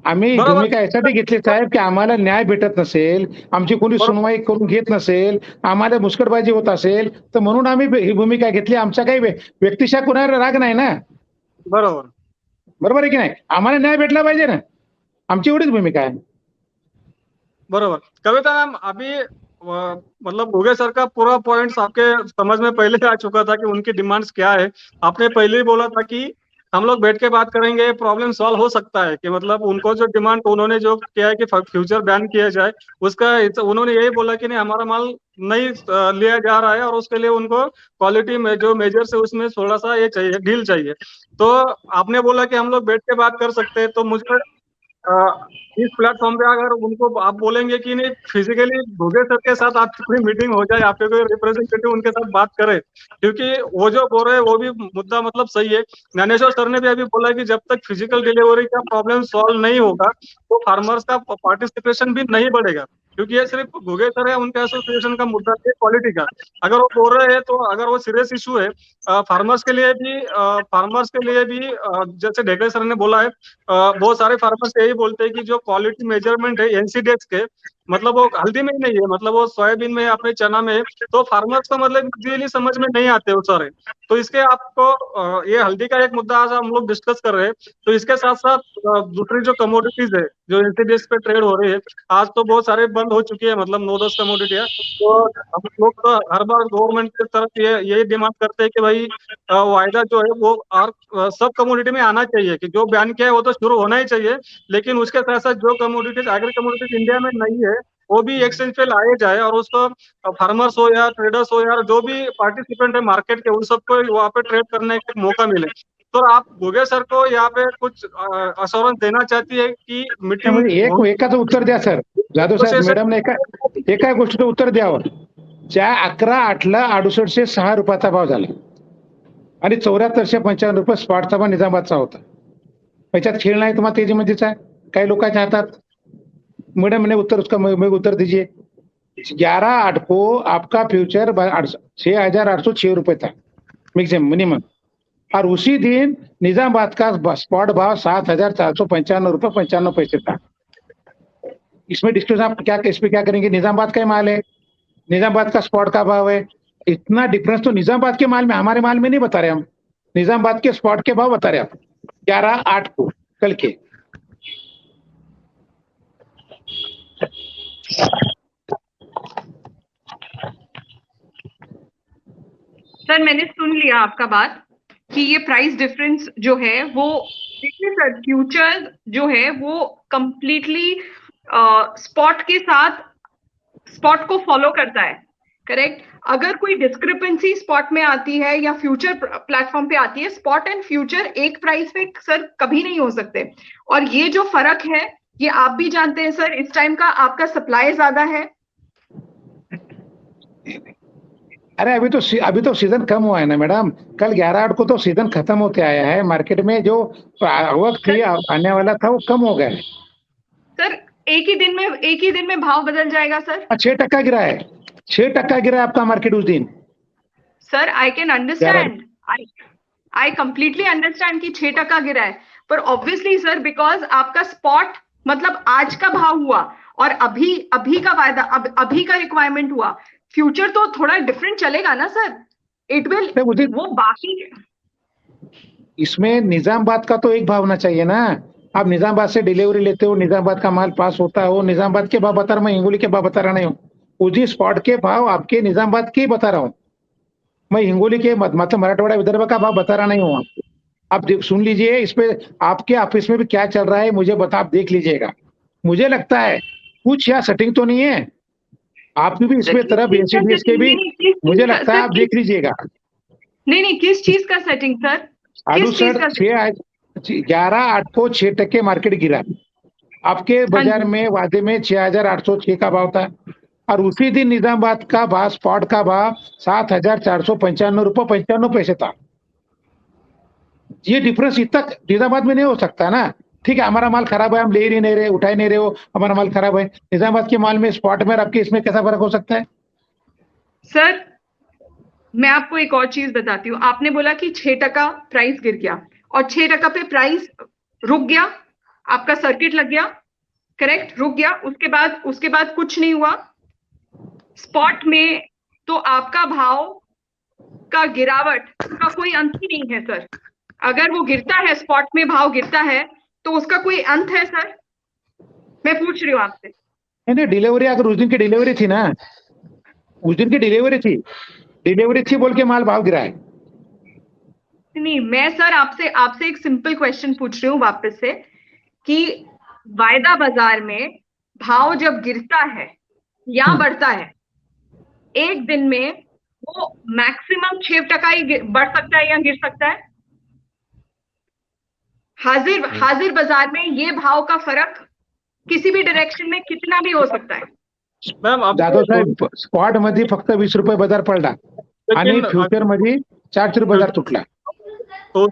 Speaker 2: आम्ही भूमिका यासाठी घेतली साहेब की आम्हाला न्याय भेटत नसेल, आमची कोणी सुनवाई करून घेत नसेल, आम्हाला मुस्कटबाजी होत असेल तर म्हणून आम्ही ही भूमिका घेतली, आमच्या काही व्यक्तिशा कुणाला राग नाही ना, बरोबर आहे की नाही, आम्हाला न्याय भेटला पाहिजे ना, आमची एवढीच भूमिका आहे।
Speaker 1: बरोबर कविता मैम, अभी मतलब भोगे सर का पूरा पॉइंट्स आपके समझ में पहले आ चुका था कि उनकी डिमांड्स क्या है। आपने पहले ही बोला था कि हम लोग बैठ के बात करेंगे, प्रॉब्लम सॉल्व हो सकता है कि मतलब उनको जो डिमांड उन्होंने जो किया है कि फ्यूचर बैन किया जाए, उसका उन्होंने यही बोला कि नहीं हमारा माल नहीं लिया जा रहा है और उसके लिए उनको क्वालिटी में जो मेजर्स है उसमें थोड़ा सा ये चाहिए, ढील चाहिए। तो आपने बोला कि हम लोग बैठ के बात कर सकते हैं, तो मुझे अ, इस प्लेटफॉर्म पे अगर उनको आप बोलेंगे कि नहीं फिजिकली भूगे सर के साथ आपकी कोई मीटिंग हो जाए, आपके कोई रिप्रेजेंटेटिव उनके साथ बात करे, क्योंकि वो जो बोल रहे हैं वो भी मुद्दा मतलब सही है। ज्ञानेश्वर सर ने भी अभी बोला कि जब तक फिजिकल डिलीवरी का प्रॉब्लम सॉल्व नहीं होगा तो फार्मर्स का पार्टिसिपेशन भी नहीं बढ़ेगा, क्योंकि ये सिर्फ भूगे सर है उनके एसोसिएशन का मुद्दा है क्वालिटी का। अगर वो बोल रहे हैं तो अगर वो सीरियस इशू है फार्मर्स के लिए भी जैसे ढेकड़े सर ने बोला है, बहुत सारे फार्मर्स यही बोलते हैं कि जो क्वालिटी मेजरमेंट है एनसीडीएक्स के, मतलब वो हल्दी में ही नहीं है, मतलब वो सोयाबीन में अपने चना में है, तो फार्मर्स को मतलब इजीली समझ में नहीं आते वो सारे। तो इसके आपको ये हल्दी का एक मुद्दा आज हम लोग डिस्कस कर रहे हैं। तो इसके साथ साथ दूसरी जो कमोडिटीज है जो एनसीडीएक्स पे ट्रेड हो रही है, आज तो बहुत सारे बंद हो चुकी है, मतलब 9-10 कमोडिटी है। तो हम लोग तो हर बार गवर्नमेंट की तरफ यही डिमांड करते हैं कि भाई वायदा जो है वो सब कमोडिटी में आना चाहिए, कि जो बैन किया है वो तो शुरू होना ही चाहिए, लेकिन उसके साथ साथ जो कमोडिटीज एग्री कमोडिटीज इंडिया में नहीं है वो भी एक्सचेंज पे लाए जाए, और उसको फार्मर्स हो या ट्रेडर्स हो या जो भी पार्टिसिपेंट है मार्केट के उन सबको वहाँ पे ट्रेड करने का मौका मिले। तो आप भुगे सर को यहाँ पे कुछ अश्योरेंस देना चाहती है कि मीटिंग
Speaker 2: त्यामुळे एकाचं उत्तर द्या सर. जाधव साहेब मॅडमने एका गोष्टीचं उत्तर द्यावं. ज्या 11/8ला 6806 रुपयाचा भाव झाला आणि 7455 रुपये स्पॉटचा भाव निजामाबादचा होता. त्याच्यात खेळ नाही तुम्हाला तेजीमध्येच आहे काही लोकांच्या हातात. मैडम ने उत्तर उसका मैं उत्तर दीजिए. 11/8 को आपका फ्यूचर 6,806 रुपए था मैक्सिमम मिनिमम, और उसी दिन निजामाबाद का स्पॉट भाव 7,495 रुपए 95 पैसे था. इसमें डिस्कस आप क्या इस पे क्या करेंगे? निजामाबाद का माल है, निजामाबाद का स्पॉट का भाव है, इतना डिफरेंस तो निजामाबाद के माल में, हमारे माल में नहीं बता रहे हम, निजामाबाद के स्पॉट के भाव बता रहे आप 11/8 को कल के.
Speaker 3: सर मैंने सुन लिया आपका बात कि ये प्राइस डिफरेंस जो है वो, देखिए सर फ्यूचर जो है वो कंप्लीटली स्पॉट के साथ स्पॉट को फॉलो करता है, करेक्ट. अगर कोई डिस्क्रिपेंसी स्पॉट में आती है या फ्यूचर प्लेटफॉर्म पे आती है, स्पॉट एंड फ्यूचर एक प्राइस पे सर कभी नहीं हो सकते. और ये जो फर्क है ये आप भी जानते हैं सर, इस टाइम का आपका सप्लाई ज्यादा है.
Speaker 2: अरे अभी तो सीजन कम हुआ है ना मैडम. कल 11/8 को तो सीजन खत्म होते आया है. मार्केट में जो आवक थी आने वाला था वो कम हो गया है
Speaker 3: सर. एक ही दिन में भाव बदल जाएगा सर.
Speaker 2: 6% गिरा है, 6% गिरा है आपका मार्केट उस दिन.
Speaker 3: Sir I can understand, I completely understand कि 6% गिरा है, पर ऑब्वियसली सर बिकॉज आपका स्पॉट मतलब आज का भाव हुआ और अभी का वायदा अभी का रिक्वायरमेंट हुआ, फ्यूचर तो थोड़ा डिफरेंट चलेगा ना सर. इट विल वो बाकी.
Speaker 2: इसमें निजामाबाद का तो एक भाव होना चाहिए ना. आप निजामाबाद से डिलीवरी लेते हो, निजामाबाद का माल पास होता हो, निजामाबाद के भाव बता रहा हूँ, मैं हिंगोली के भाव बता रहा नहीं हूँ. उसी स्पॉट के भाव आपके निजामाबाद के बता रहा हूँ, मैं हिंगोली के मतलब मराठवाड़ा विदर्भ का भाव बता रहा नहीं हूँ. आप सुन लीजिए, इस पे आपके ऑफिस में भी क्या चल रहा है मुझे बता, आप देख लीजिएगा. मुझे लगता है कुछ यहाँ सेटिंग तो नहीं है आपकी भी इसमें तरफ एनसीडीएस के भी, मुझे लगता है आप देख लीजिएगा.
Speaker 3: नहीं किस चीज का सेटिंग सर?
Speaker 2: आलू सर 11/8 को 6% मार्केट गिरा. आपके बाजार में वादे में 6,806 का भाव था, और उसी दिन निजामाबाद का भाव स्पॉट का भाव 7,495 रुपये 95 पैसे था. ये डिफरेंस इतना निजामाबाद में नहीं हो सकता ना. ठीक है हमारा माल खराब है, हम ले ही नहीं रहे, उठा ही नहीं रहे हो, हमारा माल खराब है. निजामाबाद के माल में स्पॉट में आपके इसमें कैसा फर्क हो सकता है?
Speaker 3: सर मैं आपको एक और चीज बताती हूँ. आपने बोला कि 6% प्राइस गिर गया और 6% पे प्राइस रुक गया, आपका सर्किट लग गया, करेक्ट, रुक गया. उसके बाद कुछ नहीं हुआ स्पॉट में, तो आपका भाव का गिरावट का कोई अंत ही नहीं है सर. अगर वो गिरता है, स्पॉट में भाव गिरता है तो उसका कोई अंत है सर? मैं पूछ रही हूँ आपसे.
Speaker 2: नहीं डिलीवरी, अगर उस दिन की डिलीवरी थी ना, उस दिन की डिलीवरी थी बोल के माल भाव गिरा है.
Speaker 3: नहीं, मैं सर आपसे आपसे एक सिंपल क्वेश्चन पूछ रही हूँ वापस से कि वायदा बाजार में भाव जब गिरता है या बढ़ता है, एक दिन में वो मैक्सिमम 6% ही बढ़ सकता है या गिर सकता है। हाजिर बाजार में ये भाव का फर्क किसी भी डायरेक्शन में कितना भी हो सकता है।
Speaker 1: मॅम
Speaker 2: जाधव साहेब, स्पॉट मध्ये फक्त 20 रुपये बाजार पडला आणि फ्युचर मध्ये 400 रुपये बाजार तुटला.
Speaker 1: तो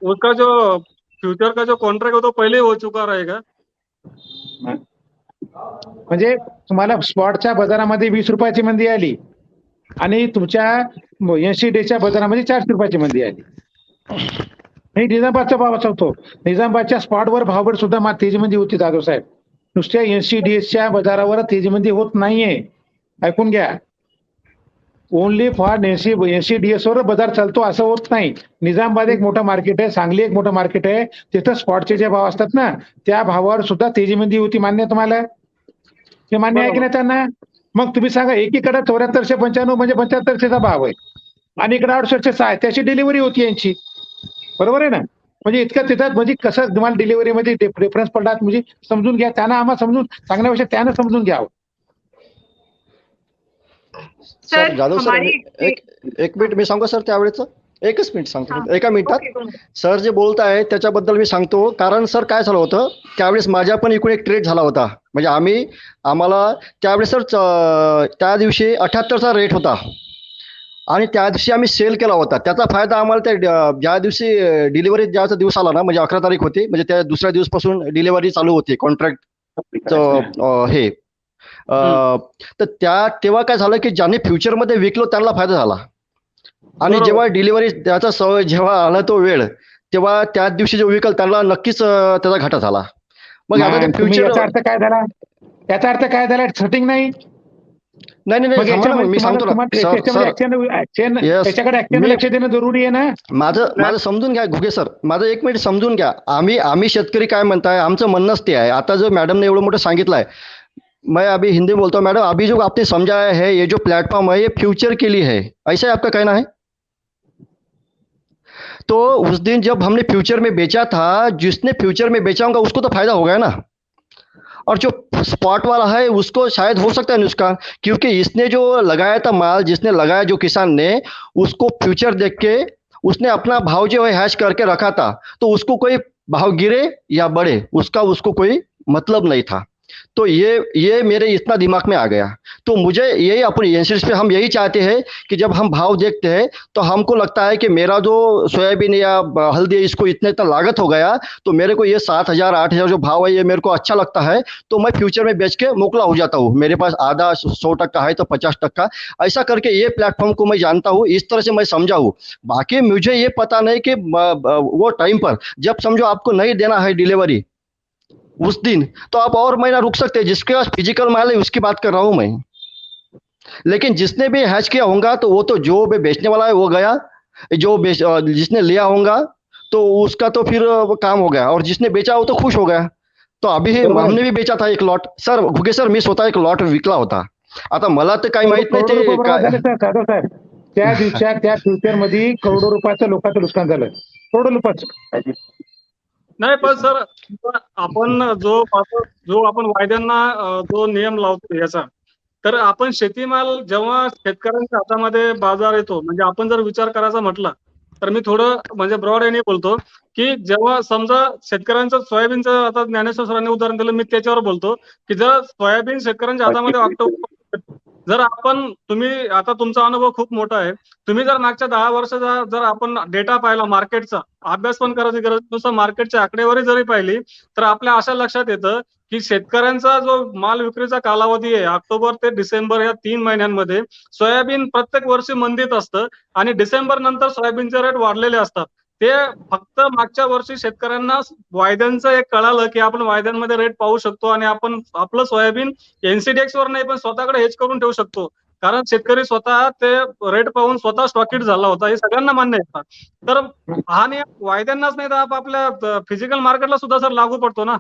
Speaker 1: उसका जो फ्यूचर का जो कॉन्ट्रैक्ट है तो पहले ही हो चुका रहेगा.
Speaker 2: म्हणजे तुम्हाला स्पॉटच्या बाजारामध्ये 20 रुपयाची मंदी आली आणि तुमच्या 80 डेच्या बाजारामध्ये 400 रुपयाची मंदी आली. नाही, निजामाबादचा भाव असा होतो. निजामाबादच्या स्पॉटवर भावभर सुद्धा तेजीमध्ये होती जाधव साहेब. नुसत्या 80 डेजच्या बाजारावर तेजीमध्ये होत नाहीये. ऐकून घ्या. ओनली फॉर 80 DS वर बाजार चालतो असं होत नाही. निजामाबाद एक मोठं मार्केट आहे, सांगली एक मोठं मार्केट आहे. तिथं स्पॉटचे जे भाव असतात ना, त्या भावावर सुद्धा तेजीमध्ये होती. मान्य तुम्हाला? हे मान्य आहे की नाही त्यांना? मग तुम्ही सांगा, एकीकडे 7495 म्हणजे 7500चा भाव आहे आणि इकडे 6806 आहे. त्याची डिलिव्हरी होती यांची. बरोबर आहे ना? म्हणजे इतकं तिथं म्हणजे कसं तुम्हाला डिलिव्हरी मध्ये डिफरन्स पडला म्हणजे समजून घ्या. त्यांना आम्हाला समजून सांगण्यापेक्षा त्यानं समजून घ्यावं.
Speaker 4: सर जाधव सर, एक मिनिट मी सांगू सर त्यावेळेचं. एकच मिनिट सांगतो, एका मिनिटात. सर जे बोलत आहे त्याच्याबद्दल मी सांगतो. कारण सर काय झालं होतं, त्यावेळेस माझ्या पण इकडे एक ट्रेड झाला होता. म्हणजे आम्हाला त्यावेळेस सर त्या दिवशी 78चा रेट होता आणि त्या दिवशी आम्ही सेल केला होता. त्याचा फायदा आम्हाला त्या ज्या दिवशी डिलिव्हरी ज्याचा दिवस आला ना, म्हणजे 11 तारीख होती, म्हणजे त्या दुसऱ्या दिवसपासून डिलिव्हरी चालू होती कॉन्ट्रॅक्ट हे. तर तेव्हा काय झालं की ज्यांनी फ्युचरमध्ये विकलो त्यांना फायदा झाला आणि जेव्हा डिलिव्हरी त्याचा जेव्हा आला तो वेळ, तेव्हा त्याच दिवशी जो विकल त्यांना नक्कीच त्याचा घाटा झाला. मग आता ते फ्युचर
Speaker 2: याचा अर्थ काय झाला? याचा अर्थ काय झाला? सेटिंग नाही.
Speaker 4: नाही मी सांगतो ना
Speaker 2: त्याच्याकडे ऍक्शन लक्ष देणं जरुरी आहे ना.
Speaker 4: माझं समजून घ्या घुगे सर, माझं एक मिनिट समजून घ्या. आम्ही शेतकरी काय म्हणताय, आमचं म्हणणंच ते आहे. आता जो मॅडम ने एवढं मोठं सांगितलंय, मैं अभी हिंदी बोलता हूँ मैडम. अभी जो आपने समझाया है, ये जो प्लेटफॉर्म है ये फ्यूचर के लिए है, ऐसा है आपका कहना है? तो उस दिन जब हमने फ्यूचर में बेचा था, जिसने फ्यूचर में बेचा होगा उसको तो फायदा हो गया ना, और जो स्पॉट वाला है उसको शायद हो सकता है नुकसान, क्योंकि इसने जो लगाया था माल, जिसने लगाया जो किसान ने, उसको फ्यूचर देख के उसने अपना भाव जो है हैश करके रखा था. तो उसको कोई भाव गिरे या बढ़े उसको कोई मतलब नहीं था. तो ये मेरे इतना दिमाग में आ गया. तो मुझे यही अपनी एनसीडीएस पे हम यही चाहते हैं कि जब हम भाव देखते हैं तो हमको लगता है कि मेरा जो सोयाबीन या हल्दी इसको इतना लागत हो गया, तो मेरे को ये 7000 8000 जो भाव है ये मेरे को अच्छा लगता है, तो मैं फ्यूचर में बेच के मोकला हो जाता हूँ. मेरे पास आधा 100% है तो 50%, ऐसा करके ये प्लेटफॉर्म को मैं जानता हूँ. इस तरह से मैं समझा हूँ. बाकी मुझे ये पता नहीं कि वो टाइम पर जब समझो आपको नहीं देना है डिलीवरी उस दिन, तो आप और महीना रुक सकते हैं. जिसके पास फिजिकल माल है उसकी बात कर रहा हूं मैं. लेकिन जिसने भी हैच किया होगा तो वो तो जो भी बेचने वाला है वो गया, जिसने लिया होगा तो उसका तो फिर वो काम हो गया, और जिसने बेचा वो तो खुश हो गया. तो अभी हमने भी बेचा था एक लॉट. सर घुगे सर, मी स्वतः एक लॉट विकला होता. आता मला तर काही माहित नाही ते
Speaker 2: जाधव साहेब, त्या दिवसात त्या फ्युचर मध्ये करोडो रुपयाचं लोकांचं नुकसान झालं. करोडो रुपयाचं.
Speaker 1: नाही पण सर, आपण जो आपण वायद्यांना जो नियम लावतो याचा, तर आपण शेतीमाल जेव्हा शेतकऱ्यांच्या हातामध्ये बाजार येतो, म्हणजे आपण जर विचार करायचा म्हटला तर मी थोडं म्हणजे ब्रॉड याने बोलतो की जेव्हा समजा शेतकऱ्यांचं सोयाबीनचं, आता ज्ञानेश्वर सरांनी उदाहरण दिलं, मी त्याच्यावर बोलतो की जर सोयाबीन शेतकऱ्यांच्या हातामध्ये ऑक्टोबर, जर तुम्ही आता तुमचा अनुभव खूप मोठा आहे, तुम्ही जर मागच्या 10 वर्षाचा जर आपण डेटा पाहिला, मार्केटचा अभ्यास पण करायची गरज नुसतं मार्केटची आकडेवारी जरी पाहिली तर आपल्या अशा लक्षात येतं की शेतकऱ्यांचा जो माल विक्रीचा कालावधी आहे ऑक्टोबर ते डिसेंबर या 3 महिन्यांमध्ये सोयाबीन प्रत्येक वर्षी मंदीत असतं आणि डिसेंबर नंतर सोयाबीनचे रेट वाढलेले असतात. ते फक्त मागच्या वर्षी शेतकऱ्यांना वायद्यांचं एक कळालं की आपण वायद्यांमध्ये रेट पाहू शकतो आणि आपण आपलं सोयाबीन एनसीडीएक्स वर नाही पण स्वतःकडे हेज करून ठेवू शकतो, कारण शेतकरी स्वतः ते रेट पाहून स्वतः स्टॉकिट झाला होता. हे सगळ्यांना मान्य आहे. तर हा नियम वायद्यांनाच नाही तर आपल्या फिजिकल मार्केटला सुद्धा सर लागू पडतो ना.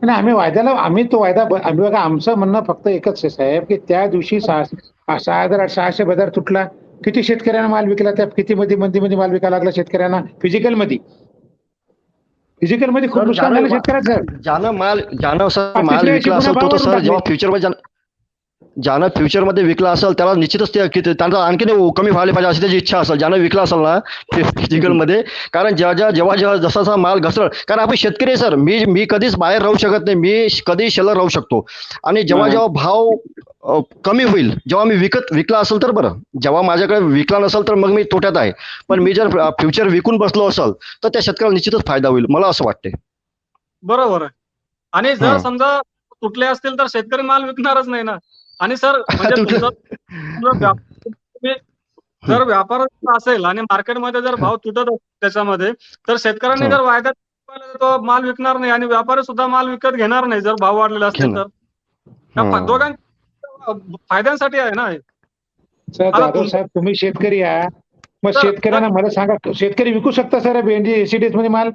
Speaker 2: आम्ही तो वायदा बघा, आमचं म्हणणं फक्त एकच आहे साहेब की त्या दिवशी 6,600 बाजार तुटला, किती शेतकऱ्यांना माल विकला, त्या किती मंदीमध्ये माल विकायला लागला शेतकऱ्यांना फिजिकल मध्ये खूप
Speaker 4: सर
Speaker 2: नुकसान झालं शेतकऱ्याचं.
Speaker 4: ज्यानं सर माल
Speaker 2: तिसऱ्या वर्षी
Speaker 4: विकला
Speaker 2: पुन्हा
Speaker 4: असेल तो
Speaker 2: भाव
Speaker 4: तर
Speaker 2: वाढून
Speaker 4: सर
Speaker 2: टाकले.
Speaker 4: जेव्हा ज्यानं फ्युचरमध्ये विकला असेल त्याला निश्चितच त्यांचा आणखी कमी व्हायला पाहिजे अशी त्याची इच्छा असेल, ज्यानं विकला असेल ना फिजिकलमध्ये. कारण जेव्हा जसा माल घसरल, कारण आपण शेतकरी आहे सर, मी कधीच बाहेर राहू शकत नाही, मी कधी शेलर राहू शकतो. आणि जेव्हा भाव कमी होईल, जेव्हा मी विकला असेल तर बरं, जेव्हा माझ्याकडे विकला नसेल तर मग मी तोट्यात आहे. पण मी जर फ्युचर विकून बसलो असेल तर त्या शेतकऱ्याला निश्चितच फायदा होईल, मला असं वाटते.
Speaker 1: बरोबर आहे. आणि जर
Speaker 4: हा.
Speaker 1: समजा तुटले असतील तर शेतकरी माल विकणारच नाही ना. आणि सर म्हणजे
Speaker 4: तुटलं.
Speaker 1: तुम्ही जर व्यापार असेल आणि मार्केटमध्ये जर भाव तुटत असेल त्याच्यामध्ये, तर शेतकऱ्यांनी जर वायद्यात तो माल विकणार नाही आणि व्यापारी सुद्धा माल विकत घेणार नाही जर भाव वाढलेले असतील तर. दोघांच्या फायद्यांसाठी आहे ना हे.
Speaker 2: सर
Speaker 1: आता
Speaker 2: जाधव साहेब, तुम्ही शेतकरी आहात, मग शेतकऱ्यांना मला सांगा, शेतकरी विकू शकता सर एसीडीएस मध्ये माल?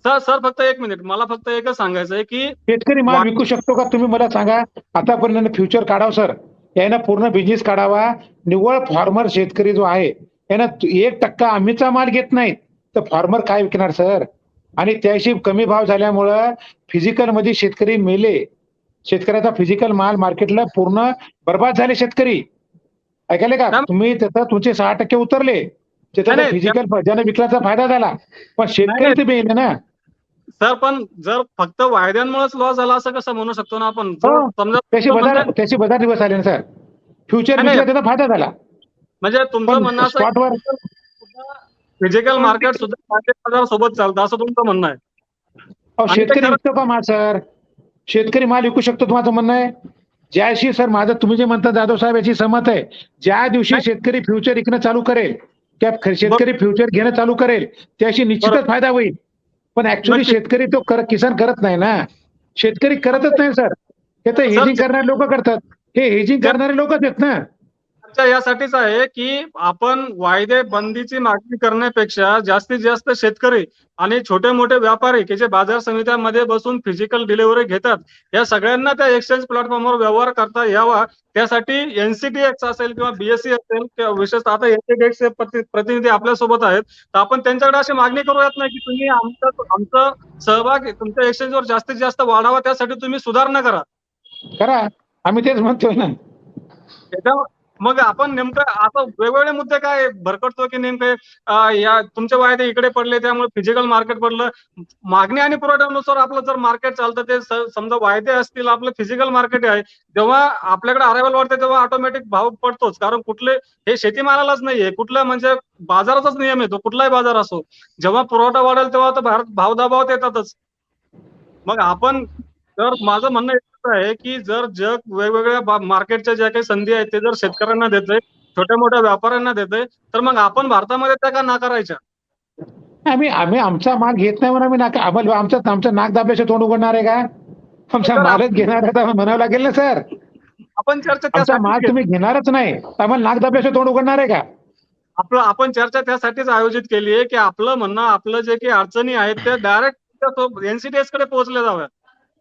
Speaker 1: सर फक्त एक मिनिट, मला फक्त एकच सांगायचं आहे की
Speaker 2: शेतकरी माल विकू शकतो का? तुम्ही मला सांगा. आतापर्यंत फ्युचर काढावं सर, यानं पूर्ण बिझनेस काढावा. निव्वळ फार्मर शेतकरी जो आहे यानं 1% आम्हीचा माल घेत नाहीत तर फार्मर काय विकणार सर? आणि त्याशी कमी भाव झाल्यामुळं फिजिकल मध्ये शेतकरी मेले. शेतकऱ्याचा फिजिकल माल मार्केटला पूर्ण बर्बाद झाले शेतकरी. ऐकायले का तुम्ही? त्याचा तुमचे 6% उतरले, त्याचा फिजिकल ज्याने विकल्याचा फायदा झाला, पण शेतकरी तर मेले ना
Speaker 1: सर. पण जर फक्त वायद्यांमुळेच लॉस झाला असं कसं म्हणू शकतो ना आपण? समजा
Speaker 2: त्याचे बाजार दिवस आले ना सर, फ्युचर विकला त्याचा फायदा झाला.
Speaker 1: म्हणजे तुमचं म्हणणं असं
Speaker 2: स्पॉटवर
Speaker 1: फिजिकल मार्केट सुद्धा बाजार सोबत चालतं असं तुमचं म्हणणं आहे?
Speaker 2: शेतकरी विकतो का माल सर? शेतकरी माल विकू शकतो तुम्हाला म्हणणं आहे? ज्याशी सर माझं तुम्ही जे म्हणता जाधव साहेब याची सहमत आहे. ज्या दिवशी शेतकरी फ्युचर विकणं चालू करेल, त्या शेतकरी फ्युचर घेणं चालू करेल, त्याशी निश्चितच फायदा होईल. पण ऍक्च्युली शेतकरी तो किसान करत नाही ना. शेतकरी करतच नाही सर. हे तर हेजिंग करणारे लोक करतात. हे हेजिंग करणारे लोकच आहेत ना.
Speaker 1: यासाठीच आहे की आपण वायदे बंदीची मागणी करण्यापेक्षा जास्तीत जास्त शेतकरी आणि छोटे मोठे व्यापारी की जे बाजार समित्यांमध्ये बसून फिजिकल डिलिव्हरी घेतात, या सगळ्यांना त्या एक्सचेंज प्लॅटफॉर्मवर व्यवहार करता यावा. त्यासाठी एनसीडीएक्स असेल किंवा बीएससी असेल किंवा विशेषतः आता एनसीडीएक्सचे प्रतिनिधी आपल्यासोबत आहेत, तर आपण त्यांच्याकडे अशी मागणी करूयात नाही की तुम्ही आमचं सहभाग तुमच्या एक्सचेंजवर जास्तीत जास्त वाढावा, त्यासाठी तुम्ही सुधारणा करा.
Speaker 2: आम्ही तेच म्हणतोय ना.
Speaker 1: मग आपण नेमकं आता वेगवेगळे मुद्दे काय भरकटतो की नेमके या तुमचे वायदे इकडे पडले त्यामुळे फिजिकल मार्केट पडलं. मागणी आणि पुरवठ्यानुसार आपलं जर मार्केट चालतं, ते समजा वायदे असतील, आपलं फिजिकल मार्केट आहे, जेव्हा आपल्याकडे अरायवल वाढते तेव्हा ऑटोमॅटिक भाव पडतोच. कारण कुठले हे शेतीमालालाच नाहीये, कुठलं म्हणजे बाजाराचाच नियम येतो, कुठलाही बाजार असो. जेव्हा पुरवठा वाढेल तेव्हा तर भाव दबावात येतातच. मग आपण तर माझं म्हणणं आहे की जर जग वेगवेगळ्या मार्केटच्या ज्या काही संधी आहेत ते जर शेतकऱ्यांना देतंय, छोट्या मोठ्या व्यापाऱ्यांना देतंय, तर मग आपण भारतामध्ये त्या का नाकारायच्या?
Speaker 2: आम्ही आमचा माल घेत नाही म्हणून आम्हाला आमचं नाक दाबल्याचे तोंड उघडणार आहे का? आमचा मालच घेणार आहे तर म्हणावं लागेल ना सर.
Speaker 1: आपण चर्चा
Speaker 2: आमचा माल तुम्ही घेणारच नाही, आम्हाला नाक दाबल्याचे तोंड उघडणार आहे का?
Speaker 1: आपण चर्चा त्यासाठीच आयोजित केली आहे की आपलं म्हणणं, आपलं जे काही अडचणी आहेत ते डायरेक्ट एनसीडीएस कडे पोहोचल्या जाव्यात.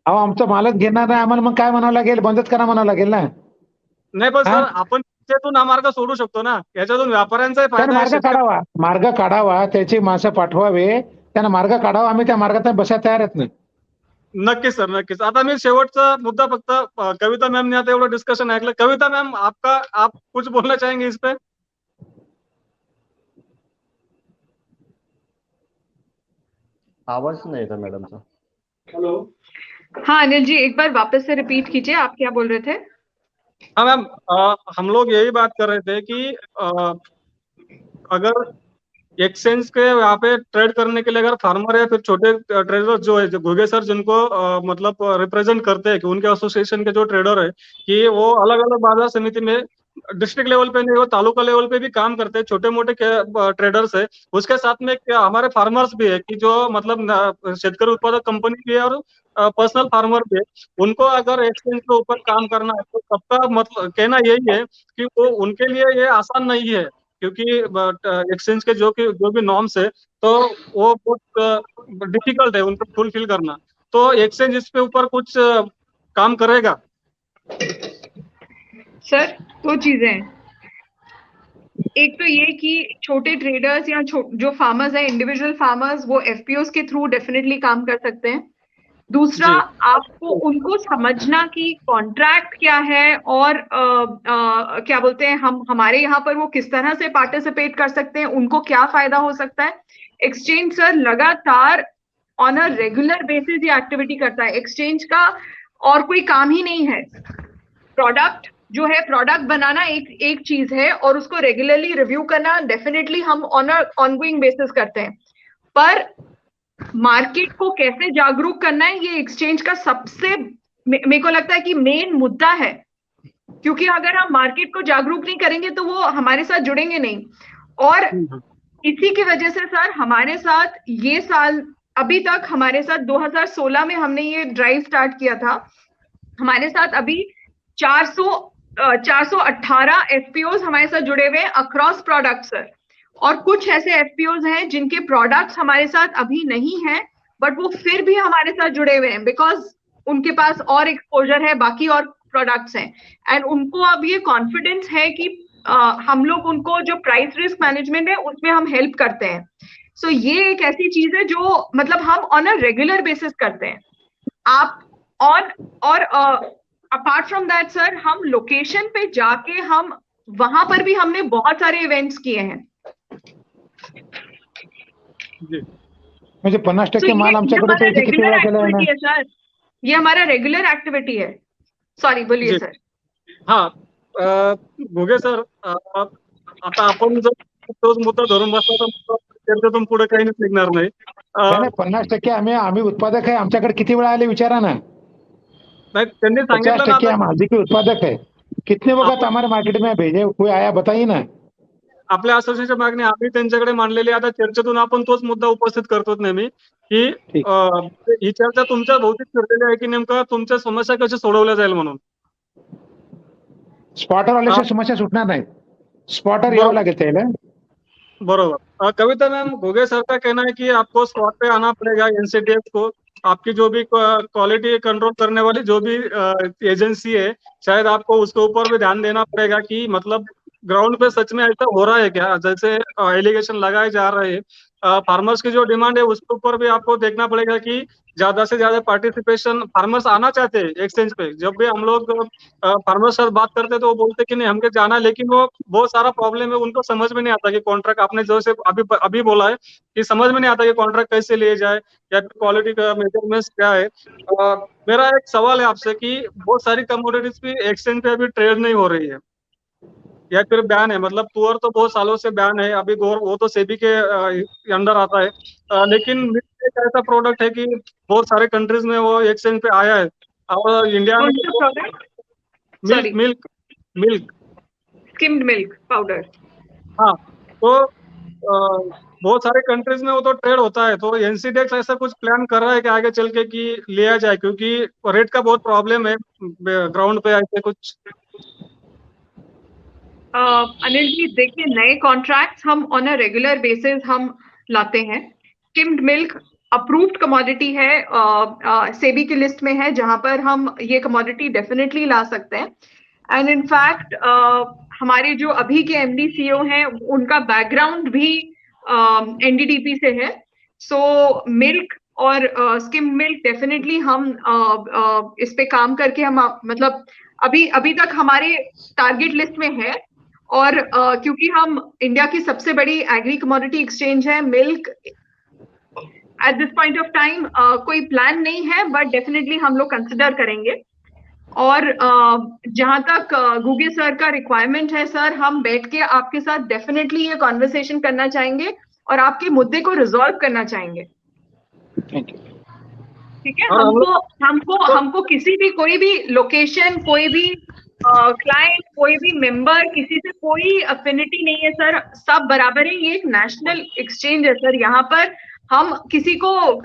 Speaker 2: अहो आमचा मालच घेणार नाही, आम्हाला मग काय म्हणावं लागेल? बंदच करा म्हणावं लागेल ना.
Speaker 1: नाही पण सर, आपण त्यातून हा मार्ग सोडू शकतो ना. याच्यातून व्यापाऱ्यांचाही फायदा आहे.
Speaker 2: मार्ग काढावा, त्याची माणसं पाठवावे, त्यांना मार्ग काढावा. आम्ही त्या मार्गात बसायला तयार आहेत ना.
Speaker 1: नक्कीच सर, नक्कीच. आता मी शेवटचा मुद्दा फक्त कविता मॅम ने आता एवढं डिस्कशन ऐकलं. कविता मैम, आप कुछ बोलना चाहेंगे इस पे?
Speaker 4: आवाज नहीं था मैडम का.
Speaker 1: हेलो.
Speaker 3: हाँ अनिल जी, एक बार वापस से रिपीट कीजिए, आप क्या बोल रहे थे?
Speaker 1: हाँ मैम, हम लोग यही बात कर रहे थे कि अगर एक्सचेंज के यहाँ पे ट्रेड करने के लिए अगर फार्मर या फिर छोटे ट्रेडर जो है, जो घुगे सर जिनको मतलब रिप्रेजेंट करते हैं, कि उनके एसोसिएशन के जो ट्रेडर है कि वो अलग अलग बाजार समिति में डिस्ट्रिक्ट लेवल पे नहीं, वो तालुका लेवल पे भी काम करते हैं, छोटे मोटे ट्रेडर्स है। उसके साथ में हमारे फार्मर्स भी है कि जो मतलब शेतकरी उत्पादक कंपनी भी है और पर्सनल फार्मर भी है। उनको अगर एक्सचेंज के ऊपर काम करना है तो सबका मतलब कहना यही है कि वो उनके लिए ये आसान नहीं है, क्योंकि एक्सचेंज के जो भी नॉर्म्स है तो वो बहुत डिफिकल्ट है उनको फुलफिल करना। तो एक्सचेंज इस पे ऊपर कुछ काम करेगा?
Speaker 3: सर, दो चीजें हैं। एक तो ये कि छोटे ट्रेडर्स या जो फार्मर्स हैं, इंडिविजुअल फार्मर्स, वो एफपीओस के थ्रू डेफिनेटली काम कर सकते हैं। दूसरा,
Speaker 1: जी
Speaker 3: आपको उनको समझना कि कॉन्ट्रैक्ट क्या है और क्या बोलते हैं, हम हमारे यहाँ पर वो किस तरह से पार्टिसिपेट कर सकते हैं, उनको क्या फायदा हो सकता है। एक्सचेंज सर लगातार ऑन अ रेगुलर बेसिस ये एक्टिविटी करता है। एक्सचेंज का और कोई काम ही नहीं है। प्रोडक्ट जो है, प्रोडक्ट बनाना एक चीज है, और उसको रेगुलरली रिव्यू करना डेफिनेटली हम ऑन अ ऑनगोइंग बेसिस करते हैं। पर मार्केट को कैसे जागरूक करना है, ये एक्सचेंज का सबसे मेरे को लगता है कि मेन मुद्दा है। क्योंकि अगर हम मार्केट को जागरूक नहीं करेंगे तो वो हमारे साथ जुड़ेंगे नहीं। और इसी की वजह से सर हमारे साथ ये साल, अभी तक हमारे साथ 2016 में हमने ये ड्राइव स्टार्ट किया था। हमारे साथ अभी 418 एफपीओज हमारे साथ जुड़े हुए हैं अक्रॉस प्रोडक्ट सर। और कुछ ऐसे एफपीओज हैं जिनके प्रोडक्ट्स हमारे साथ अभी नहीं है, बट वो फिर भी हमारे साथ जुड़े हुए हैं बिकॉज उनके पास और एक्सपोजर है, बाकी और प्रोडक्ट्स हैं। एंड उनको अब ये कॉन्फिडेंस है कि हम लोग उनको जो प्राइस रिस्क मैनेजमेंट है उसमें हम हेल्प करते हैं। सो ये एक ऐसी चीज है जो मतलब हम ऑन अ रेगुलर बेसिस करते हैं। आप और अपार्ट फ्रॉम दैट सर, हम लोकेशन पे जाके हम वहां पर भी हमने बहुत सारे इवेंट्स किए हैं।
Speaker 1: जी
Speaker 2: म्हणजे 50%
Speaker 3: So,
Speaker 2: माल आमच्याकडे
Speaker 3: हमारा
Speaker 2: तर किती वेळा
Speaker 3: रेगुलर
Speaker 2: केला आहे ना?
Speaker 3: एक्टिविटी है सर, ये हमारा रेगुलर एक्टिविटी है। सॉरी, बोलिए
Speaker 1: जी
Speaker 3: सर।
Speaker 1: हा घुगे सर, आता आपण जर तोच मुद्दा धरून बसला तर त्याच्यातून पुढे काही निघणार नाही.
Speaker 2: नाही नाही, 50% आम्ही उत्पादक आहे, आमच्याकडे किती वेळा आले विचारा ना.
Speaker 1: नाही त्यांनी सांगितलं ना
Speaker 2: 50%
Speaker 1: आता
Speaker 2: हम हल्दी के उत्पादक है. कितने वक्त हमारे मार्केट में भेजे, कोई आया बताइए ना.
Speaker 1: आपल्या असोसिएशनची मागणी आम्ही त्यांच्याकडे मांडलेली आहे. आता चर्चेतून आपण तोच मुद्दा उपस्थित करतो नेहमी की
Speaker 2: ठीक.
Speaker 1: ही चर्चा तुमच्या भोवतीच फिरलेली आहे की नेमकं तुमच्या समस्या कशा सोडवल्या जाईल म्हणून.
Speaker 2: स्पॉटर आल्याशिवाय समस्या सुटणार नाही. स्पॉटर यावं लागेल त्याला.
Speaker 1: बरोबर। कविता मैम, घुगे सर का कहना है कि आपको स्पॉट पे आना पड़ेगा एनसीडीएफ को। आपकी जो भी क्वालिटी कंट्रोल करने वाली जो भी एजेंसी है, शायद आपको उसके ऊपर भी ध्यान देना पड़ेगा कि मतलब ग्राउंड पे सच में ऐसा हो रहा है क्या, जैसे एलिगेशन लगाए जा रहे हैं। फार्मर्स की जो डिमांड है उसके ऊपर भी आपको देखना पड़ेगा कि ज्यादा से ज्यादा पार्टिसिपेशन फार्मर्स आना चाहते हैं एक्सचेंज पे। जब भी हम लोग फार्मर्स से बात करते हैं तो वो बोलते हैं कि नहीं हमको जाना है, लेकिन वो बहुत सारा प्रॉब्लम है, उनको समझ में नहीं आता कि कॉन्ट्रैक्ट, आपने जैसे अभी बोला है कि समझ में नहीं आता कि कॉन्ट्रैक्ट कैसे लिए जाए या क्वालिटी का मेजरमेंट्स क्या है। मेरा एक सवाल है आपसे कि बहुत सारी कमोडिटीज भी एक्सचेंज पे अभी ट्रेड नहीं हो रही है या फिर बैन है। मतलब तुअर तो बहुत सालों से बैन है, अभी गोर वो तो सेबी के अंडर आता है। लेकिन मिल्क एक ऐसा प्रोडक्ट है कि बहुत सारे कंट्रीज में वो एक्सचेंज पे आया है और इंडिया में
Speaker 3: कौन सा product?
Speaker 1: Milk milk milk
Speaker 3: skimmed milk powder.
Speaker 1: हाँ, तो बहुत सारे कंट्रीज में वो तो ट्रेड होता है। तो एनसीडेक्स ऐसा कुछ प्लान कर रहा है कि आगे चल के कि लिया जाए, क्योंकि रेट का बहुत प्रॉब्लम है ग्राउंड पे ऐसे कुछ।
Speaker 3: अनिल जी देखिए, नए कॉन्ट्रैक्ट्स हम ऑन अ रेगुलर बेसिस हम लाते हैं। स्किम्ड मिल्क अप्रूव्ड कमोडिटी है, सेबी की लिस्ट में है जहां पर हम ये कमोडिटी डेफिनेटली ला सकते हैं। एंड इनफैक्ट हमारे जो अभी के एमडी सीईओ हैं उनका बैकग्राउंड भी एनडीडीपी से है। सो मिल्क और स्किम मिल्क डेफिनेटली हम इस पे काम करके हम मतलब अभी तक हमारे टारगेट लिस्ट में है। और क्योंकि हम इंडिया की सबसे बड़ी एग्री कमोडिटी एक्सचेंज है, milk at this point of time कोई प्लान नहीं है, बट डेफिनेटली हम लोग कंसिडर करेंगे। और जहां तक गुगे सर का रिक्वायरमेंट है सर, हम बैठ के आपके साथ डेफिनेटली ये कॉन्वर्सेशन करना चाहेंगे और आपके मुद्दे को रिजॉल्व करना चाहेंगे।
Speaker 2: Thank you.
Speaker 3: ठीक है, हमको किसी भी कोई भी लोकेशन, कोई भी क्लाइंट, कोई भी मेंबर, किसी से कोई अफिनिटी नहीं है सर, सब बराबर है। ये एक नेशनल एक्सचेंज है सर, यहाँ पर हम किसी को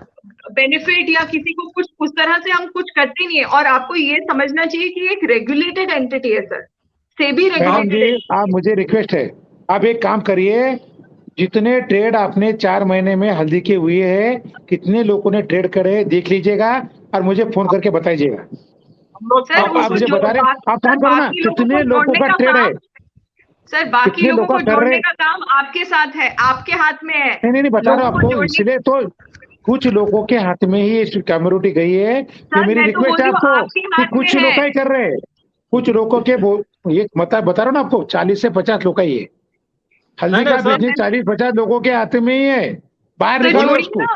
Speaker 3: बेनिफिट या किसी को कुछ उस तरह से हम कुछ करते नहीं है। और आपको ये समझना चाहिए कि एक रेगुलेटेड एंटिटी है सर, सेबी
Speaker 2: मैडम जी,
Speaker 3: रेगुलेटेड।
Speaker 2: आप मुझे रिक्वेस्ट है, आप एक काम करिए, जितने ट्रेड आपने 4 महीने में हल्दी के हुए हैं, कितने लोगों ने ट्रेड करे देख लीजिएगा और मुझे फोन करके बताइएगा.
Speaker 1: हम लोग
Speaker 3: सर
Speaker 2: आप मुझे बता रहे हैं, आप फोन करो ना, कितने लोगों का ट्रेड है.
Speaker 3: सर बाकी
Speaker 2: कितने
Speaker 3: लोगों
Speaker 2: लोग
Speaker 3: को
Speaker 2: कर
Speaker 3: जोड़ने
Speaker 2: रहे
Speaker 3: का काम आपके साथ है, आपके हाथ में है।
Speaker 2: नहीं बता रहा हूँ
Speaker 3: लोगों को
Speaker 2: आपको,
Speaker 3: जोड़ने,
Speaker 2: इसलिए तो कुछ लोगों के हाथ में ही इस कम्युनिटी गई है। ये
Speaker 3: सर
Speaker 2: मेरी
Speaker 3: मैं तो
Speaker 2: रिक्वेस्ट
Speaker 3: बोल
Speaker 2: है
Speaker 3: रही हूँ
Speaker 2: आपको
Speaker 3: आपके
Speaker 2: कि
Speaker 3: हाथ
Speaker 2: कुछ
Speaker 3: में
Speaker 2: लोग
Speaker 3: है।
Speaker 2: ही कर रहे हैं, कुछ लोगों के ये बता रहा हूँ ना आपको, 40 से 50 लोग ही है। हल्दी
Speaker 1: नहीं
Speaker 2: का
Speaker 1: सर,
Speaker 2: बिजनेस 40-50 लोगों के हाथ में ही है, बाहर
Speaker 3: सर
Speaker 2: निकालो
Speaker 3: जोड़िए
Speaker 2: उसको।
Speaker 3: ना,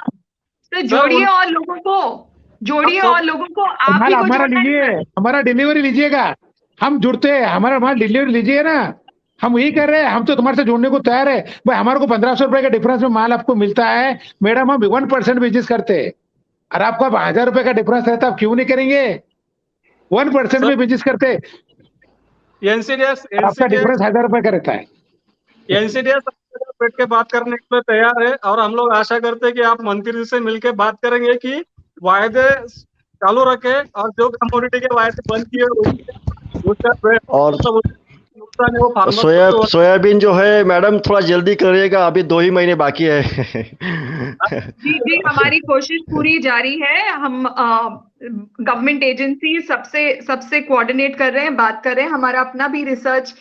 Speaker 3: सर
Speaker 1: सर
Speaker 3: जोड़िए और लोगों को, जोड़िए
Speaker 1: सब
Speaker 3: और लोगों को, आप
Speaker 2: माल
Speaker 3: ही को
Speaker 2: हमारा
Speaker 3: जोड़ना है
Speaker 2: लीजिए,
Speaker 3: सर।
Speaker 2: हमारा डिलीवरी लीजिएगा, हम जुड़ते हैं, हमारा माल डिलीवरी लीजिए ना, हम यही कर रहे हैं, हम तो तुम्हारे से जुड़ने को तैयार है भाई। हमारे को 1500 रुपए का डिफरेंस में माल आपको मिलता है मैडम, हम 1% बिजनेस करते हैं, और आपको 1000 रुपए का डिफरेंस रहता है, आप क्यों नहीं करेंगे? 1%
Speaker 1: सर
Speaker 2: में बिजनेस करते हैं,
Speaker 1: एनसीडीएस
Speaker 2: और आपका डिफरेंस 1000 रुपए का रहता है।
Speaker 1: एनसीडीएस बैठ के बात करने के लिए तैयार है, और हम लोग आशा करते हैं कि आप मंत्री जी से मिलकर बात करेंगे कि वायदे चालू रखे, और जो कमोडिटी के वायदे बंद किए
Speaker 4: और
Speaker 1: मतलब नुकसान है वो फार्मर्स को भी होता
Speaker 4: सोयाबीन जो है मैडम थोड़ा जल्दी करिएगा, अभी 2 ही महीने बाकी है।
Speaker 3: जी जी, हमारी कोशिश पूरी जारी है। हम गवर्नमेंट एजेंसी सबसे सबसे कोऑर्डिनेट कर रहे हैं, बात कर रहे हैं। हमारा अपना भी रिसर्च,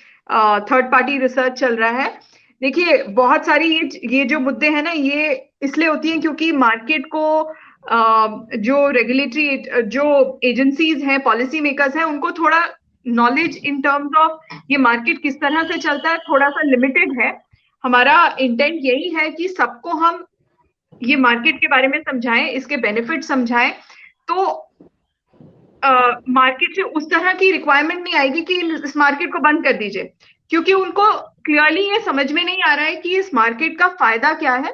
Speaker 3: थर्ड पार्टी रिसर्च चल रहा है। देखिए बहुत सारी ये जो मुद्दे हैं ना, ये इसलिए होती हैं क्योंकि मार्केट को जो रेगुलेटरी जो एजेंसीज हैं, पॉलिसी मेकर्स हैं, उनको थोड़ा नॉलेज इन टर्म्स ऑफ ये मार्केट किस तरह से चलता है थोड़ा सा लिमिटेड है। हमारा इंटेंट यही है कि सबको हम ये मार्केट के बारे में समझाएं, इसके बेनिफिट समझाएं, तो मार्केट से उस तरह की रिक्वायरमेंट नहीं आएगी कि इस मार्केट को बंद कर दीजिए, क्योंकि उनको क्लियरली ये समझ में नहीं आ रहा है कि इस मार्केट का फायदा क्या है।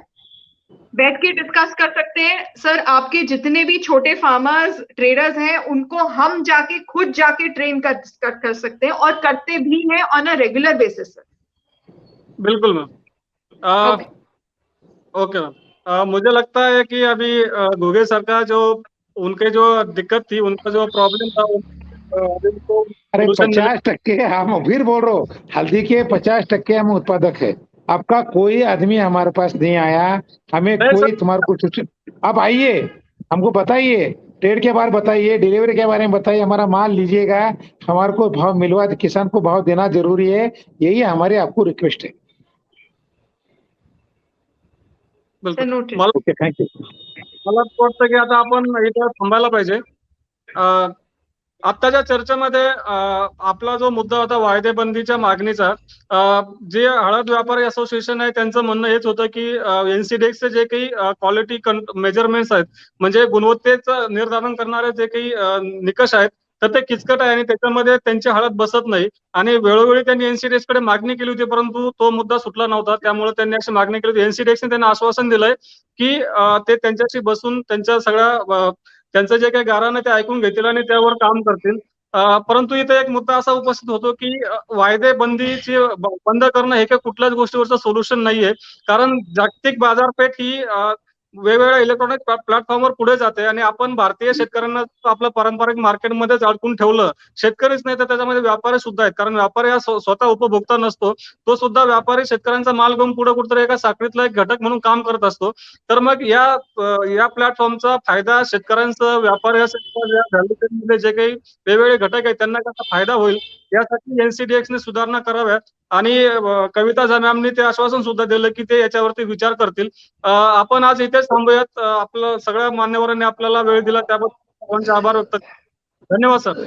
Speaker 3: बैठ के डिस्कस कर सकते हैं सर, आपके जितने भी छोटे फार्मर्स ट्रेडर्स हैं उनको हम जाके खुद जाके ट्रेन कर सकते हैं, और करते भी हैं on a regular basis sir.
Speaker 1: बिल्कुल मैम।
Speaker 3: ओके
Speaker 1: ओके मैम, मुझे लगता है कि अभी घुगे सर का जो उनके जो दिक्कत थी, उनका जो प्रॉब्लम था, अभी उनको
Speaker 2: अरे
Speaker 1: सोल्यूशन मिला।
Speaker 2: 50% हम फिर बोल रहे हो, हल्दी के 50% हम उत्पादक है, आपका कोई आदमी हमारे पास नहीं आया, हमें
Speaker 1: नहीं
Speaker 2: कोई
Speaker 1: सर,
Speaker 2: तुम्हारे कुछ, आप आइए, हमको बताइए, ट्रेड के बारे में बताइए, डिलीवरी के बारे में बताइए, हमारा माल लीजिएगा, हमारे को भाव मिलवा, किसान को भाव देना जरूरी है, यही हमारे आपको रिक्वेस्ट है।
Speaker 3: सर,
Speaker 1: बिल्कुल।
Speaker 3: नोटेड।
Speaker 1: मला
Speaker 2: ओके, थँक्यू।
Speaker 1: मला असं वाटतं की आता आपण इथं थांबायला पाहिजे. अ, आत्ताच्या चर्चेमध्ये आपला जो मुद्दा होता वायदेबंदीच्या मागणीचा, जे हळद व्यापारी असोसिएशन आहे त्यांचं म्हणणं हेच होतं की एनसीडीएक्सचे जे काही क्वालिटी मेजरमेंट्स आहेत, म्हणजे गुणवत्तेचं निर्धारण करणारे जे काही निकष आहेत, तर ते किचकट आहे आणि त्याच्यामध्ये त्यांची हळद बसत नाही. आणि वेळोवेळी त्यांनी एनसीडीएक्स कडे मागणी केली होती, परंतु तो मुद्दा सुटला नव्हता. त्यामुळे त्यांनी अशी मागणी केली होती. एनसीडीएक्सने त्यांना आश्वासन दिलंय की ते त्यांच्याशी बसून त्यांच्या सगळ्या त्यांचं जे काही गाऱ्हाण आहे ते ऐकून घेतील आणि त्यावर काम करतील. परंतु इथे एक मुद्दा असा उपस्थित होतो की वायदे बंदीची बंद करणं हे काही कुठल्याच गोष्टीवरचं सोल्युशन नाहीये. कारण जागतिक बाजारपेठ ही वेगवेगळ्या इलेक्ट्रॉनिक प्लॅटफॉर्मवर पुढे जाते, आणि आपण भारतीय शेतकऱ्यांना आपलं पारंपरिक मार्केटमध्येच अडकून ठेवलं. शेतकरीच नाही तर त्याच्यामध्ये व्यापारी सुद्धा आहेत, कारण व्यापारी हा स्वतः उपभोक्ता नसतो. तो सुद्धा व्यापारी शेतकऱ्यांचा माल घेऊन पुढे कुठेतरी एका साखळीतला एक घटक म्हणून काम करत असतो. तर मग या प्लॅटफॉर्मचा फायदा शेतकऱ्यांचं, व्यापारी असेल किंवा या व्हॅल्यू चेनमध्ये जे काही वेगवेगळे घटक आहेत त्यांना कसा फायदा होईल, यासाठी एनसीडीएक्सने सुधारणा कराव्या. आणि कविता मॅमनी ते आश्वासन सुद्धा दिलं की ते याच्यावरती विचार करतील. आपण आज इथेच थांबूयात. आपलं सगळ्या मान्यवरांनी आपल्याला वेळ दिला त्याबद्दल सर्वांचे आभार व्यक्त करतो. धन्यवाद सर.